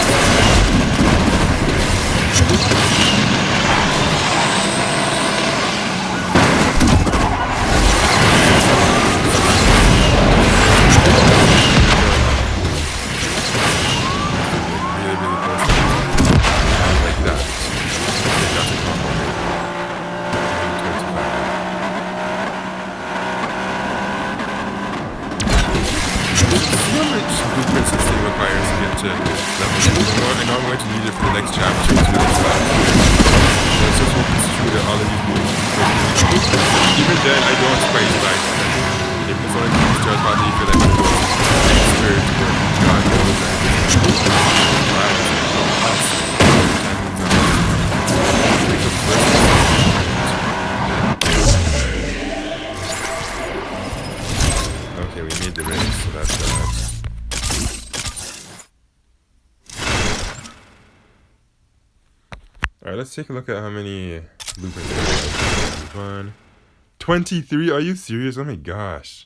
Let's take a look at how many blueprints there are. 1, 23. Are you serious? Oh my gosh.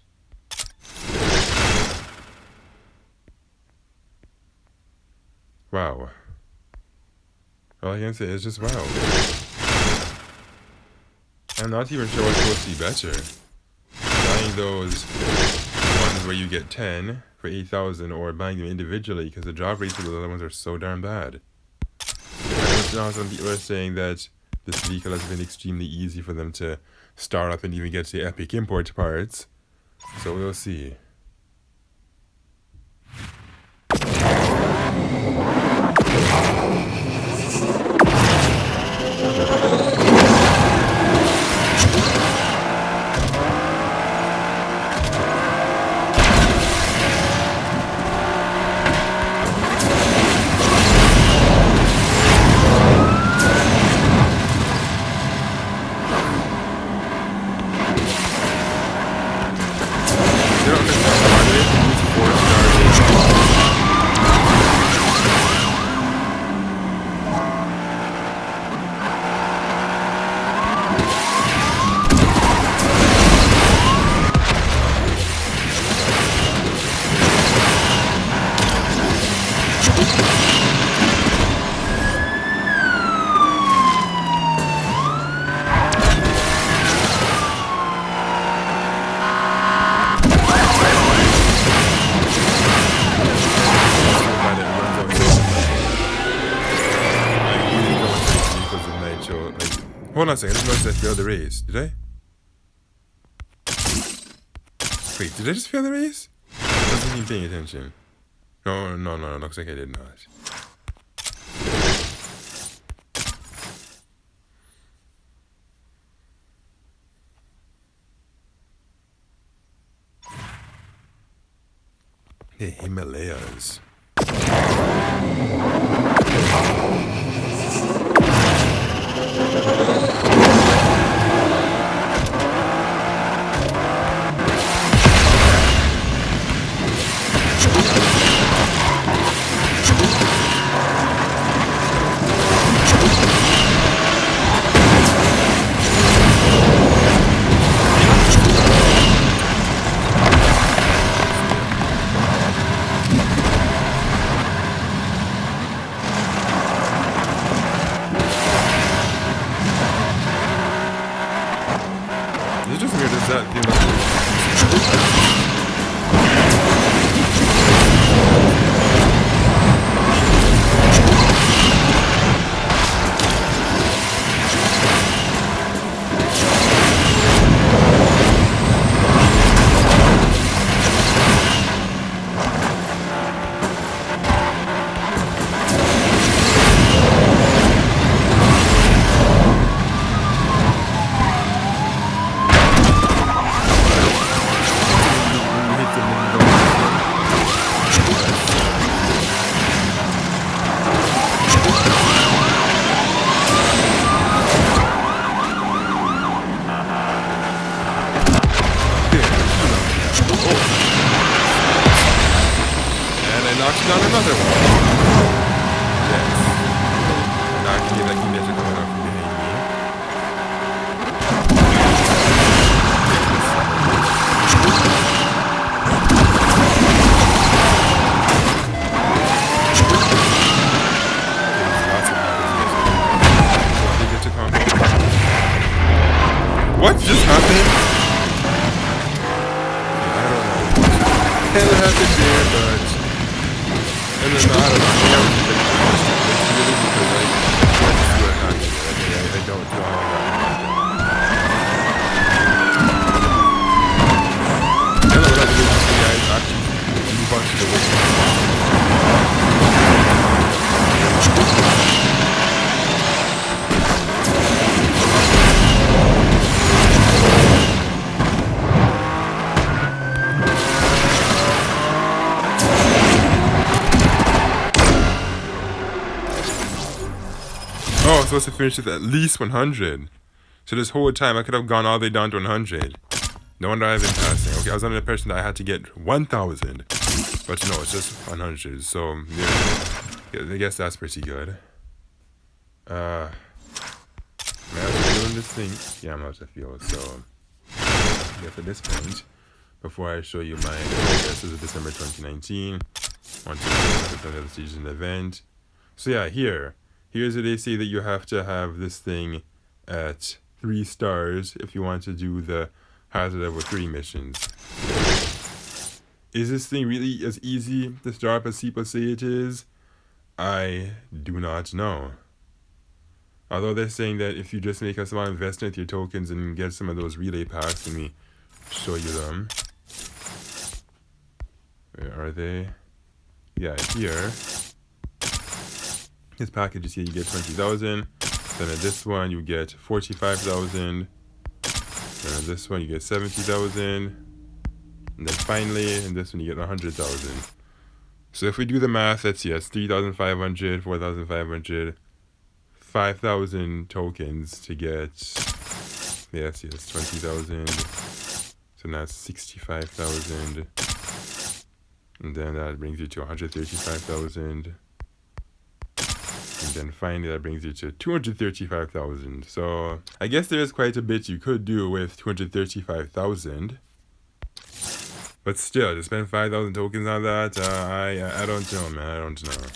Wow. All I can say is just wow. I'm not even sure what's supposed to be better. Buying those ones where you get 10 for 8,000 or buying them individually because the drop rates for the other ones are so darn bad. Now some people are saying that this vehicle has been extremely easy for them to start up and even get the epic import parts. So we'll see. Hold on a second, I just noticed I failed the race. Did I? Wait, did I just fail the race? I wasn't even paying attention. No, looks like I did not. The Himalayas. knocks down another one. Yes. Now I can hear that Kinetic coming up from behind me. What just happened? I don't know. Hell happened there, but I don't know. It's really because I can't see what happened. I don't know how that happened. I don't know what I did with the guys actually move on to the witch. Oh, I'm supposed to finish with at least 100. So this whole time I could have gone all the way down to 100. No wonder I've been passing. Okay, I was under the impression that I had to get 1,000. But no, it's just 100. So, yeah, I guess that's pretty good. Man, I was doing this thing. Yeah, I'm out of fuel. So, yeah, at this point, before I show you my progress, this is December 2019. On to the season event. So yeah, here's where they say that you have to have this thing at 3 stars if you want to do the hazard level 3 missions. Is this thing really as easy to start as people say it is? I do not know. Although they're saying that if you just make a small investment with your tokens and get some of those relay packs, let me show you them. Where are they? Yeah, here. This package is here, you get 20,000. Then in this one, you get 45,000. And in this one, you get 70,000. And then finally, in this one, you get 100,000. So if we do the math, let's see, that's 3,500, 4,500, 5,000 tokens to get, yes, 20,000. So now it's 65,000. And then that brings you to 135,000. And then finally that brings you to 235,000. So I guess there is quite a bit you could do with 235,000. But still, to spend 5,000 tokens on that, I don't know, man. I don't know.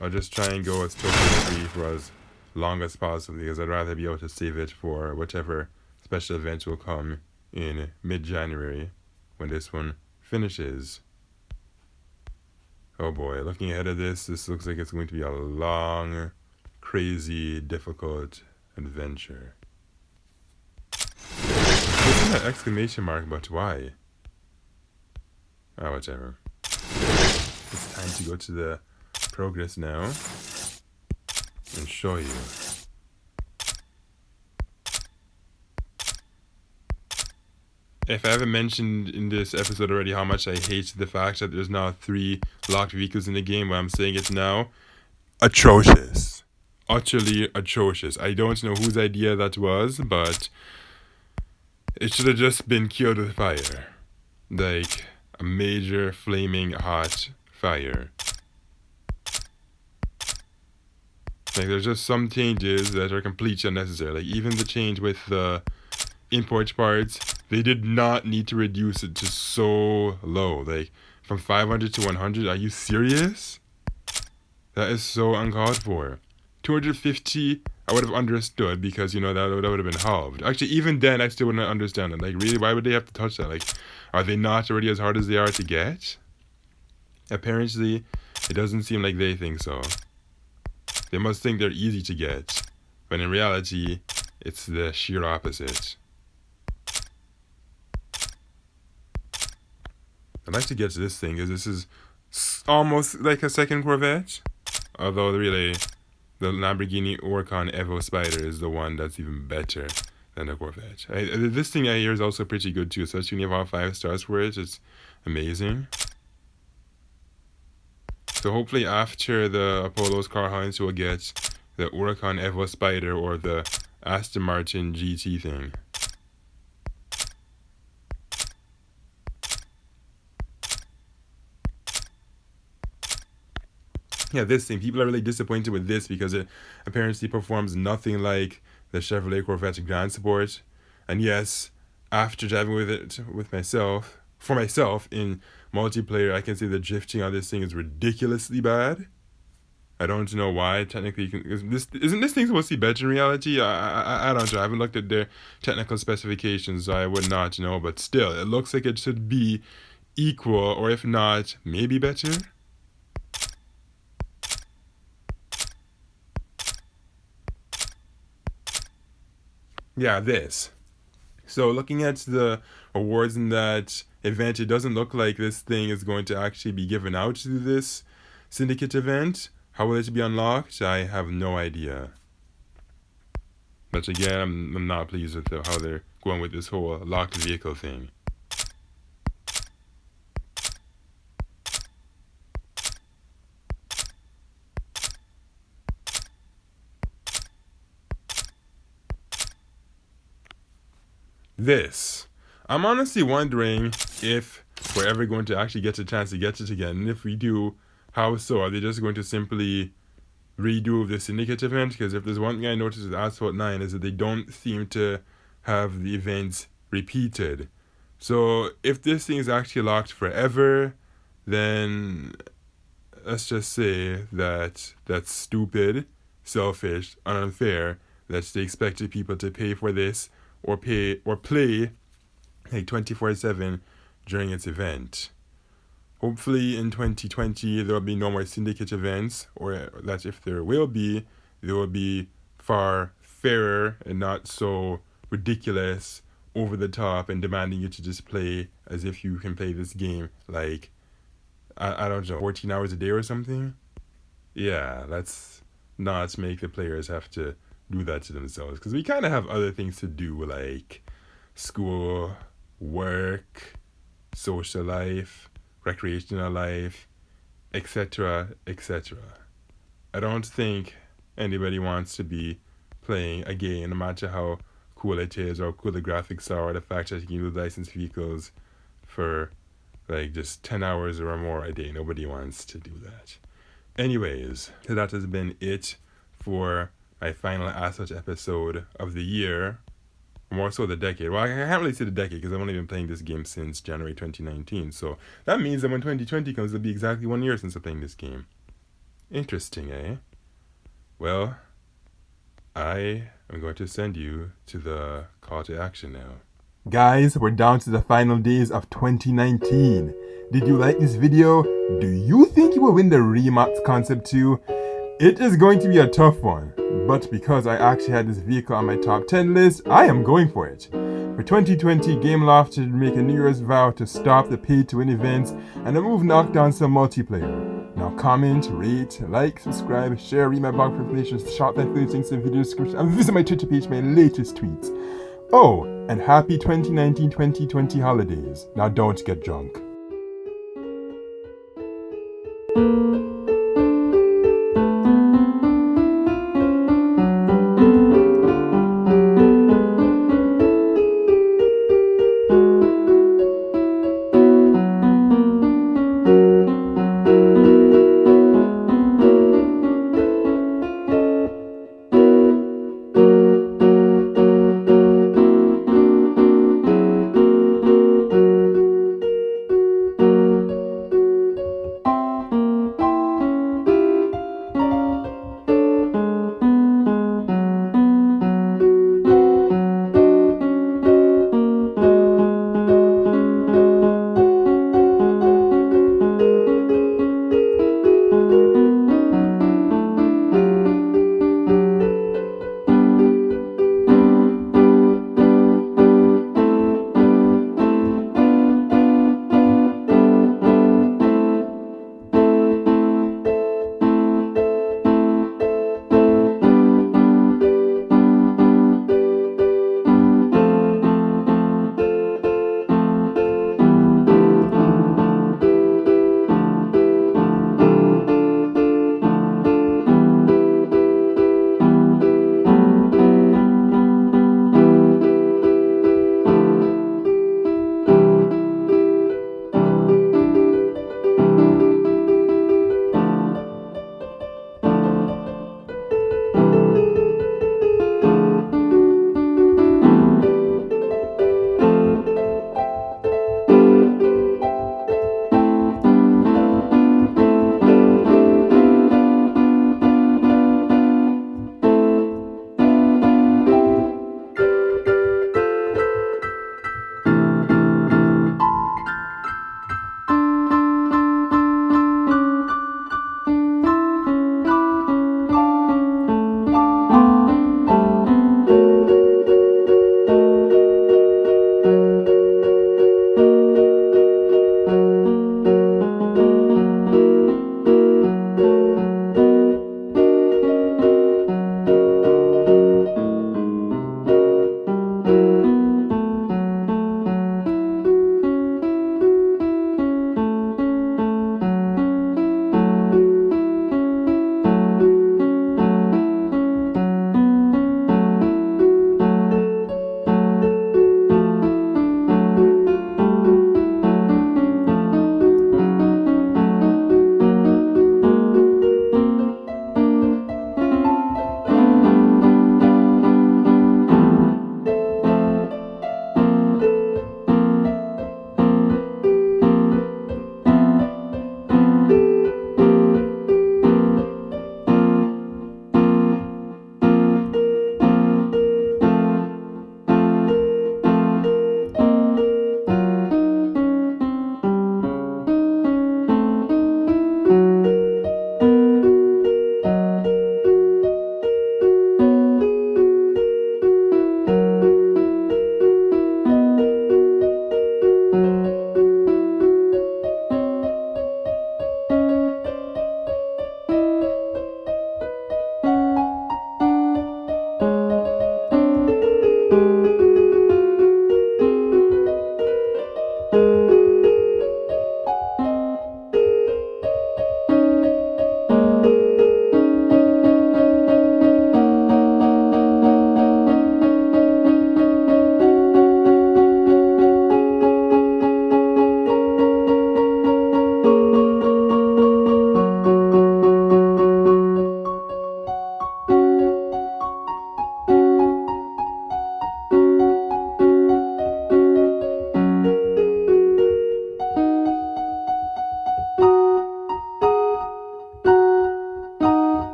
I'll just try and go as token free for as long as possible because I'd rather be able to save it for whatever special event will come in mid-January when this one finishes. Oh boy, looking ahead of this looks like it's going to be a long, crazy, difficult adventure. What's that exclamation mark, but why? Ah, whatever. It's time to go to the progress now and show you. If I haven't mentioned in this episode already how much I hate the fact that there's now 3 locked vehicles in the game, well, I'm saying it now. Atrocious. Utterly atrocious. I don't know whose idea that was, but it should have just been killed with fire. Like a major flaming hot fire. Like there's just some changes that are completely unnecessary. Like even the change with the import parts, they did not need to reduce it to so low. Like from 500 to 100. Are you serious? That is so uncalled for. 250 I would have understood because, you know, that would have been halved. Actually, even then I still wouldn't understand it. Like really, why would they have to touch that? Like, are they not already as hard as they are to get? Apparently it doesn't seem like they think so. They must think they're easy to get, when in reality it's the sheer opposite. I'd like to get to this thing because this is almost like a second Corvette. Although really, the Lamborghini Huracan Evo Spider is the one that's even better than the Corvette. This thing I hear is also pretty good too, especially when you have all 5 stars for it. It's amazing. So hopefully after the Apollo's car hunts, we'll get the Huracan Evo Spider or the Aston Martin GT thing. yeah, this thing. People are really disappointed with this because it apparently performs nothing like the Chevrolet Corvette Grand Sport. And yes, after driving with it for myself in multiplayer, I can say the drifting on this thing is ridiculously bad. I don't know why. Technically, isn't this thing supposed to be better in reality? I don't know. I haven't looked at their technical specifications, so I would not know. But still, it looks like it should be equal, or if not, maybe better. Yeah, this. So looking at the awards in that event, it doesn't look like this thing is going to actually be given out to this syndicate event. How will it be unlocked? I have no idea. But again, I'm not pleased with how they're going with this whole locked vehicle thing. This. I'm honestly wondering if we're ever going to actually get a chance to get it again. And if we do, how so? Are they just going to simply redo the syndicate event? Because if there's one thing I noticed with Asphalt 9 is that they don't seem to have the events repeated. So if this thing is actually locked forever, then let's just say that that's stupid, selfish, and unfair that they expected people to pay for this or play like 24/7 during its event. Hopefully in 2020 there will be no more syndicate events, or that if there will be, they will be far fairer and not so ridiculous, over the top, and demanding you to just play as if you can play this game like, I don't know, 14 hours a day or something. Yeah, let's not make the players have to do that to themselves, because we kind of have other things to do, like school, work, social life, recreational life, etc., etc. I don't think anybody wants to be playing a game, no matter how cool it is, or how cool the graphics are, or the fact that you can use licensed vehicles for like just 10 hours or more a day. Nobody wants to do that. Anyways, so that has been it for my final Asphalt episode of the year, more so the decade. Well, I can't really say the decade because I've only been playing this game since January 2019. So that means that when 2020 comes, it'll be exactly 1 year since I'm playing this game. Interesting, eh? Well, I am going to send you to the call to action now. Guys, we're down to the final days of 2019. Did you like this video? Do you think you will win the Remax Concept 2? It is going to be a tough one, but because I actually had this vehicle on my top 10 list, I am going for it. For 2020, Gameloft should make a New Year's vow to stop the pay-to-win events and remove knockdowns from multiplayer. Now comment, rate, like, subscribe, share, read my blog for information, shop that links in the video description, and visit my Twitter page for my latest tweets. Oh, and happy 2019-2020 holidays. Now don't get drunk.